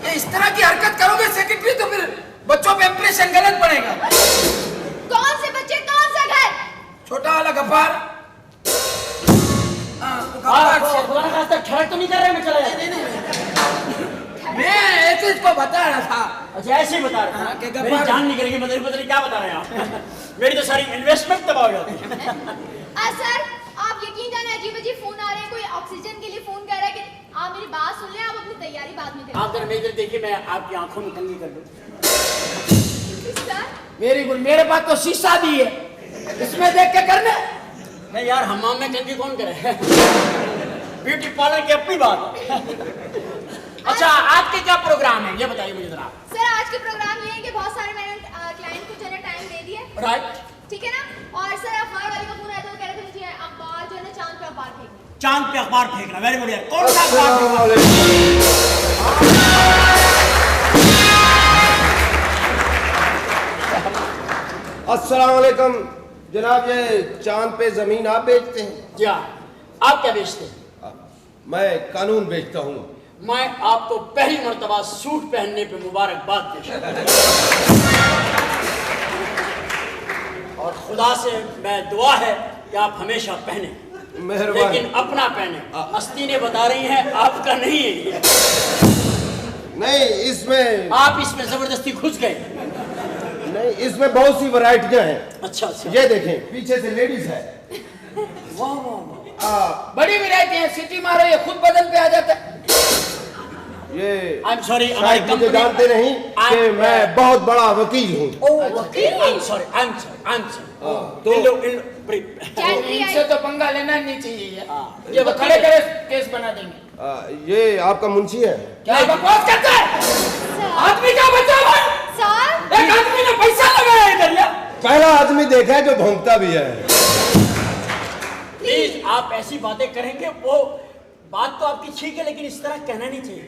ये इस तरह की हरकत करोगे सेक्रेटरी तो फिर बच्चों पे इंप्रेशन गलत पड़ेगा। कौन से बच्चे, कौन सा घर? छोटा वाला गफ्फार। तुम्हारा खास तक ठहर तो नहीं कर रहे? मैं चला जाता। मैं ऐसे इसको बता रहा था। अच्छा ऐसे ही बता रहा था। मेरी जान निकलेगी। बदल क्या बता रहे हैं आप? मेरी तो सारी इन्वेस्टमेंट तबाह हो जाती है। सर आप यकीन जाने अजीब अजीब फोन आ रहे हैं। कोई ऑक्सीजन के लिए फोन कर रहा है कि आप मेरी बात सुन लें, आप अपनी तैयारी बाद में करें। आप जरा मेरी तरफ देखिए, मैं आपकी आंखों में कंघी कर दूं। Sir very good. मेरे पास तो शीशा भी है, इसमें देख के करना। नहीं यार, हमाम में कंघी कौन करे? ब्यूटी पार्लर की अपनी बात है। अच्छा आज के क्या प्रोग्राम है ये बताइए मुझे जरा। सर आज के प्रोग्राम ये है कि बहुत सारे मैंने क्लाइंट को जो है टाइम दे दिया। राइट ठीक है ना? चांद पे अखबार फेंकना। वेरी गुड यार, कौन सा अखबार फेंकना? अस्सलाम वालेकुम जनाब, ये चांद पे जमीन आप बेचते हैं? जी हाँ, आप क्या बेचते हैं? मैं कानून बेचता हूँ। मैं आपको पहली मर्तबा सूट पहनने पे मुबारकबाद देता और खुदा से मैं दुआ है कि आप हमेशा पहने, मेहरबानी। लेकिन अपना पहने। हस्तीनें बता रही हैं आपका नहीं है ये। नहीं, इसमें आप इसमें जबरदस्ती घुस गए। नहीं, इसमें बहुत सी वैरायटियां हैं। अच्छा अच्छा, ये देखें, पीछे से लेडीज है। वाह वाह, बड़ी वैरायटी है, सिटी मारो ये खुद बदन पे आ जाता है। ये आई एम सॉरी, शायद मुझे जानते नहीं कि मैं बहुत बड़ा वकील हूँ। ओह वकील, आई am sorry, I am sorry, I am sorry. इनसे तो पंगा लेना ही नहीं चाहिए। ये खड़े खड़े केस बना देंगे। ये आपका मुंशी है? क्या बकवास करता है? आदमी का बच्चा है। एक आदमी ने पैसा लगाया इधर या? पहला आदमी देखा है जो भौंकता भी है। प्लीज आप ऐसी बातें करेंगे, वो बात तो आपकी ठीक है, लेकिन इस तरह कहना नहीं चाहिए।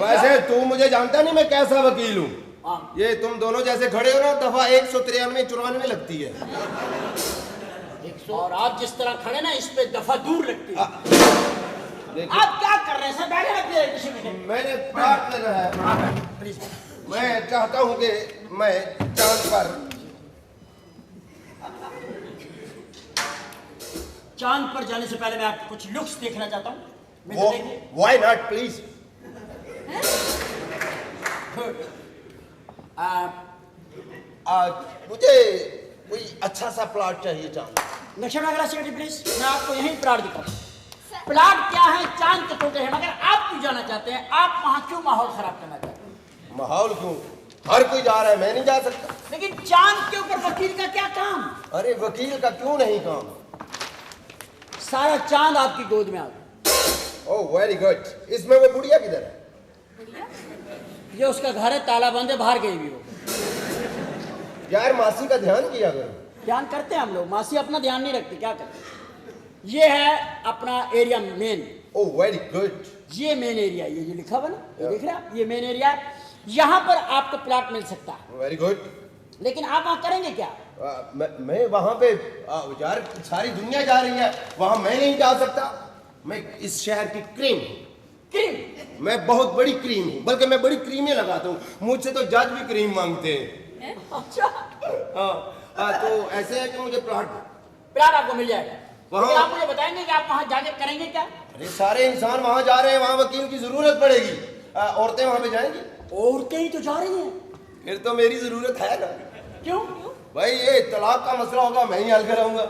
वैसे तू मुझे जानता नहीं मैं कैसा वकील हूँ। ये तुम दोनों जैसे खड़े हो ना, दफा 193-94 लगती है। और आप जिस तरह खड़े ना, इस पे दफा दूर लगती है। आप क्या कर रहे हैं सर? बैठे रखिए किसी में। मैंने प्लाट लगा है। प्लीज, मैं चाहता हूँ कि मैं चांद पर चांद पर जाने से पहले मैं आपको कुछ लुक्स देखना चाहता हूँ। वो व्हाई नॉट प्लीज। मुझे कोई अच्छा सा प्लॉट चाहिए चांद। नक्शा सिटी प्लीज, मैं आपको यही प्लॉट दिखाऊँ। प्लॉट क्या है, चांद के टोटे हैं, मगर आप क्यों जाना चाहते हैं? आप वहाँ क्यों माहौल खराब करना चाहते हैं? माहौल क्यों? हर कोई जा रहा है, मैं नहीं जा सकता। लेकिन चांद के ऊपर वकील का क्या काम? अरे वकील का क्यों नहीं काम? सारा चांद आपकी गोद में आ गया। Oh very good. इसमें वो बुढ़िया किधर है? ये उसका घर है, ताला बंद है, बाहर गई भी हो। यार मासी का ध्यान किया करो। ध्यान करते हैं हम लोग, मासी अपना ध्यान नहीं रखती, क्या करें। ये है अपना area main. Oh very good. ये मेन एरिया, ये जो लिखा हुआ ना, ये देख रहे हैं आप, ये मेन एरिया है। यहाँ पर आपको प्लॉट मिल सकता है। Very good. लेकिन आप वहाँ करेंगे क्या? मैं वहाँ पे यार सारी दुनिया जा रही है, वहाँ मैं नहीं जा सकता। मैं इस शहर की क्रीम हूँ। क्रीम? मैं बहुत बड़ी क्रीम हूँ, बल्कि मैं बड़ी क्रीमें लगाता हूँ। मुझसे तो जज भी क्रीम मांगते हैं। अच्छा। तो ऐसे है कि मुझे प्लॉट आपको मिल जाएगा। लेकिन आप मुझे बताएंगे कि आप वहाँ जाके करेंगे क्या? अरे सारे इंसान वहाँ जा रहे हैं, वहाँ वकील की जरूरत पड़ेगी। औरतें वहाँ पे जाएंगी? औरतें ही तो जा रही हैं। फिर तो मेरी जरूरत है ना। क्यों? भाई ये तलाक का मसला होगा, मैं ही हल कराऊंगा।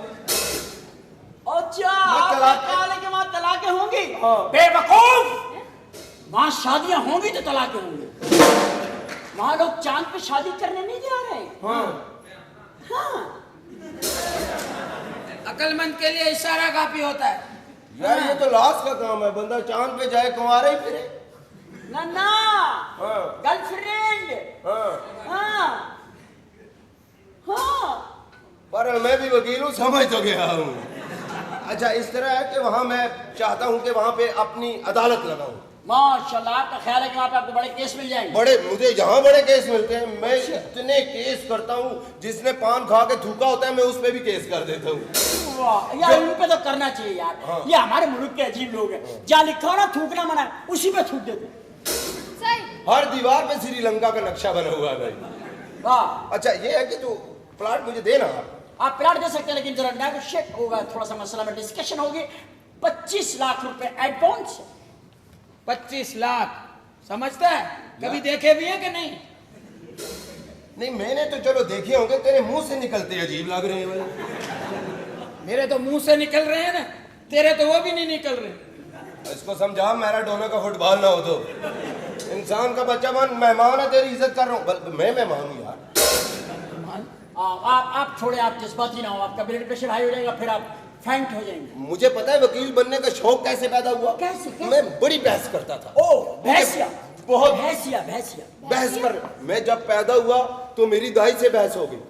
अच्छा, आपने के वहाँ तलाकें होंगी? बेवकूफ! वहाँ शादियां होंगी तो तलाकें होंगी। वहाँ लोग चांद पे शादी करने नहीं जा रहे। हाँ। अकलमंद के लिए इशारा काफी होता है। यार ये तो लाश का काम है, बंदा चांद पे जाए कुंवारा ही फिरे। ना गर्लफ्रेंड। पर मैं भी वकील हूँ, समझ तो गया हूँ। अच्छा इस तरह है कि वहाँ मैं चाहता हूँ कि वहाँ पे अपनी अदालत लगाऊं। माशाल्लाह, आपका ख्याल है कि वहाँ पे आपको बड़े केस मिल जाएंगे? बड़े, मुझे यहाँ बड़े केस मिलते हैं। मैं इतने केस करता हूँ, जिसने पान खा के थूका होता है मैं उस पे भी केस कर देता हूँ। वाह यार, उन पे तो करना चाहिए यार। हाँ। ये हमारे मुल्क के अजीब लोग हैं, जहाँ लिखा हो ना थूकना मना, उसी पे थूक देते। हर दीवार पे श्रीलंका का नक्शा बना हुआ है भाई। वाह। अच्छा ये है कि तू प्लॉट मुझे देना। आप प्लॉट दे सकते हैं, लेकिन जरा नेगोशिएट होगा, थोड़ा सा मसला में डिस्कशन होगी। 25 लाख रुपए एडवांस। 25 लाख समझता है? कभी देखे भी है कि नहीं? नहीं मैंने तो चलो देखे होंगे, तेरे मुंह से निकलते अजीब लग रहे हैं भाई। मेरे तो मुंह से निकल रहे हैं ना, तेरे तो वो भी नहीं निकल रहे। इसको समझा मैराडोना का फुटबॉल ना हो तो। इंसान का बच्चा मेहमान है, तेरी इज्जत कर रहा हूँ। मैं मेहमान हूँ यार। आप छोड़े, आप जज्बाती ना हो, आपका ब्लड प्रेशर हाई हो जाएगा, फिर आप फेंट हो जाएंगे। मुझे पता है वकील बनने का शौक कैसे पैदा हुआ। कैसे? मैं बड़ी बहस करता था। ओ भैंसिया, बहुत बहस कर। मैं जब पैदा हुआ तो मेरी दाई से बहस हो गई।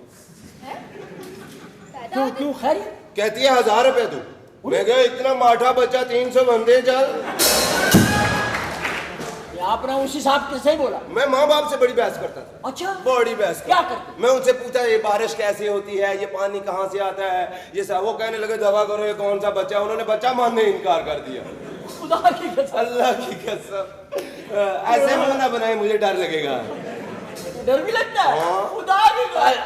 क्यों? खैर कहती है 1000 रुपए दो। मैं कहा इतना माठा बच्चा 300 बंदे चल। ये आपने उस हिसाब से सही बोला। मैं माँ बाप से बड़ी बहस करता था। अच्छा, बड़ी बहस क्या करते? मैं उनसे पूछा ये बारिश कैसे होती है, ये पानी कहाँ से आता है, ये सब। वो कहने लगे दवा करो, ये कौन सा बच्चा। उन्होंने बच्चा मानने इनकार कर दिया। खुदा की कसम, अल्लाह की कसम। ऐसे मुंह ना बनाए, मुझे डर लगेगा। डर भी लगता है? खुदा की कसम।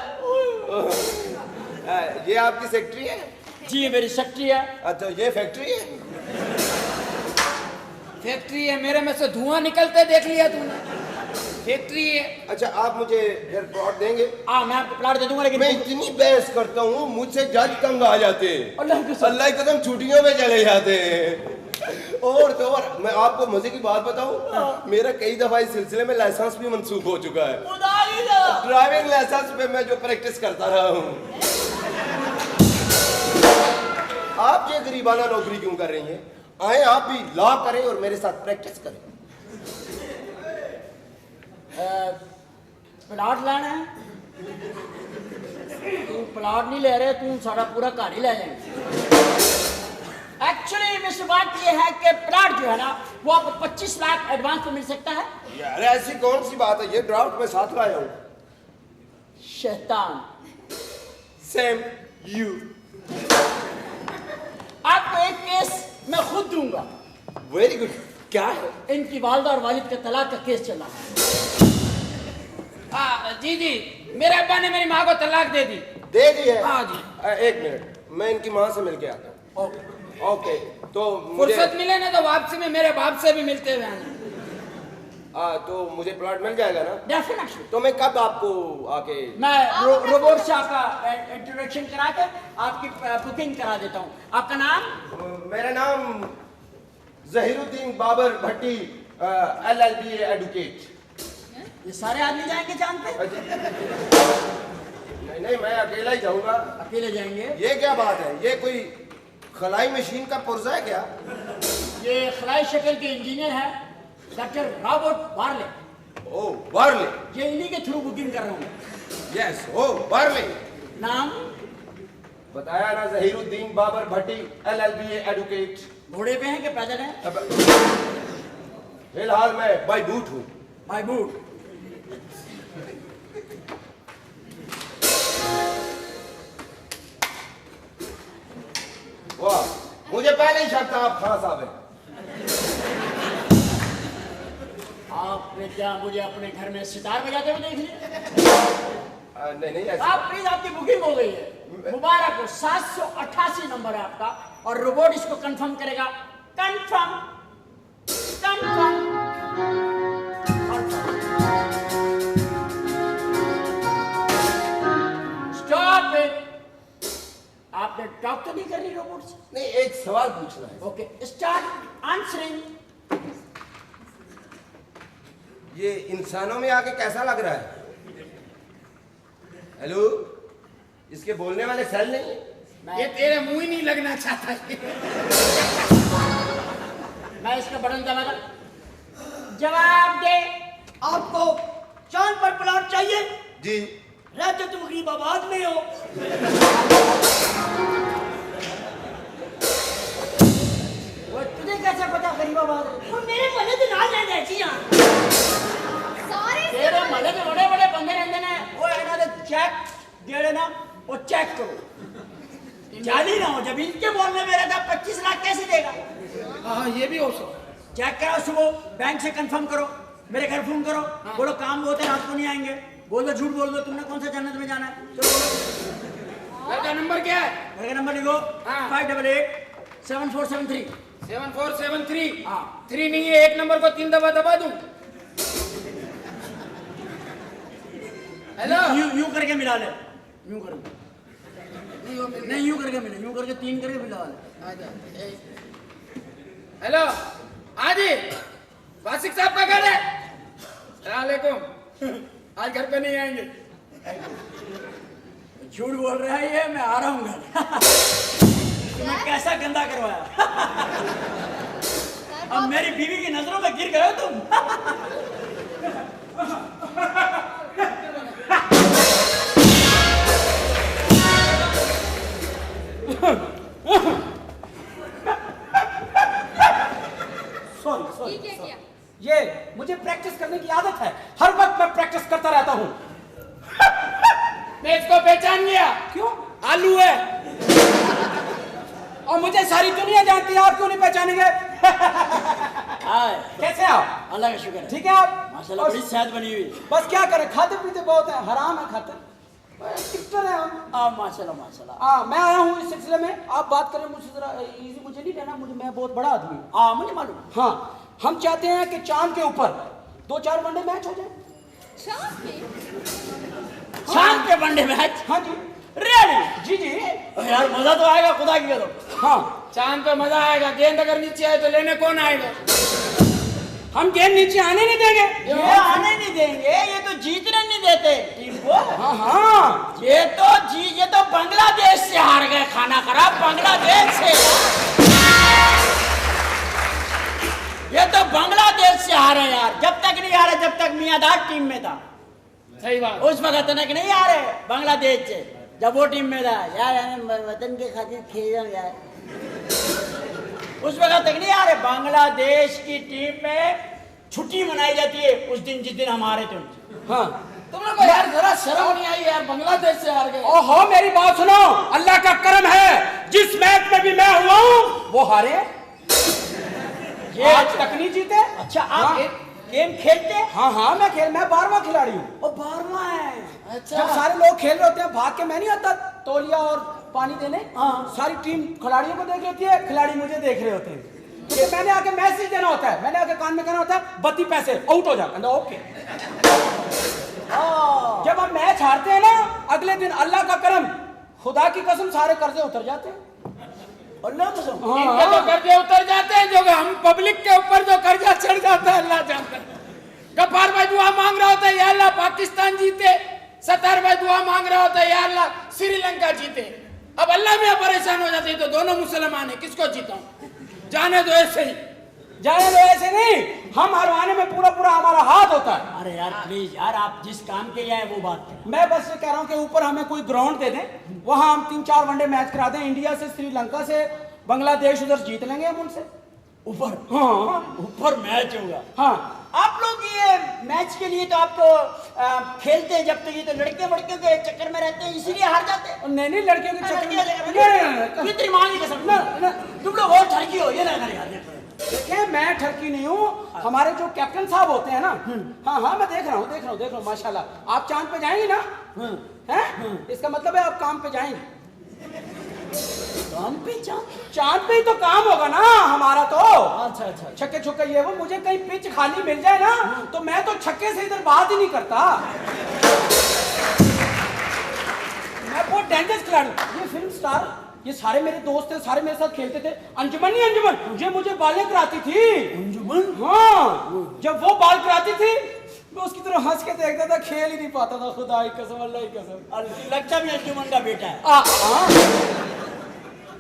ये आपकी सेक्रेटरी है? जी ये मेरी सेक्रेटरी है। अच्छा ये फैक्ट्री है? फैक्ट्री है, मेरे में से धुआं निकलते देख लिया तूने? फैक्ट्री है। अच्छा आप मुझे फिर प्लॉट देंगे? हाँ मैं आपको प्लॉट दे दूंगा, लेकिन मैं इतनी बहस करता हूँ मुझसे जज तंग आ जाते हैं। अल्लाह की कसम छुट्टियों में चले जाते हैं। और तो और मैं आपको मजे की बात बताऊं, मेरा कई दफा इस सिलसिले में लाइसेंस भी मंसूख हो चुका है। ड्राइविंग लाइसेंस पे मैं जो प्रैक्टिस करता रहा हूँ। आप ये गरीबाना नौकरी क्यों कर रही हैं? आए आप भी लॉ करें और मेरे साथ प्रैक्टिस करें। प्लॉट लाना है? तू प्लॉट नहीं ले रहे, तू सारा पूरा घर ही ले जाएंगे। एक्चुअली मिस्टर बात ये है कि प्लॉट जो है ना वो आपको 25 लाख एडवांस में मिल सकता है। यार ऐसी कौन सी बात है, ये ड्राफ्ट में साथ लाया हूँ। शैतान सेम यू। आपको एक केस मैं खुद दूंगा। Very good. क्या है? इनकी वालिदा और वालिद का तलाक का केस चला है। जी जी, मेरे अब्बा ने मेरी माँ को तलाक दे दी। दे दी है? हाँ जी। एक मिनट, मैं इनकी माँ से मिल के आता हूँ। ओके तो फुर्सत मिले ना तो वापसी में मेरे बाप से भी मिलते हुए आना। तो मुझे प्लॉट मिल जाएगा ना? डेफिनेटली। तो मैं कब आपको आके मैं रोबोट से आपका इंट्रोडक्शन करा के आपकी बुकिंग करा देता हूँ। आपका नाम? मेरा नाम जहीरुद्दीन बाबर भट्टी, LLB एडवोकेट। ये सारे आदमी जाएंगे चांद पे? नहीं मैं अकेला ही जाऊंगा। अकेले जाएंगे? ये क्या बात है, ये कोई खलाई मशीन का पुर्जा है क्या? ये खलाई शक्ल के इंजीनियर है doctor Robert barley. Oh barley. ये इन्हीं के थ्रू बुकिंग कर रहा हूँ। यस ओ बार्ले। नाम? बताया ना, जहीरुद्दीन बाबर भट्टी, LLB एडवोकेट। घोड़े पे हैं कि पैदल हैं? फिलहाल मैं बाई बूट हूँ। By boot. वाह, मुझे पहले ही शक था आप खान साहब हैं। आपने क्या मुझे अपने घर में सितार बजाते हुए देख लिया? नहीं ऐसा। आप प्लीज, आपकी बुकिंग हो गई है। मुबारक हो। 788 नंबर है आपका और रोबोट इसको कंफर्म करेगा। Confirm confirm. Stop it. आपने टॉक तो नहीं कर रही रोबोट से? नहीं, एक सवाल पूछना है। Okay start answering. ये इंसानों में आके कैसा लग रहा है? हेलो, इसके बोलने वाले सेल नहीं है? ये तेरे मुंह ही नहीं लगना चाहता है। मैं इसका बटन दबाकर जवाब दे। आपको चांद पर प्लॉट चाहिए? जी। रहते तुम गरीबाबाद में हो। वो तुझे कैसे पता गरीबाबाद? वो मेरे मने के नाल रहने जी हां। तेरे मले में बड़े बड़े बंदे रहते हैं। वो ਇਹਨਾਂ ਦੇ चेक ਜਿਹੜੇ ना वो चेक करो। जाली ना हो, जब इनके बोलने में रहता 25 लाख कैसे देगा? हाँ ये भी हो सकता। चेक कराओ, सुबह बैंक से कंफर्म करो, मेरे घर फोन करो, बोलो काम बहुत है रात को नहीं आएंगे। बोल दो, झूठ बोल दो, तुमने कौन सा जन्नत में जाना है? चलो बोलो। घर का नंबर क्या है? घर का नंबर लिखो 588-7473। 7473। हाँ 3 नहीं है, एक नंबर को 3 दफा दबा दूं। हेलो, यूं करके मिला ले। यूं करो, नहीं यूं करके मिले, यूं करके 3 करके मिला ले। हेलो हाँ जी, वासिक साहब का घर है? सलामकुम, आज घर पे नहीं आएंगे। झूठ बोल रहा है ये, मैं आ रहा हूँ घर। तुमने कैसा गंदा करवाया? अब मेरी बीवी की नजरों में गिर गए हो तुम। आदत है, हर वक्त मैं प्रैक्टिस करता रहता हूँ। मैं इसको पहचान गया। क्यों? आलू है। और मुझे सारी दुनिया जानती है, आप क्यों नहीं पहचानेंगे? कैसे आप? अल्लाह का शुक्र है। ठीक है आप? माशाल्लाह बड़ी सेहत बनी हुई। बस क्या करें, खाते पीते बहुत है, हराम है खाते। टिकटर है हम। माशाल्लाह माशाल्लाह। मैं आया हूँ इस सिलसिले में, आप बात करें मुझसे जरा इजी, मुझे नहीं लेना, मैं बहुत बड़ा आदमी हूँ। मुझे मालूम। हाँ, हम चाहते हैं कि चांद के ऊपर 2-4 वनडे मैच हो जाए। चांद पे वनडे मैच? हाँ जी। रियली? जी जी। यार मजा तो आएगा, खुदा की कसम। हाँ, चांद पे मजा आएगा। गेंद अगर नीचे आए तो लेने कौन आएगा? हम गेंद नीचे आने नहीं देंगे। ये आने नहीं देंगे, ये तो जीतने नहीं देते टीम को। हाँ हाँ, ये तो बांग्लादेश से हार गए, खाना खराब बांग्लादेश से। ये तो बांग्लादेश से हारे यार। जब तक नहीं हारे जब तक मियांदाद टीम में था। सही बात। उस वक्त तक नहीं हारे बांग्लादेश से, जब वो टीम में था। यार वतन के खातिर खेल रहा यार, उस वक्त तक नहीं हारे। बांग्लादेश की टीम में छुट्टी मनाई जाती है उस दिन जिस दिन हम हारे थे उनसे। हाँ, तुम लोग को यार जरा शर्म नहीं आई यार, बांग्लादेश से हार गए। ओहो, मेरी बात सुनो, अल्लाह का करम है, जिस मैच में भी मैं हुआ हूँ वो हारे। ये आज तक नहीं जीते। अच्छा, आप गेम खेलते? हाँ, मैं 12वां खिलाड़ी हूँ। वो 12वां है। अच्छा। जब सारे लोग खेल रहे होते हैं, भाग के मैं नहीं आता तौलिया और पानी देने। सारी टीम खिलाड़ियों को देख लेती है, खिलाड़ी मुझे देख रहे होते हैं। तो मैंने आके मैसेज देना होता है, मैंने आके कान में कहना होता है 32 पैसे आउट हो जा। ओके। जब हम मैच हारते हैं ना, अगले दिन अल्लाह का करम, खुदा की कसम सारे कर्जे उतर जाते हैं। अल्लाह कसम। इनके तो कर्जे उतर जाते हैं, जो हम पब्लिक के ऊपर जो कर्जा चढ़ जाता है अल्लाह जानता है। गफ्फार भाई दुआ मांग रहा होता है, या अल्लाह पाकिस्तान जीते। सत्तार भाई दुआ मांग रहा होता है, या अल्लाह श्रीलंका जीते। अब अल्लाह में परेशान हो जाते हैं तो दोनों मुसलमान है, किसको जीता? जाने दो ऐसे ही, जाने दो ऐसे नहीं। हम हरवाने में पूरा हमारा हाथ होता है। अरे यार प्लीज यार, आप जिस काम के लिए आए वो बात है। मैं बस ये कह रहा हूँ कि ऊपर हमें कोई ग्राउंड दे दें, वहां हम 3-4 वनडे मैच करा दें। इंडिया से, श्रीलंका से, बांग्लादेश, उधर जीत लेंगे हम उनसे। ऊपर? हाँ, ऊपर मैच होगा। हाँ। आप लोग ये मैच के लिए तो आपको खेलते हैं, जब तक ये तो लड़के वड़कियों के चक्कर में रहते हैं, इसीलिए हार जाते हैं। नहीं, लड़कियों के चक्कर में इतनी मांगी कसम, तुम लोग और ठरकी हो, ये ना करें। देखिए, मैं ठरकी नहीं हूँ, हमारे जो कैप्टन साहब होते हैं ना। हाँ, मैं देख रहा हूँ माशाल्लाह। आप चांद पे जाएंगे ना? हैं? इसका मतलब है आप काम पे जाएंगे। काम पे? चांद पे ही तो काम होगा ना हमारा तो। अच्छा। छक्के छुक्के ये वो, मुझे कहीं पिच खाली मिल जाए ना तो मैं तो छक्के से इधर बात ही नहीं करता। मैं बहुत डेंजरस खिलाड़ी। ये फिल्म स्टार, ये सारे मेरे दोस्त थे, सारे मेरे साथ खेलते थे। अंजुमन, ये मुझे बालें कराती थी। अंजुमन? हाँ, जब वो बाल कराती थी मैं उसकी तरफ हंस के देखता था, खेल ही नहीं पाता था। खुदा की कसम, अल्लाह की कसम। लगता भी अंजुमन का बेटा है।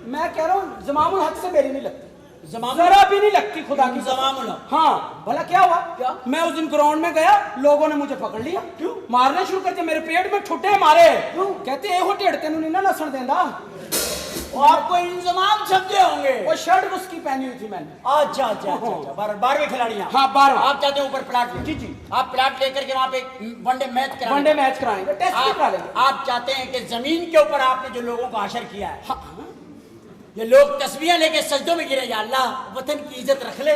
मैं कह रहा हूँ जमामुल हक से मेरी नहीं लगती, जरा भी नहीं लगती खुदा की। जमामुल हक? हाँ। भला क्या हुआ? क्या? मैं उस दिन ग्राउंड में गया, लोगों ने मुझे पकड़ लिया। क्यों? मारना शुरू कर दिया, मेरे पेट में ठुड्डे मारे। क्यों? कहते ए हो टेढ़ तेनू नहीं ना लसन देंदा। आपको इंतजाम समझे होंगे। वो शर्ट उसकी पहनी हुई थी मैंने। अच्छा। 12वें खिलाड़ी। हाँ, 12। आप चाहते हैं ऊपर प्लाट? जी। आप प्लाट लेकर के वहाँ पे वनडे मैच कराएंगे, टेस्ट भी करा लेंगे। आप चाहते हैं कि जमीन के ऊपर आपने जो लोगों को हाशर किया है, ये लोग तस्बीहें लेके सजदों में गिरे, या अल्लाह वतन की इज्जत रख ले,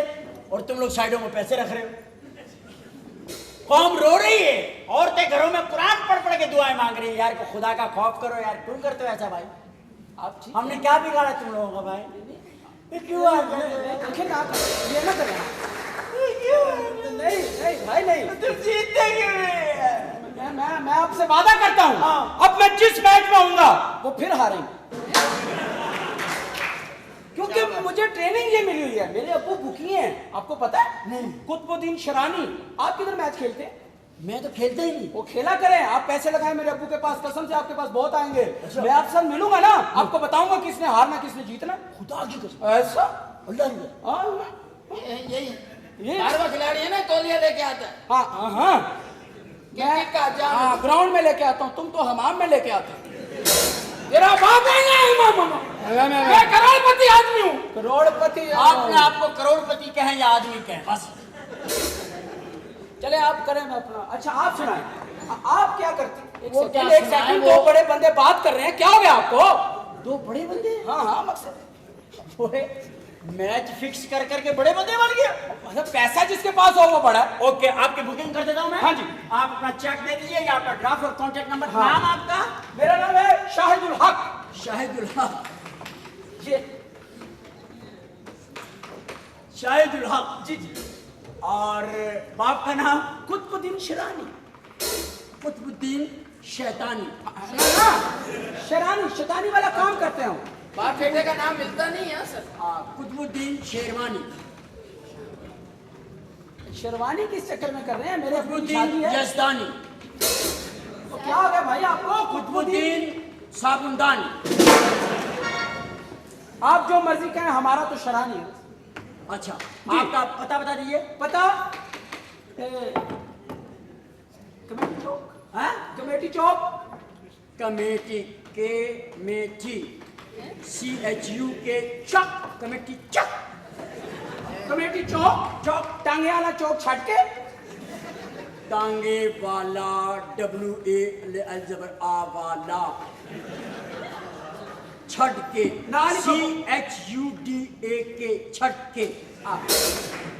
और तुम लोग साइडों में पैसे रख रहे हो। कौम रो रही है, औरतें घरों में कुरान पढ़ के दुआएं मांग रही है। यार को खुदा का खौफ करो यार, क्यों करते हो ऐसा भाई? आप हमने क्या बिगाड़ा तुम लोगों का भाई? क्यों ये ना करें। नहीं भाई, नहीं। तुम जीतते क्यों नहीं? मैं आपसे वादा करता हूँ, अब मैं जिस मैच में आऊंगा वो फिर हारेंगे, क्योंकि मुझे ट्रेनिंग ये मिली हुई है। मेरे अब्बू बुकी हैं, आपको पता है? नहीं। कुतुबुद्दीन शरानी। आप किधर मैच खेलते हैं? मैं तो खेलता ही नहीं। वो खेला करें, आप पैसे लगाएं मेरे अब्बू के पास, कसम से आपके पास बहुत आएंगे। मैं आपसे साथ मिलूंगा ना, आपको बताऊंगा किसने हारना किसने जीतना। खुदा की कसम। ऐसा? ये 12वां खिलाड़ी है ना, तौलिया लेके आता है। हाँ, मैं ग्राउंड में लेके आता हूँ, तुम तो हमाम में लेके आते हो। तेरा बाप है? मैं करोड़पति आदमी हूँ। करोड़पति? आपने आपको करोड़पति कहें या आदमी कहें, बस चले आप करें, मैं अपना। अच्छा आप सुनाएं, आप क्या करते? वो क्या एक सुनाएं, सेकंड, वो- दो बड़े बंदे बात कर रहे हैं, क्या हो गया आपको? दो बड़े बंदे? हाँ हाँ, मकसद ओए, मैच फिक्स कर करके बड़े बंदे बन गया। मतलब पैसा जिसके पास हो वो बड़ा है। ओके, आपकी बुकिंग कर देता हूँ मैं। हाँ जी। आप अपना चेक दे दीजिए या आपका ड्राफ्ट और कॉन्टेक्ट नंबर। हाँ। नाम आपका? मेरा नाम है शाहिदुल हक। शाहिदुल हक। ये शाहिदुल हक। जी जी। और बाप का नाम? कुतुबुद्दीन शिरानी। कुतुबुद्दीन शैतानी। शरानी, शैतानी वाला काम करते हैं। बाप बेटे का नाम मिलता नहीं है सर। कुतुबुद्दीन शेरवानी। शेरवानी किस चक्कर में कर रहे हैं? मेरे अपनी शादी कुतुबुद्दीन है। यजदानी। तो क्या हो गया भाई आपको? कुतुबुद्दीन साबुनदानी। आप जो मर्जी कहें, हमारा तो शरानी है। अच्छा, आपका पता बता दीजिए। पता कमेटी चौक। हाँ, कमेटी चौक। कमेटी के मेथी CHU के चक, कमेटी चक। कमेटी चौक, चौक टांगे वाला चौक छट के, टांगे वाला WA वाला छट के, CHUDA के छट के।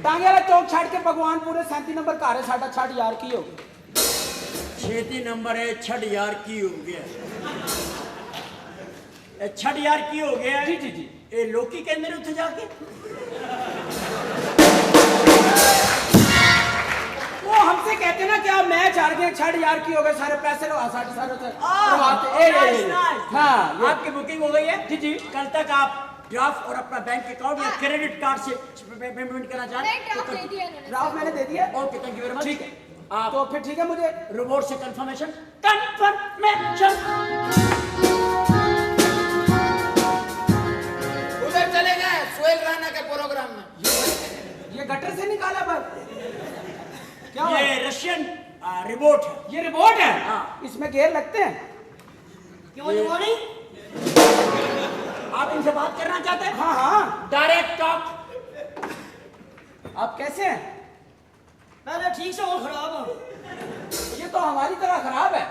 टांगे वाला चौक छट के भगवान पूरे 37 नंबर कार है साढ़ा 60 यार की हो 36 नंबर है, 6 यार की हो गया। 6 यार की हो गया। जी जी जी। ये लोकी के अंदर उठे जाके वो हमसे कहते ना कि आप मैच हार गए, 6 यार की हो गए, सारे पैसे लो, 60 सालों से हाँ, आपकी बुकिंग हो गई है। जी जी। कल तक आप ड्राफ्ट और अपना बैंक अकाउंट या क्रेडिट कार्ड से पेमेंट करना चाहें? नहीं, ड्राफ्ट दे दिया इन्होंने। ड्राफ्ट मैंने दे दिया। Okay, thank you very much. ठीक है। आप तो फिर ठीक है, मुझे रिपोर्ट से कंफर्मेशन। उधर चले गए सोहेल राणा के प्रोग्राम में। ये गटर से निकाला बस। क्या हुआ? ये रशियन रिपोर्ट है। ये रिपोर्ट है। हाँ। इसमें गेयर लगते हैं। क्यों नहीं? आप इनसे बात करना चाहते हैं? हाँ हाँ। Direct talk. आप कैसे हैं? मैं ठीक से और खराब हूँ। ये तो हमारी तरह खराब है।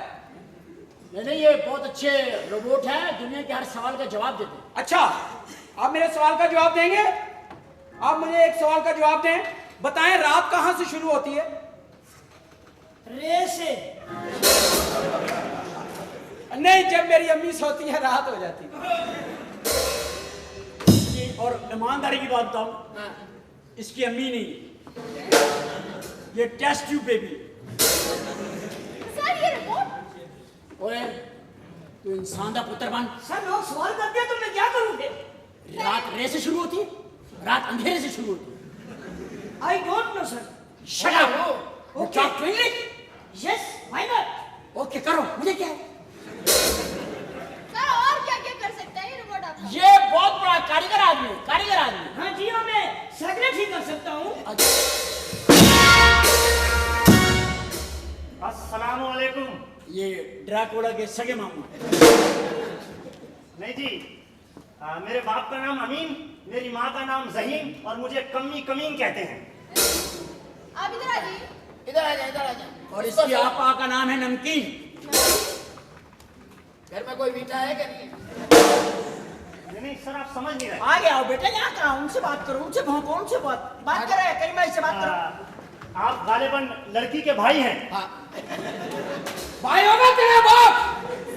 नहीं, ये बहुत अच्छे रोबोट हैं, दुनिया के हर सवाल का जवाब देते हैं। अच्छा, आप मेरे सवाल का जवाब देंगे? आप मुझे एक सवाल का जवाब दें, बताएं रात कहां से शुरू होती है? रे से। नहीं, जब मेरी अम्मी सोती है रात हो जाती है। जी, और ईमानदारी की बात बताऊं, इसकी अम्मी नहीं, ये टेस्ट ट्यूब बेबी। सर ये रिपोर्ट। ओए, तू इंसान का पुत्र बन। सर लोग सवाल करते हैं तो मैं क्या करूँ फिर? रात रे से शुरू होती है, रात अंधेरे से शुरू होती है। I don't know sir. Shut up! You talk to English? Yes, why not? Okay, करो, मुझे क्या है? सर और क्या क्या कर सकता है ये रोबोट आपका? ये बहुत बड़ा कारीगर आदमी है, कारीगर आदमी। हाँ जी, हाँ मैं सगले ठीक कर सकता हूँ। अस्सलाम वालेकुम। ये ड्रैकुला के सगे मामू। नहीं जी, मेरे बाप का नाम अमीन, मेरी माँ का नाम जहीन और मुझे कमी कमीन कहते हैं। आप इधर आ जाइए। इधर आ जाए, इधर आ जाए। और इसकी आपा का नाम है नमकीन। घर में कोई मीठा है क्या? नहीं सर, आप समझ नहीं रहे। आ गया बेटा, यहाँ कहा, उनसे बात करो, उनसे भौंको, उनसे बात करे, कहीं मैं इससे बात करो। आप गालिबन लड़की के भाई हैं। भाई होगा तेरा बाप।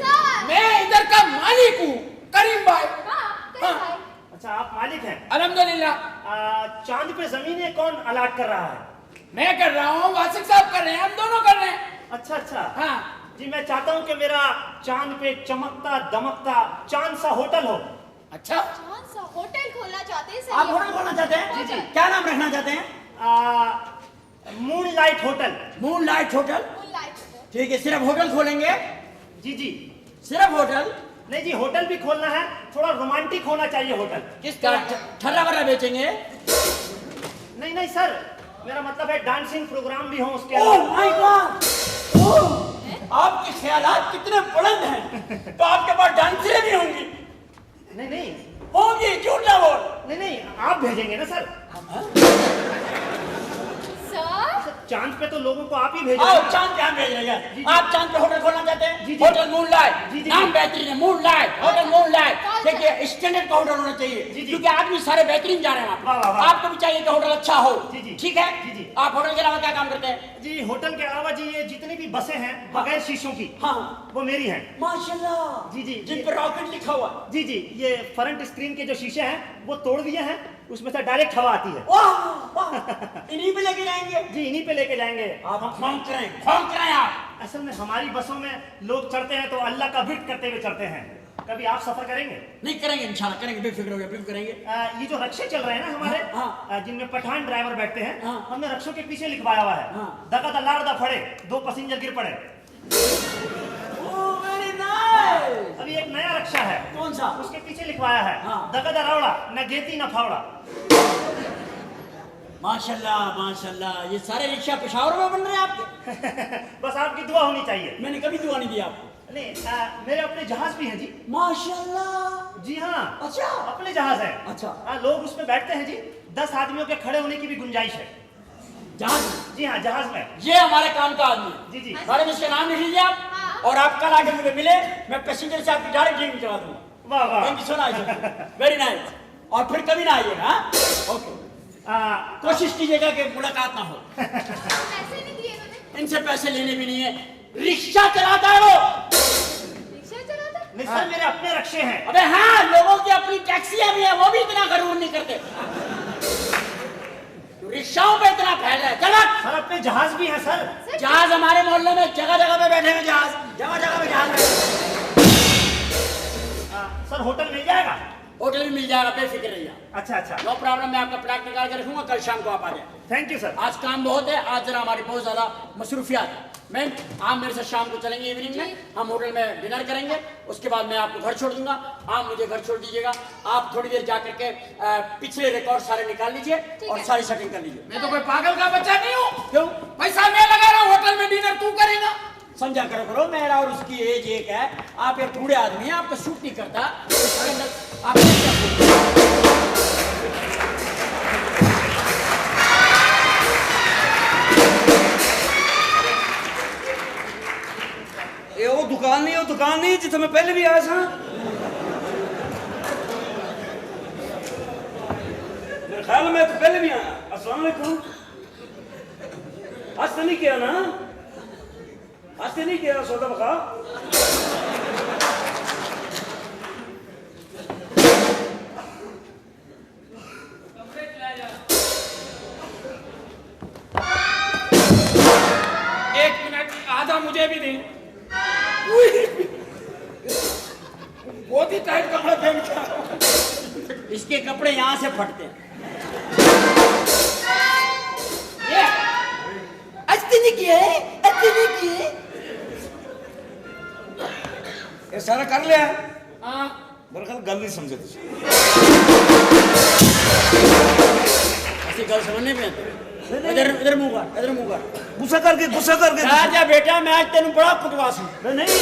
सर। मैं इधर का मालिक हूँ, करीम भाई। हाँ। अच्छा, आप मालिक हैं। अल्हम्दुलिल्लाह। चांद पे जमीनें कौन अलाट कर रहा है? मैं कर रहा हूँ, वासिक साहब कर रहे हैं, हम दोनों कर रहे हैं। अच्छा अच्छा। हाँ जी, मैं चाहता हूँ कि मेरा चांद पे चमकता दमकता चांद सा होटल हो। अच्छा, कौन सा होटल खोलना चाहते हैं? आप होटल खोलना चाहते हैं? जी, जी। क्या नाम रखना चाहते हैं? Moon light hotel. Moon light hotel. Moonlight। ठीक है, सिर्फ होटल खोलेंगे? जी जी। सिर्फ होटल? नहीं जी, होटल भी खोलना है, थोड़ा रोमांटिक होना चाहिए होटल। किस तरह? ठर्रा वर्रा बेचेंगे? नहीं नहीं सर, मेरा मतलब है डांसिंग प्रोग्राम भी हो उसके ओह माय गॉड! आपके ख्यालात कितने बुलंद हैं, तो आपके पास डांसरें भी होंगी। नहीं नहीं होंगी, झूठ ना बोल। नहीं नहीं, आप भेजेंगे ना सर। सर चांद पे तो लोगों को आप ही भेज रहे आओ हैं। चांद पे हम भेज रहे हैं। आप चांद पे होटल खोलना चाहते हैं? जी, जी। होटल मूनलाइट, जी, जी, नाम जी। बेहतरीन है, मूनलाइट, होटल मूनलाइट। देखिए स्टैंडर्ड का होटल होना चाहिए, जी, जी। क्योंकि आदमी सारे बेहतरीन जा रहे हैं वाह, वहाँ। वाह, वाह। आपको भी चाहिए कि होटल अच्छा हो, जी, जी। ठीक है? जी, जी। आप होटल के अलावा क्या काम करते हैं? जी होटल के अलावा जी ये जितनी भी बसें हैं बगैर शीशों की, हाँ। वो मेरी हैं। माशाल्लाह। जी, जी। जिन पर रॉकेट लिखा हुआ। जी जी, ये फ्रंट स्क्रीन के जो शीशे हैं वो तोड़ दिए हैं, उसमें से डायरेक्ट हवा आती है। वाह वाह, इन्हीं पे लेके जाएंगे? जी इन्हीं पे लेके जाएंगे। आप खौफ करें आप। असल में हमारी बसों में लोग चढ़ते हैं तो अल्लाह का जिक्र करते हुए चढ़ते हैं। कभी आप सफर करेंगे? नहीं करेंगे, इंशाल्लाह करेंगे, बेफिक्र हो गए, बिल्कुल करेंगे। ये जो रक्शे चल रहे हैं ना हमारे, हाँ। जिनमें पठान ड्राइवर बैठते हैं, हाँ। हमने रक्शों के पीछे लिखवाया हुआ है, हाँ। दगा दलाड़ दा फड़े, 2 पैसेंजर गिर पड़े। Oh very nice. अभी एक नया रक्षा है। कौन सा? उसके पीछे लिखवाया है, हाँ। दगा दलाड़ा, न गेती न फावड़ा। माशाल्लाह माशाल्लाह, ये सारे रिक्शा पेशावर में बन रहे हैं आपके? बस आपकी दुआ होनी चाहिए। मैंने कभी दुआ नहीं दी आपको। नहीं, मेरे अपने जहाज भी हैं जी। माशाल्लाह। जी हाँ, अच्छा। अपने जहाज है। अच्छा। लोग उसमें बैठते हैं जी, 10 आदमियों के खड़े होने की भी गुंजाइश है। जहाज? जी हाँ, जहाज में। ये हमारे काम का आदमी है। जी जी। मैडम इसका नाम लिख लीजिए आप, और आप कल आके मुझे मिले, मैं पैसेंजर से आपकी डायरेक्ट ड्रीम चला दूंगा। वाह वाह। Thank you so much, very nice. और फिर कभी ना आइएगा। हाँ ओके। कोशिश कीजिएगा कि मुलाकात ना हो। पैसे नहीं दिए इन्होंने। इनसे पैसे लेने भी नहीं है, रिक्शा चलाता है वो। रिक्शा चलाता? नहीं सर, मेरे अपने रक्शे हैं। अबे हाँ, लोगों की अपनी टैक्सियां भी है, वो भी इतना गरूर नहीं करते। रिक्शाओं पे इतना फैल रहा है। चलो सर अपने जहाज भी हैं सर। जहाज हमारे मोहल्ले में जगह जगह पे बैठे हैं, जहाज जगह जगह पे जहाज। सर होटल मिल जाएगा? होटल भी मिल जाएगा, बेफिक्र रहिए। अच्छा अच्छा, नो प्रॉब्लम, मैं आपका प्लाट निकाल के रखूंगा, कल शाम को आप आ जाए। Thank you sir. आज काम बहुत है, आज जरा हमारी बहुत ज्यादा मसरूफियात है। मैम आप मेरे साथ शाम को चलेंगे इवनिंग में, हम होटल में डिनर करेंगे, उसके बाद मैं आपको घर छोड़ दूंगा, आप मुझे घर छोड़ दीजिएगा। आप थोड़ी देर जा करके पिछले रिकॉर्ड सारे निकाल लीजिए और सारी सेटिंग कर लीजिए। मैं तो कोई पागल का बच्चा नहीं हूँ। क्यों? पैसा मैं लगा रहा हूँ, होटल में डिनर तू करेगा। समझा करो, मेरा और उसकी एज एक है। आप एक बूढ़े आदमी हैं, आपको सूट नहीं करता। इसके अंदर आप ये वो दुकान नहीं जिथे मैं पहले भी आया था। मेरे ख्याल में तो पहले भी आया। अस्सलाम वालेकुम। आज तो नहीं किया ना? आज तो नहीं किया सौदा बका? एक मिनट, आधा मुझे भी दे। बहुत ही टाइट कपड़ा पहन के। इसके कपड़े यहाँ से फटते हैं। ये नहीं किए, नहीं किए। ये सारा कर लिया? हाँ। मेरे ख्याल गल नहीं समझे तुझे। ऐसी गल समझने में इधर मुंह कर। गुस्सा करके जा बेटा, मैं आज तेन बड़ा कुटवास हूँ। नहीं,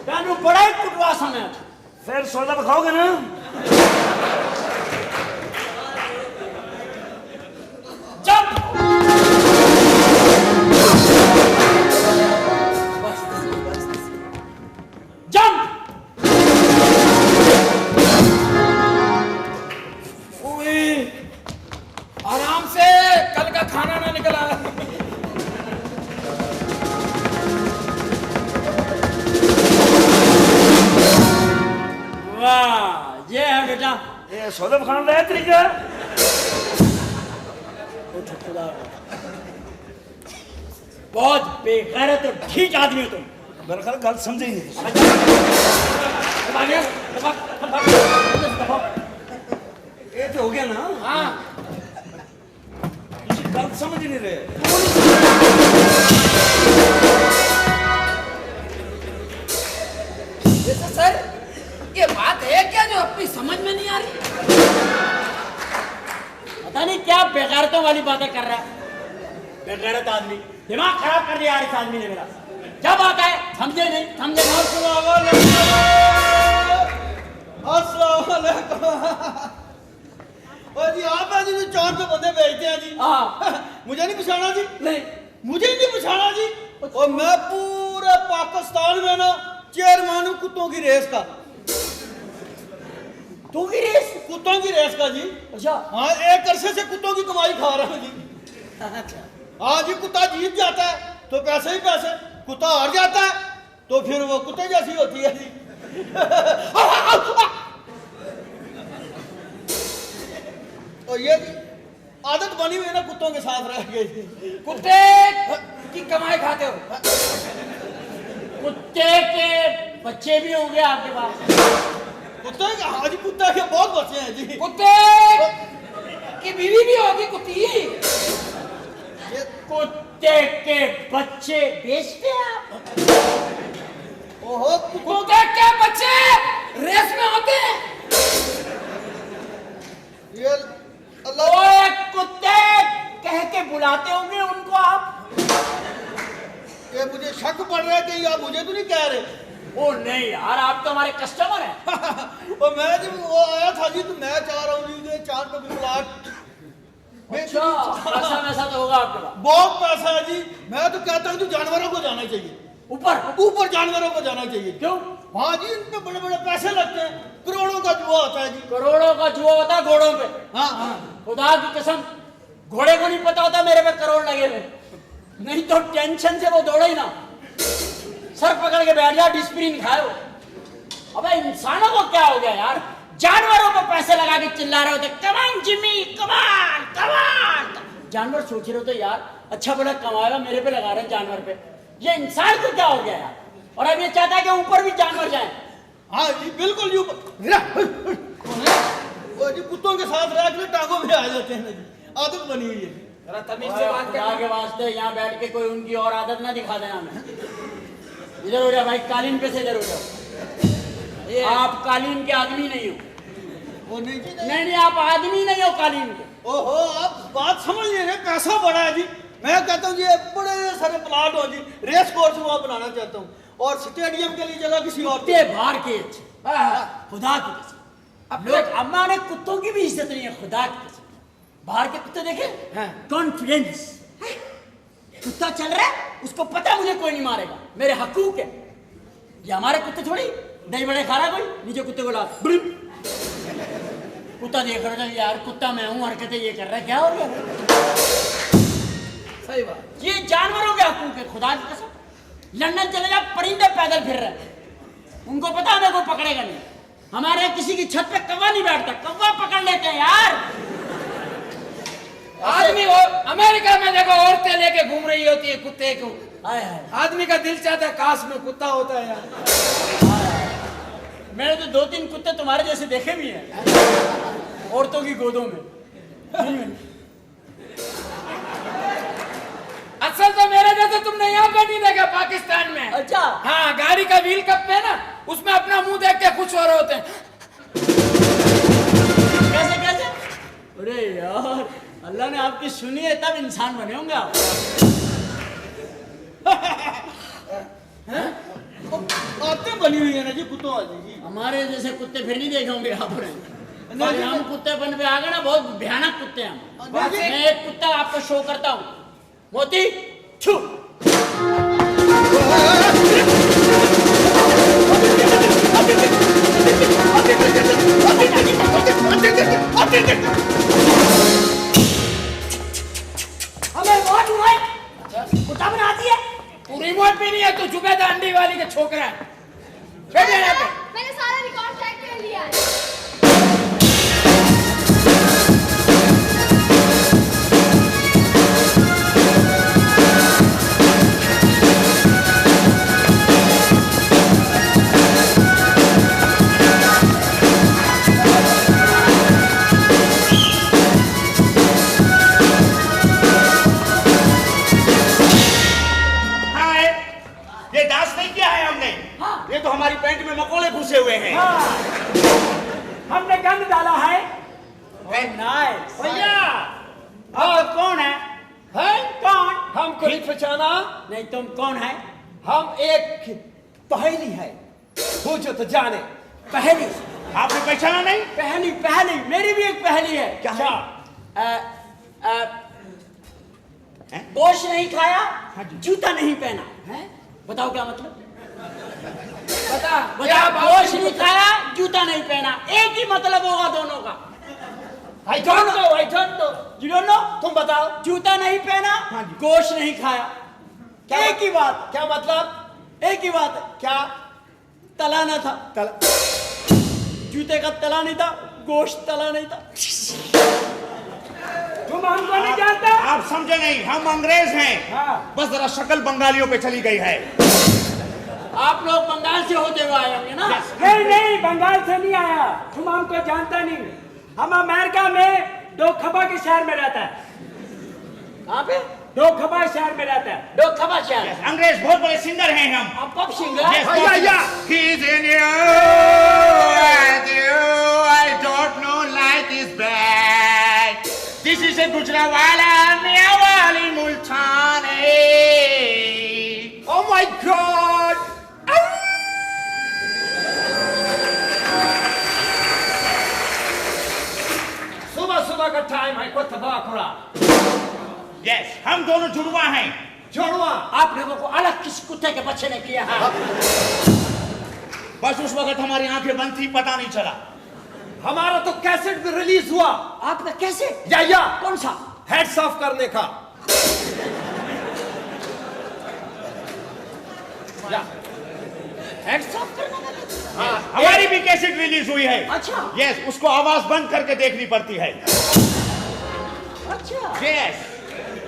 तेन बड़ा ही कुटवास हूँ मैं। फिर सौदा बखाओगे ना? जब आराम से, कल का खाना ना निकला। वाह, ये है बेटा। ये सौदा बखाने का है तरीका। बहुत बेगैरत और ढीठ आदमी हो तुम। मेरे ख्याल गल समझे ही नहीं। ये तो हो गया ना? हाँ। गल समझ नहीं रहे। वैसे सर, ये बात है क्या जो अपनी समझ में नहीं आ रही? पता नहीं क्या बेगैरतों वाली बातें कर रहा है। बेगैरत आदमी, दिमाग खराब कर दिया यार इस आदमी ने मेरा। जब आता है समझे नहीं। और जी आप हैं जी जो चांद पे बंदे भेजते हैं जी। हाँ। मुझे नहीं पहचाना जी? नहीं। मुझे नहीं पछाड़ा जी। और मैं पूरे पाकिस्तान में ना चेयरमैन हूँ कुत्तों की रेस का। कुत्तों की रेस? कुत्तों की रेस का जी। अच्छा। हाँ, एक अरसे से कुत्तों की कमाई खा रहा हूँ जी। अच्छा। हाँ जी, कुत्ता जीत जाता है तो पैसे ही पैसे, कुत्ता हार जाता है तो फिर वो कुत्ते जैसी होती है जी। तो ये आदत बनी हुई है ना कुत्तों के साथ रह गई। कुत्ते की कमाई खाते हो? कुत्ते के बच्चे भी होंगे आपके पास? कुत्ते के, हाँ जी, कुत्ते के बहुत बच्चे हैं जी। कुत्ते की बीवी भी होगी कुत्ती? कुत्ते के बच्चे बेचते हैं आप? ओहो, कुत्ते के बच्चे रेस में होते हैं? ये ओए कुत्ते कह के बुलाते होंगे उनको आप? ये मुझे शक पड़ रहा है कि आप मुझे तो नहीं कह रहे। ओ नहीं यार, आप तो हमारे कस्टमर हैं। और मैं जब वो आया था जी तो मैं चाह रहा हूँ जी 4 पे प्लाट। अच्छा, पैसा वैसा तो होगा आपके पास? बहुत पैसा है जी। मैं तो कहता हूँ जानवरों को जाना चाहिए ऊपर। ऊपर जानवरों को जाना चाहिए। क्यों? हाँ जी, इनपे बड़े बड़े पैसे लगते हैं, करोड़ों का जुआ होता है जी। करोड़ों का जुआ होता है घोड़ों पे? हाँ हाँ। खुदा की कसम, घोड़े को नहीं पता होता मेरे पे करोड़ लगे हुए, नहीं तो टेंशन से वो दौड़े ही ना, सर पकड़ के बैठ जा, डिस्प्रिन खाए वो। अबे इंसानों को क्या हो गया यार, जानवरों को पैसे लगा के चिल्ला रहे होते, कमान जिम्मी कमान कमान। जानवर सोच रहे होते यार अच्छा बड़ा कमाएगा, मेरे पे लगा रहे जानवर पे। ये इंसान को क्या हो गया यार? और अब ये चाहता है कि ऊपर भी जानवर जाए। हाँ जी, बिल्कुल जी। वो जी कुत्तों के साथ रह के टांगों में आ जाते हैं जी, आदत बनी हुई है। तमीज से बात कर के वास्ते यहाँ बैठ के कोई उनकी और आदत ना दिखा देना हमें। इधर हो जा भाई, कालीन पे से इधर हो जाओ। आप कालीन के आदमी नहीं हो। वो नहीं जी, नहीं, आप आदमी नहीं हो कालीन के। ओहो, आप बात समझ नहीं रहे, पैसा बड़ा है जी। मैं कहता हूँ जी बड़े सारे प्लाट हो जी, रेस कोर्स वहाँ बनाना चाहता हूँ और स्टेडियम के लिए जगह किसी और कुत्ते बाहर के अच्छे। खुदा की कसम, अब लोग हमारे कुत्तों की भी इज्जत नहीं है। खुदा की कसम, बाहर के कुत्ते देखे, कॉन्फिडेंस। कुत्ता चल रहा है, उसको पता मुझे कोई नहीं मारेगा, मेरे हकूक है। ये हमारे कुत्ते थोड़ी दही बड़े खा रहा कोई, नीचे कुत्ते को ला कुत्ता देख रहा था यार, कुत्ता मैं हूँ, हरकतें ये कर रहा है, क्या हो गया? सही बात। ये जानवरों के हकूक है। खुदा की कसम, लंदन चले जा, परिंदे पैदल फिर रहे, उनको पता हमें कोई पकड़ेगा नहीं। हमारे किसी की छत पे कौवा नहीं बैठता, कौवा पकड़ लेते हैं यार। आदमी और अमेरिका में देखो औरतें लेके घूम रही होती है कुत्ते को। आदमी का दिल चाहता है काश में कुत्ता होता है यार। मैंने तो 2-3 कुत्ते तुम्हारे जैसे देखे भी हैं औरतों की गोदों में। असल तो मेरे जैसे तुमने यहाँ पे नहीं देखा पाकिस्तान में। अच्छा। हाँ, गाड़ी का व्हील कप है ना, उसमें अपना मुंह देख के खुश हो रहे होते हैं। कैसे कैसे? अरे यार, अल्लाह ने आपकी सुनी है तब इंसान बने होंगे आप। आदतें बनी हुई है ना जी कुत्तों वाली जी। हमारे जैसे कुत्ते फिर नहीं देखे होंगे आपने। हम कुत्तेपन पे आ गए ना, बहुत भयानक कुत्ते हैं। मैं एक कुत्ता आपको शो करता हूँ। मोती छू। हमें बहुत हुआ कुत्ता बनाती है। तू रिमोट भी नहीं है, तू जुबेदा अंडी वाली के छोकरा है। बैठ जा यहाँ पे। मैंने सारा रिकॉर्ड चेक कर लिया है। हाय, ये डांस नहीं किया है हमने। ये तो हमारी पैंट में मकोड़े घुसे हुए हैं। हमने गंद डाला है। नाइस भैया, आप कौन है? कौन? हमको नहीं पहचाना। नहीं, तुम कौन है? हम एक पहेली है, पूछो तो जाने। पहेली? आपने पहचाना नहीं? पहेली पहेली, मेरी भी एक पहेली है। क्या? गोश्त नहीं खाया, जूता नहीं पहना। हैं? बताओ क्या मतलब? बता बता, गोश्त नहीं खाया, जूता नहीं पहना, एक ही मतलब होगा दोनों का। I don't know, I don't know. You don't know? तुम बताओ। जूता नहीं पहना, गोश्त नहीं खाया, एक ही बात। क्या मतलब? एक ही बात है। क्या? तला ना था। जूते का तला नहीं था, गोश्त तला नहीं था। तुम हमको नहीं जानता? आप समझे नहीं, हम अंग्रेज हैं। हाँ। बस जरा शक्ल बंगालियों पे चली गई है। आप लोग बंगाल से होते हुए आए होंगे ना? नहीं नहीं, बंगाल से नहीं आया, तुम हमको जानता नहीं। हम अमेरिका में डोखबा के शहर में रहता है। कहाँ पे? डोखबा शहर में रहता है। डोखबा शहर। अंग्रेज बहुत बड़े सिंगर हैं हम। आप pop singer? He's in you, I don't know life is bad. This is a Gujranwala, Mewali, Multani. Oh my God! सुबह का टाइम है, को तबाह खुड़ा। Yes, हम दोनों जुड़वा हैं। जुड़वा? आप लोगों को अलग किस कुत्ते के बच्चे ने किया है? बस उस वक्त हमारी आंखें बंद थी, पता नहीं चला। हमारा तो कैसेट भी रिलीज हुआ। आपका कैसे? या कौन सा? हेड साफ करने का। हेड साफ करने का? हाँ, हमारी भी कैसेट रिलीज हुई है। अच्छा। यस, उसको आवाज बंद करके देखनी पड़ती है। अच्छा। यस,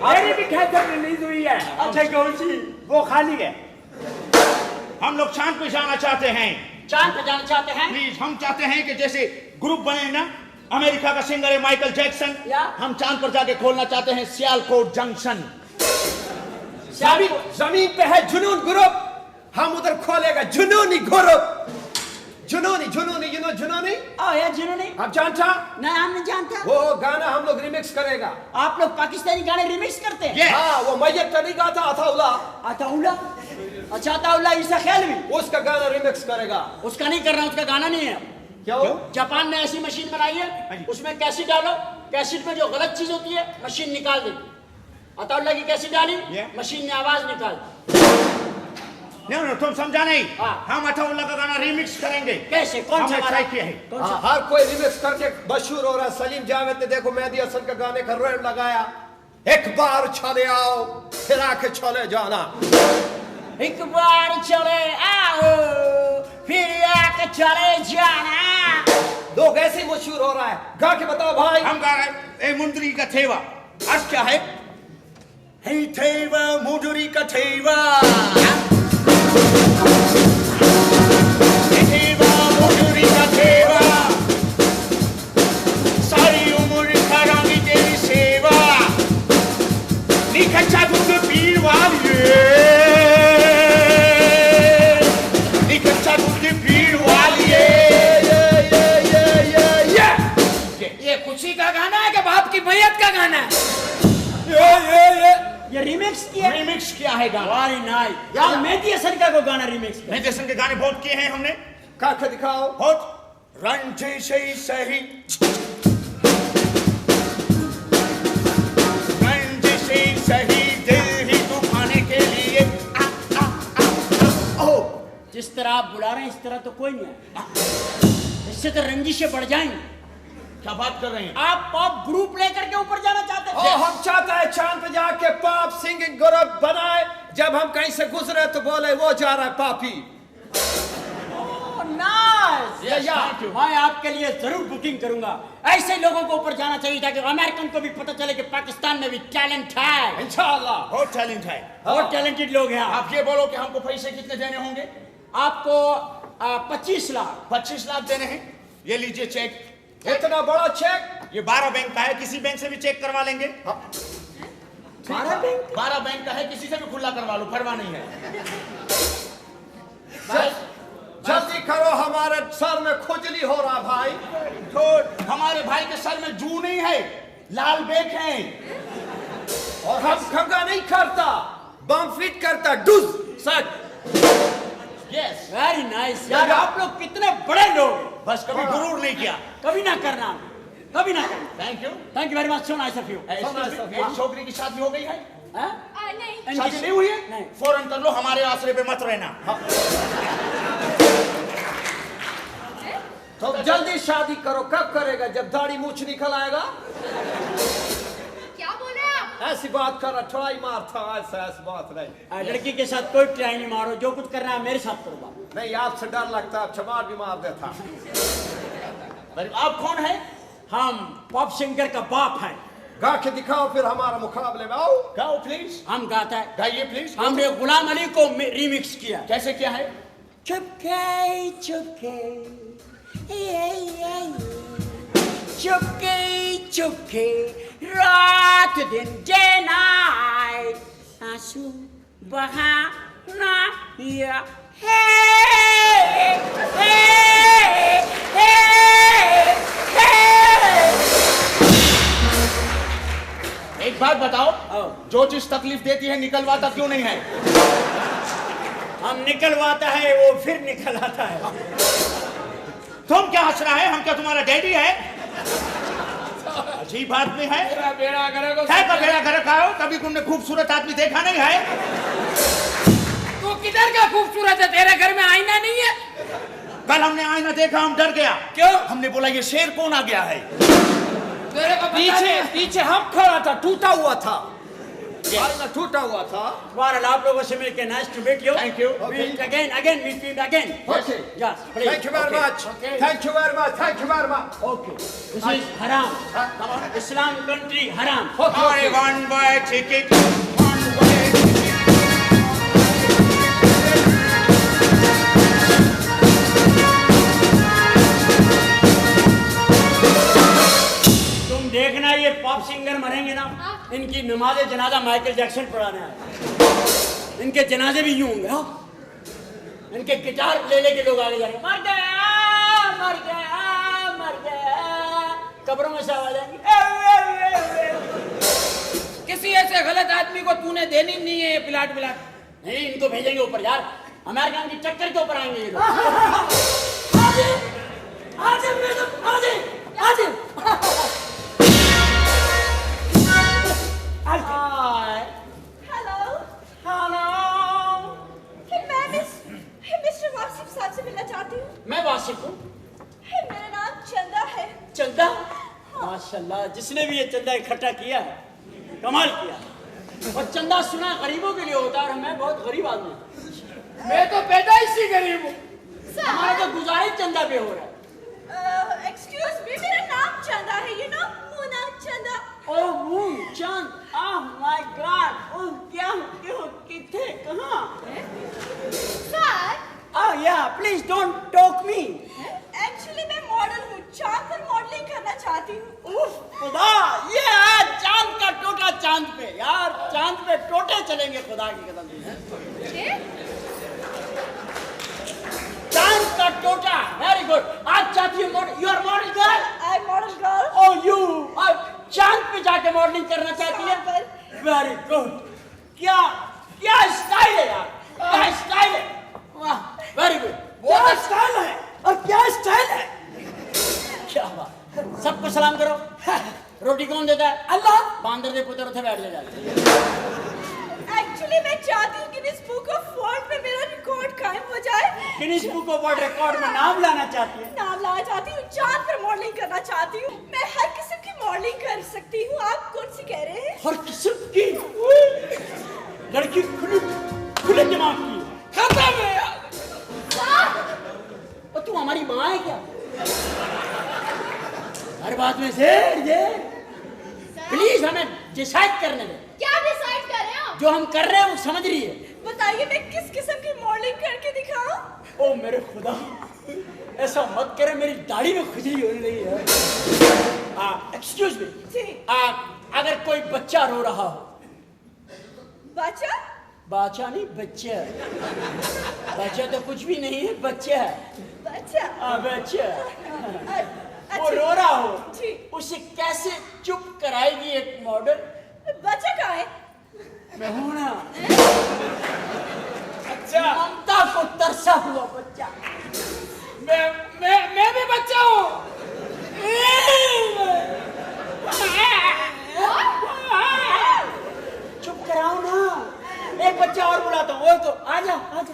मेरी भी कैसेट रिलीज हुई है। अच्छा, कौन सी? वो खाली है। हम लोग चांद पे जाना चाहते हैं। चांद पे जाना चाहते हैं? प्लीज, हम चाहते हैं कि जैसे ग्रुप बने ना, अमेरिका का सिंगर है माइकल जैक्सन, हम चांद पर जाके खोलना चाहते हैं सियालकोट जंक्शन। जमीन पे है जुनून ग्रुप, हम उधर खोलेगा जुनूनी ग्रुप। जुनूनी, यू नो जुनूनी? या जुनूनी? आप जानता? नहीं, हम नहीं जानते। वो गाना हम लोग रिमिक्स करेगा। आप लोग पाकिस्तानी गाने रिमिक्स करते हैं? हाँ, वो मैयत का नहीं गाता, अताउल्ला। अताउल्ला? अच्छा, अताउल्ला ईसा ख्यालवी? उसका गाना रिमिक्स करेगा। उसका नहीं करना, उसका गाना नहीं है। क्यों? जापान ने ऐसी मशीन बनाई है, उसमें कैसेट डालो, कैसेट में जो गलत चीज होती है मशीन निकाल देती। अताउल्ला की कैसेट डाली, मशीन ने आवाज निकाल। नहीं, तुम समझा नहीं। हम अताउल्ला का गाना रिमिक्स करेंगे। कैसे? कौन सा ट्राई किया है? हर कोई रिमिक्स करके मशहूर हो रहा है। सलीम जावेद ने देखो मेहदी हसन का गाने का रेड लगाया। एक बार चले आओ, फिर आके चले जाना। एक बार चले आओ, फिर आके चले जाना। लोग ऐसे ही मशहूर हो रहा है। गा के बताओ भाई। हम गा रहे हैं ए मुंदरी का थेवा। अर्थ क्या है? हे थेवा मुंदरी का थेवा, थेवा मुंदरी का थेवा, सारी उम्र करांगी तेरी सेवा, निकच्चा दूध पीर वालिए, निकच्चा दूध पीर वालिए। ये खुशी का गाना है कि बाप की मैयत का गाना है? ये रिमिक्स किया? रिमिक्स किया है गाना। Very nice. यार मेहदी हसन का को गाना रिमिक्स किया। मेहदी हसन के गाने बहुत किए हैं हमने। काका दिखाओ। बहुत रंजे सही सही, रंजे सही सही, दिल ही दुखाने के लिए। जिस तरह आप बुला रहे हैं इस तरह तो कोई नहीं है। इससे तो रंजिशें बढ़ जाएंगी। क्या बात कर रहे हैं आप? पॉप ग्रुप लेकर के ऊपर जाना चाहते हैं? हम चाहते हैं चांद पे जाके पॉप सिंगिंग ग्रुप बनाए। जब हम कहीं से गुजरे तो बोले वो जा रहा है पापी। नाइस। मैं आपके लिए जरूर बुकिंग करूंगा। ऐसे लोगों को ऊपर जाना चाहिए ताकि अमेरिकन को भी पता चले कि पाकिस्तान में भी टैलेंट है। इंशाल्लाह बहुत टैलेंट है, बहुत टैलेंटेड लोग हैं। आप ये बोलो कि हमको पैसे कितने देने होंगे? आपको 25 लाख। 25 लाख देने हैं। ये लीजिए चेक। इतना बड़ा चेक? ये 12 बैंक का है, किसी बैंक से भी चेक करवा लेंगे। 12 बैंक? 12 बैंक का है, किसी से भी खुला करवा लो, परवाह नहीं है। जल्दी करो, हमारे सर में खुजली हो रहा भाई। तो हमारे भाई के सर में जू नहीं है, लाल बेक है। और हम खंगा नहीं करता, बम फिट करता, does such. Yes, very nice. यार आप लोग कितने बड़े लोग। बस कभी गुरूर नहीं किया। कभी ना करना, कभी ना करना। Thank you very much. So nice of you. एक छोकरी की शादी हो गई है। नहीं। शादी नहीं हुई है? नहीं। फौरन कर लो, हमारे आसरे पे मत रहना। तो जल्दी शादी करो। कब करेगा? जब दाढ़ी मूछ निकल आएगा। क्या बोले आप? ऐसी बात कर रहा, ट्राई मार था, ऐसी बात नहीं। लड़की के साथ कोई ट्राई नहीं मारो, जो कुछ करना है मेरे साथ करो बाप। नहीं, आपसे डर लगता है, चमार भी मार देता। आप कौन है? हम पॉप सिंगर का बाप है। गा के दिखाओ फिर हमारा मुकाबले में। आओ गाओ प्लीज। हम गाता है। गाइए प्लीज। हमने गुलाम अली को रिमिक्स किया। कैसे क्या है? चुपके चुपके चुपके चुपके रात दिन डे नाइट आंसू बहाना या एक बात बताओ, जो चीज तकलीफ देती है निकलवाता क्यों नहीं है? हम निकलवाता है वो फिर निकल आता है। तुम क्या हंस रहा है? हम क्या तुम्हारा डैडी है? अजीब आदमी है। बेड़ा करेगा। क्या का बेड़ा घर का हो? कभी तुमने खूबसूरत आदमी देखा नहीं है? तू किधर का खूबसूरत है? तेरे घर में आईना नहीं है? कल हमने आईना देखा, हम डर गया। क्यों? हमने बोला ये शेर कौन आ गया है? तेरे को पीछे हम खड़ा था, टूटा हुआ था। आईना टूटा हुआ था। Well, आप लोगों से मिलके nice to meet you. Thank you. We'll again meet you again. Okay. Yes, please. Thank you very much. Okay. Thank you very much. Thank you very much. Okay. This is haram. Come on. Islam country haram. Only one way ticket. One way ticket. तुम देखना ये पॉप सिंगर मरेंगे ना, इनकी नमाज जनाजा माइकल जैक्सन पढ़ाने आए। इनके जनाजे भी यूं होंगे। हाँ? इनके गिटार ले लेके लोग आगे जाएंगे, मर गया मर गया मर गया, कब्रों में से आवाज आएंगी। किसी ऐसे गलत आदमी को तूने देनी नहीं है ये प्लाट। नहीं, इनको भेजेंगे ऊपर यार, अमेरिका की टक्कर के ऊपर आएंगे ये लोग। मिस्टर वासिफ साहब से मिलना चाहती हूँ। मैं वासिफ हूँ। मेरा नाम चंदा है। चंदा? माशाल्लाह, जिसने भी ये चंदा इकट्ठा किया है कमाल किया। और चंदा सुना गरीबों के लिए होता है, और मैं बहुत गरीब आदमी हूँ। मैं तो पैदाइश ही गरीब हूँ। हमारा तो गुजारे चंदा पे हो रहा है। एक्सक्यूज मी, मेरा नाम चंदा है, यू नो, मुना चंदा। ओह मून चंद, ओह माय गॉड, ओह क्या क्यों किथे कहाँ? Sir, oh yeah, please don't talk me. Actually मैं मॉडल हूँ, चांद पर मॉडलिंग करना चाहती हूँ। उफ खुदा, ये आज चांद का टोटा चांद पे, यार चांद पे टोटे चलेंगे खुदा की कसम। चांद का टोटा, वेरी गुड। आज चाहती हूँ you are model girl? I am model girl. Oh you चांद पे जाके मॉडलिंग करना चाहती है? Very good. क्या क्या स्टाइल है यार, क्या स्टाइल है, वाह वेरी गुड। क्या स्टाइल है, और क्या स्टाइल है, क्या बात। सबको सलाम करो। रोटी कौन देता है? अल्लाह। बांदर दे पुत्र उठे बैठ ले जाते। एक्चुअली मैं चाहती हूँ गिनीज बुक ऑफ वर्ल्ड में मेरा रिकॉर्ड कायम हो जाए। Guinness book of world record में नाम लाना चाहती है? नाम लाना चाहती हूँ, चांद पर मॉडलिंग करना चाहती हूँ। मैं हर किस्म की मॉडलिंग कर सकती हूँ। आप कौन सी कह रहे हैं? हर किस्म की लड़की खुले दिमाग की खत्म है यार। और तू हमारी माँ है क्या? हर बात में से प्लीज हमें डिसाइड करने दे। क्या डिसाइड कर रहे हैं आप? जो हम कर रहे हैं वो समझ रही है। बताइए मैं किस किस्म की मॉडलिंग करके दिखाऊं? ओ मेरे खुदा, ऐसा मत करे, मेरी दाढ़ी में खुजली होने लगी है। एक्सक्यूज मी, अगर कोई बच्चा रो रहा हो। बच्चा? बच्चा नहीं, बच्चा। बच्चा तो कुछ भी नहीं है, बच्चा है। बच्चा? बच्चा वो रो रहा हो, उसे कैसे चुप कराएगी एक मॉडल? बच्चा कहाँ है? मैं हूं ना। अच्छा, ममता को तरसा हुआ बच्चा। मैं भी बच्चा हूँ। चुप कराओ वो तो आजा आजा।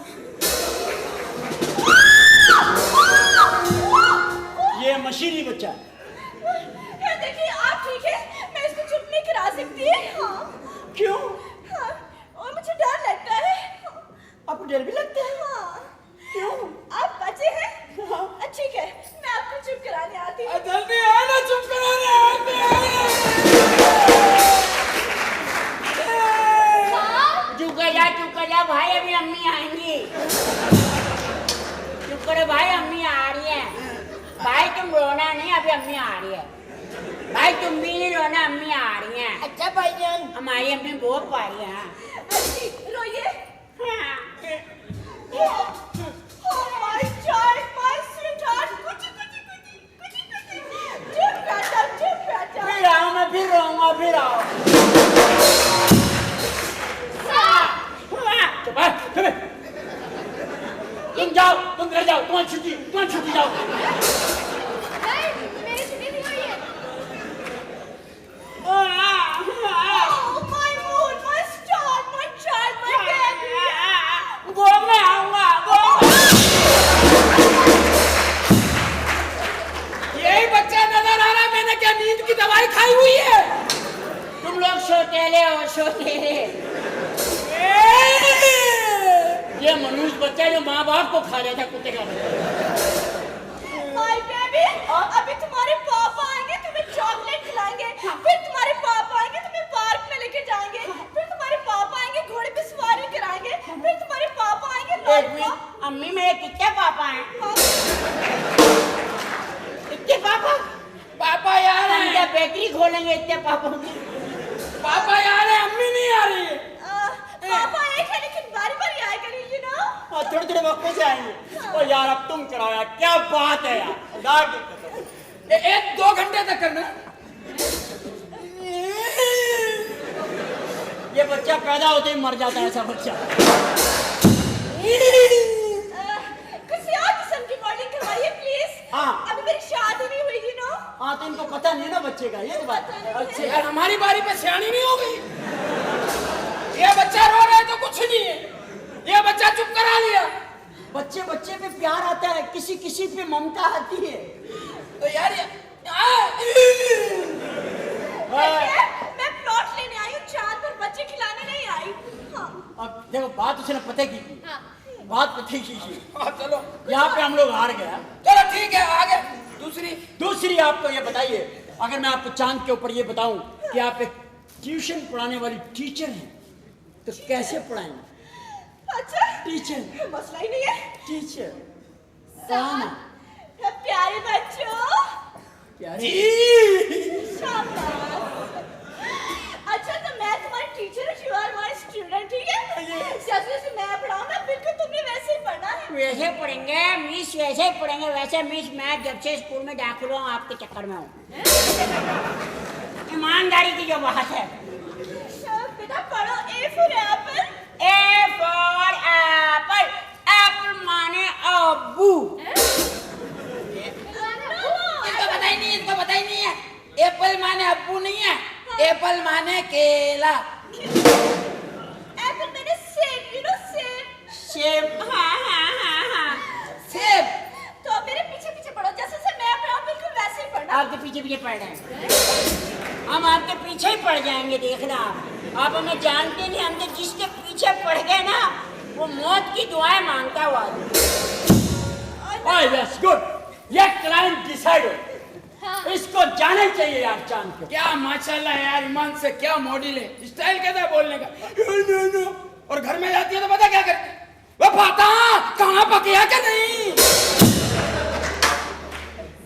ये मशीनी बच्चा है। देखिए आप ठीक है, मैं इसको चुप नहीं करा सकती है। हाँ। क्यों? हाँ, और मुझे डर लगता है। आपको डर भी लगता है? हाँ। क्यों? आप बचे हैं? हाँ। ठीक है, मैं आपको चुप कराने आती हूँ। जल्दी आना, चुप कराने आते चुप कर जा भाई, अभी अम्मी आएंगी। चुप करो भाई, अम्मी आ रही है। भाई तुम रोना नहीं, अभी अम्मी आ रही है। भाई तुम भी नहीं रोना, अम्मी आ रही हैं। अच्छा भाईजान, हमारी अम्मी बहुत पारी है। रोइए। Oh my child, my sweetheart, चुप बैठा। फिर आओ, मैं फिर रोऊंगा, फिर आओ। तुम जाओ, तुम घर जाओ, तुम्हारी छुट्टी जाओ। नहीं, मेरी छुट्टी नहीं हुई है। Oh my moon, my star, my child, my baby। वो मैं आऊंगा, यही बच्चा नजर आ रहा है। मैंने क्या नींद की दवाई खाई हुई है? तुम लोग सोतेले हो, सोतेले। ये मनुष्य बच्चा जो माँ बाप को खा जाता कुत्ते का बच्चा। My baby, अभी तुम्हारे पापा आएंगे, तुम्हें चॉकलेट खिलाएंगे। फिर तुम्हारे पापा आएंगे, तुम्हें पार्क में लेके जाएंगे। फिर तुम्हारे पापा आएंगे, घोड़े पे सवारी कराएंगे। फिर तुम्हारे पापा आएंगे लॉलीपॉप। अम्मी मेरे कितने पापा हैं? इतने पापा? पापा यार हम क्या बेकरी खोलेंगे इतने पापों की? पापा यार है, अम्मी नहीं आ रही है। पापा एक है, लेकिन बारी-बारी आएगा नहीं, you know? हाँ, थोड़े वक्त से आएंगे। ओ यार, अब तुम कराओ यार, क्या बात है यार। 1-2 घंटे तक करना। ये बच्चा पैदा होते ही मर जाता है, ऐसा बच्चा। किसी और किस्म की मॉडलिंग करवाइए प्लीज। हाँ। अभी मेरी शादी नहीं हुई, you know? हाँ, तो इनको पता नहीं है ना बच्चे का, ये तो बात है। अच्छा यार, हमारी बारी पे सियानी नहीं हो गई। ये बच्चा रो रहा है तो कुछ नहीं है, ये बच्चा चुप करा लिया। बच्चे पे प्यार आता है, किसी पे ममता आती है। तो यार मैं प्लॉट लेने आई हूँ, चांद पर बच्चे खिलाने नहीं आई। हाँ। अब देखो, बात उसने पते की थी। हाँ। बात पते की थी। हाँ, चलो यहाँ पे हम लोग हार गए। चलो ठीक है, आगे दूसरी आपको ये बताइए, अगर मैं आपको चांद के ऊपर ये बताऊं कि आप एक ट्यूशन पढ़ाने वाली टीचर हैं, तो कैसे पढ़ाएंगे? अच्छा, टीचर मसला ही नहीं है। टीचर प्यारे बच्चों, प्यारी। शाबाश। अच्छा, तो मैं तुम्हारी टीचर हूँ, यू आर माय स्टूडेंट, ठीक है? जैसे मैं पढ़ाऊंगा बिल्कुल तुमने वैसे ही पढ़ना है। वैसे पढ़ेंगे मिस, वैसे ही पढ़ेंगे। वैसे मिस, मैं जब से स्कूल में दाखिल हुआ आपके चक्कर में हूँ। ईमानदारी की जो बात है। बेटा पढ़ो। A for Apple. A for Apple. Apple माने अब्बू। इसको पता ही नहीं है। एप्पल माने अब्बू नहीं है, एप्पल माने केला। एप्पल माने सेब, यू नो सेब। सेब, हाँ। सेब। तो मेरे पीछे पढ़ो, जैसे से मैं पढ़ाऊं बिल्कुल वैसे ही पढ़ना। आपके पीछे पढ़ रहे हैं। हम आपके पीछे ही पड़ जाएंगे, देखना। आप हमें जानते नहीं, हम तो जिसके पीछे पड़ गए ना, वो मौत की दुआएं मांगता हुआ। Yes, good. ये क्लाइंट डिसाइड हो। इसको जाना चाहिए यार चांद को। क्या माशाल्लाह यार, ईमान से क्या मॉडल है, स्टाइल कैसा है बोलने का। और घर में जाती है तो पता क्या करती है? वो फाता कहाँ पकिया क्या नहीं।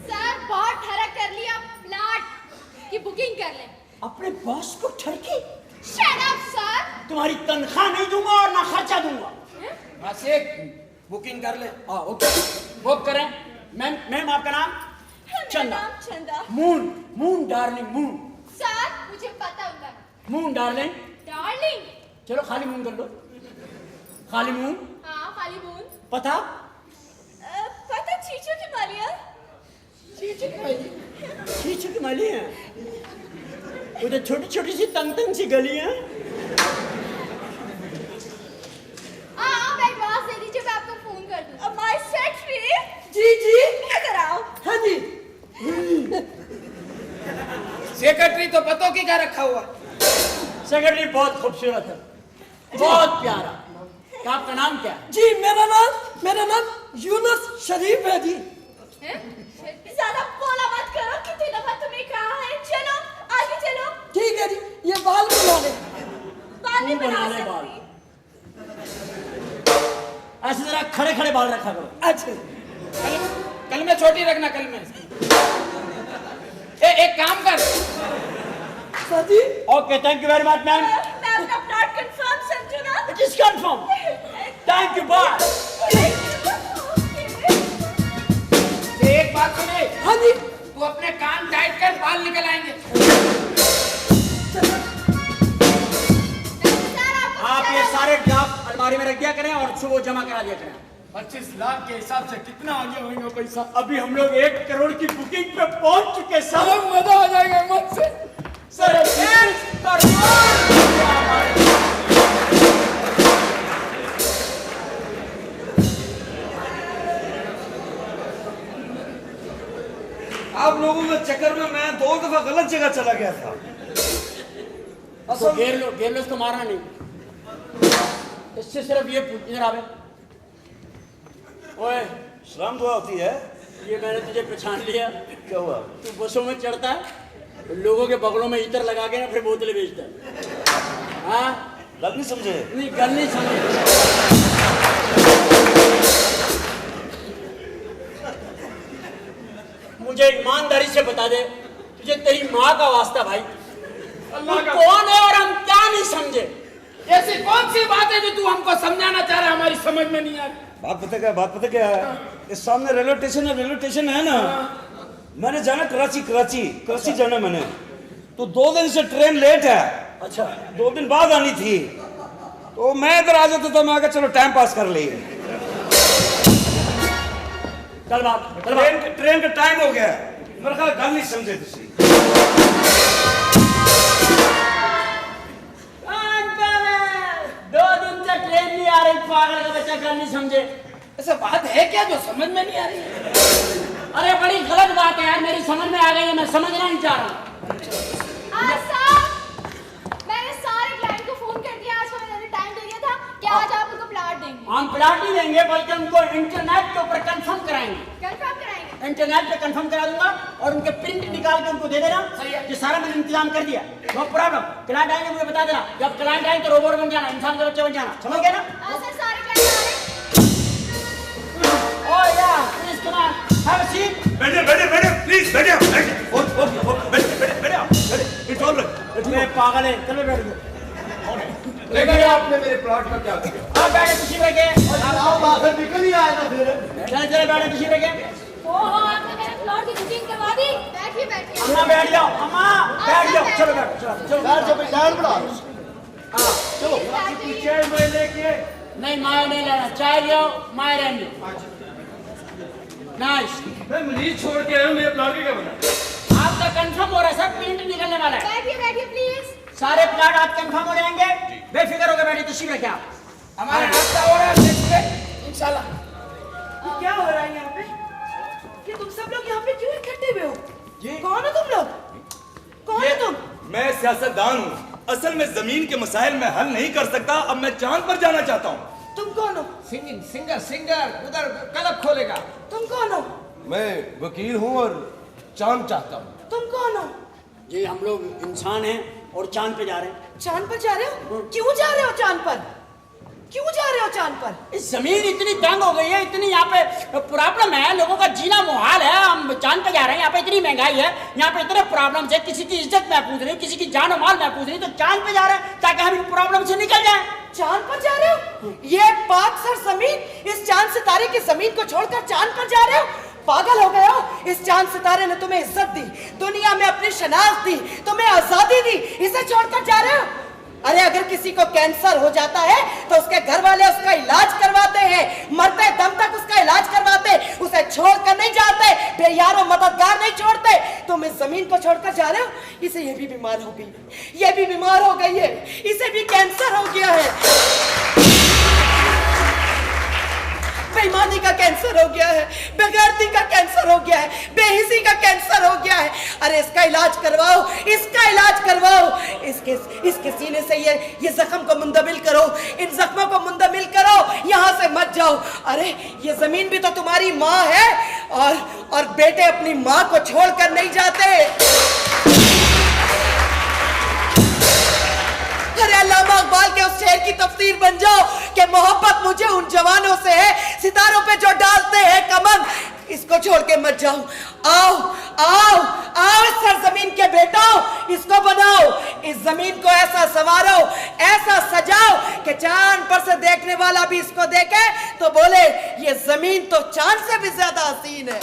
सर, बहुत ठहरा कर लिया, प्लॉट की बुकिंग कर ले। अपने बॉस को ठरकी? Shut up sir. तुम्हारी तनख्वाह नहीं दूंगा और ना खर्चा दूंगा। बुकिंग कर ले। ओके, बुक करें। मैम आपका नाम? चंदा। Moon darling, moon. सर, मुझे पता होगा। Moon darling. डार्लिंग। चलो खाली मून कर लो। खाली मून। हाँ, खाली मून। पता चीचू की मालिया। चीचू की माली है। उधर छोटी सी तंग सी गली है। तो पतों की क्या रखा हुआ? सेक्रेटरी बहुत खूबसूरत है, बहुत प्यारा। तो आपका नाम क्या है? जी मेरा नाम यूनुस शरीफ है जी। ज्यादा बोला मत करो, कितनी दफा तुम्हें कहा है। चलो आगे चलो। ठीक है जी, ये बाल बना ले। बाल नहीं बना ले बाल। सकती। ऐसे जरा खड़े खड़े बाल रखा करो। अच्छा कल में छोटी रखना, कल में। एक काम कर sir ji. Okay, thank you very much ma'am. मैं अपना प्लॉट कंफर्म समझू ना। It is confirm. Thank you, bye. एक बात सुने। हाँ जी। तू अपने कान टाइट कर, बाल निकल आएंगे। आप ये सारे ड्राफ्ट अलमारी में रख दिया करें और सुबह जमा करा दिया करें। 25 लाख के हिसाब से कितना आगे होगा पैसा? अभी हम लोग 1 करोड़ की बुकिंग पे पहुंच चुके सर। मजा आ जाएगा मत से। सर 1 करोड़। आप लोगों के चक्कर में मैं 2 दफा गलत जगह चला गया था। तो घेर लो इसको, मारना नहीं। इससे सिर्फ ये इधर आवे। ओए, सलाम दुआ होती है। ये मैंने तुझे पहचान लिया। क्या हुआ? तू बसों में चढ़ता है, लोगों के बगलों में इतर लगा के ना फिर बोतलें बेचता है। हाँ, गल नहीं समझे? नहीं, गल नहीं समझे। मुझे ईमानदारी से बता दे, तुझे तेरी माँ का वास्ता भाई, तू कौन है और हम क्या नहीं समझे? ऐसी कौन सी बात है जो तू हमको समझाना चाह रहा है, हमारी समझ में नहीं आ रही? बात पता क्या है? इस सामने रेलवे स्टेशन है ना। मैंने जाना कराची जाना मैंने। तो 2 दिन से ट्रेन लेट है। अच्छा, 2 दिन बाद आनी थी। तो मैं इधर आ जाता था, मैं आकर चलो टाइम पास कर ली। ट्रेन का टाइम हो गया। मेरे ख्याल गल नहीं समझे तुसी। 2 दिन से ट्रेन नहीं आ रही, पागल का बच्चा गल नहीं समझे। ऐसा बात है क्या जो समझ में नहीं आ रही है? अरे बड़ी गलत बात है यार, मेरी समझ में आ गई है, मैं समझना नहीं चाह रहा। मैंने सारे क्लाइंट को फोन कर दिया, आज मैंने टाइम दे दिया था कि आज आप उनको प्लॉट देंगे। हम प्लॉट नहीं देंगे, बल्कि उनको इंटरनेट के ऊपर कंफर्म कराएंगे। कंफर्म कराएंगे? इंटरनेट पे कंफर्म करा दूंगा और उनके प्रिंट निकाल के उनको दे देना। ये सारा मैंने इंतजाम कर दिया, नो प्रॉब्लम। क्लाइंट आएंगे मुझे बता देना, जब क्लाइंट आएंगे तो रोबोट बन जाना, इंसान के बच्चे बन जाना, समझ गए ना? सर सारे क्लाइंट आ रहे हैं। Oh yeah, please come on, have a seat. बैठे प्लीज बैठे। It's all right. मैं पागल है, चलो बैठ जाओ। लेकिन आपने मेरे प्लॉट का क्या किया? आप बैठे खुशी में के। आप आखिर निकल ही आए ना फिर। चले बैठे खुशी में के। ओहो, आपने मेरे प्लॉट की बुकिंग करवा दी। बैठिए। अम्मा बैठ जाओ, अम्मा बैठ जाओ, चलो बैठो, चलो बैठ जाओ, लाइन बढ़ा। हाँ चलो। चाय मैं लेके। नहीं, माय नहीं लेना, चाय लियो, माय रहने दो। नाइस। मैं मरीज छोड़ के आया हूँ, मेरे प्लॉट का क्या बना? आपका कंफर्म हो रहा है सर, प्रिंट निकलने वाला है। बैठिए प्लीज। सारे प्लॉट आप कंफर्म हो जाएंगे, बेफिक्र होकर बैठिए। तशरीफ रखिए आप। हमारा नाश्ता हो रहा है इंशाल्लाह। क्या हो रहा है यहाँ पे? ये तुम सब लोग यहाँ पे क्यों इकट्ठे हुए हो? कौन हो तुम लोग? कौन हो तुम? मैं सियासतदान हूँ। असल में जमीन के मसाइल में हल नहीं कर सकता। अब मैं चांद पर जाना चाहता हूँ। तुम कौन हो? सिंगर उधर क्लब खोलेगा। तुम कौन हो? मैं वकील हूँ और चांद चाहता हूँ। तुम कौन हो? जी हम लोग इंसान हैं और चांद पे जा रहे हैं। चांद पर जा रहे हो? क्यों जा रहे हो चांद पर? क्यों जा रहे हो चांद पर? इस जमीन इतनी तंग हो गई है, इतनी यहाँ पे प्रॉब्लम है, लोगों का जीना मुहाल है। हम चांद पे जा रहे हैं, यहाँ पे इतनी महंगाई है, यहाँ पे इतने प्रॉब्लम है, किसी की इज्जत महफूज नहीं, किसी की जान और माल महफूज नहीं, तो चांद पे जा रहे हैं ताकि हम इन प्रॉब्लम से निकल जाए। चांद पर जा रहे हो? ये पाक सर जमीन, इस चांद सितारे की जमीन को छोड़कर चांद पर जा रहे हो? पागल हो गए हो? इस चांद सितारे ने तुम्हें इज्जत दी, दुनिया में अपनी शनाख्त दी, तुम्हें आजादी दी, इसे छोड़कर जा रहे हो? अरे अगर किसी को कैंसर हो जाता है तो उसके घर वाले उसका इलाज करवाते हैं, मरते दम तक उसका इलाज करवाते, उसे छोड़कर नहीं जाते, बेयारो मददगार नहीं छोड़ते। तुम इस जमीन को छोड़कर जा रहे हो? इसे ये भी बीमार हो गई, ये भी बीमार हो गई है, इसे भी कैंसर हो गया है। बेईमान बेईमानी का कैंसर हो गया है, बेगैरती का कैंसर हो गया है, बेहिसी का कैंसर हो गया है। अरे इसका इलाज करवाओ, इसका इलाज करवाओ। इसके सीने से ये जख्म को मुंदमिल करो, इन जख्मों को मुंदमिल करो, यहाँ से मत जाओ। अरे ये जमीन भी तो तुम्हारी माँ है, और बेटे अपनी माँ को छोड़कर नहीं जाते। अरे अल्लामा इकबाल के उस शेर की तफसीर बन जाओ कि मोहब्बत मुझे उन जवानों से है सितारों पे जो डालते हैं कमन। इसको छोड़ के मत जाओ। आओ आओ आओ सरजमीन के बेटाओ, इसको बनाओ, इस जमीन को ऐसा संवारो, ऐसा सजाओ कि चांद पर से देखने वाला भी इसको देखे तो बोले ये जमीन तो चांद से भी ज्यादा हसीन है।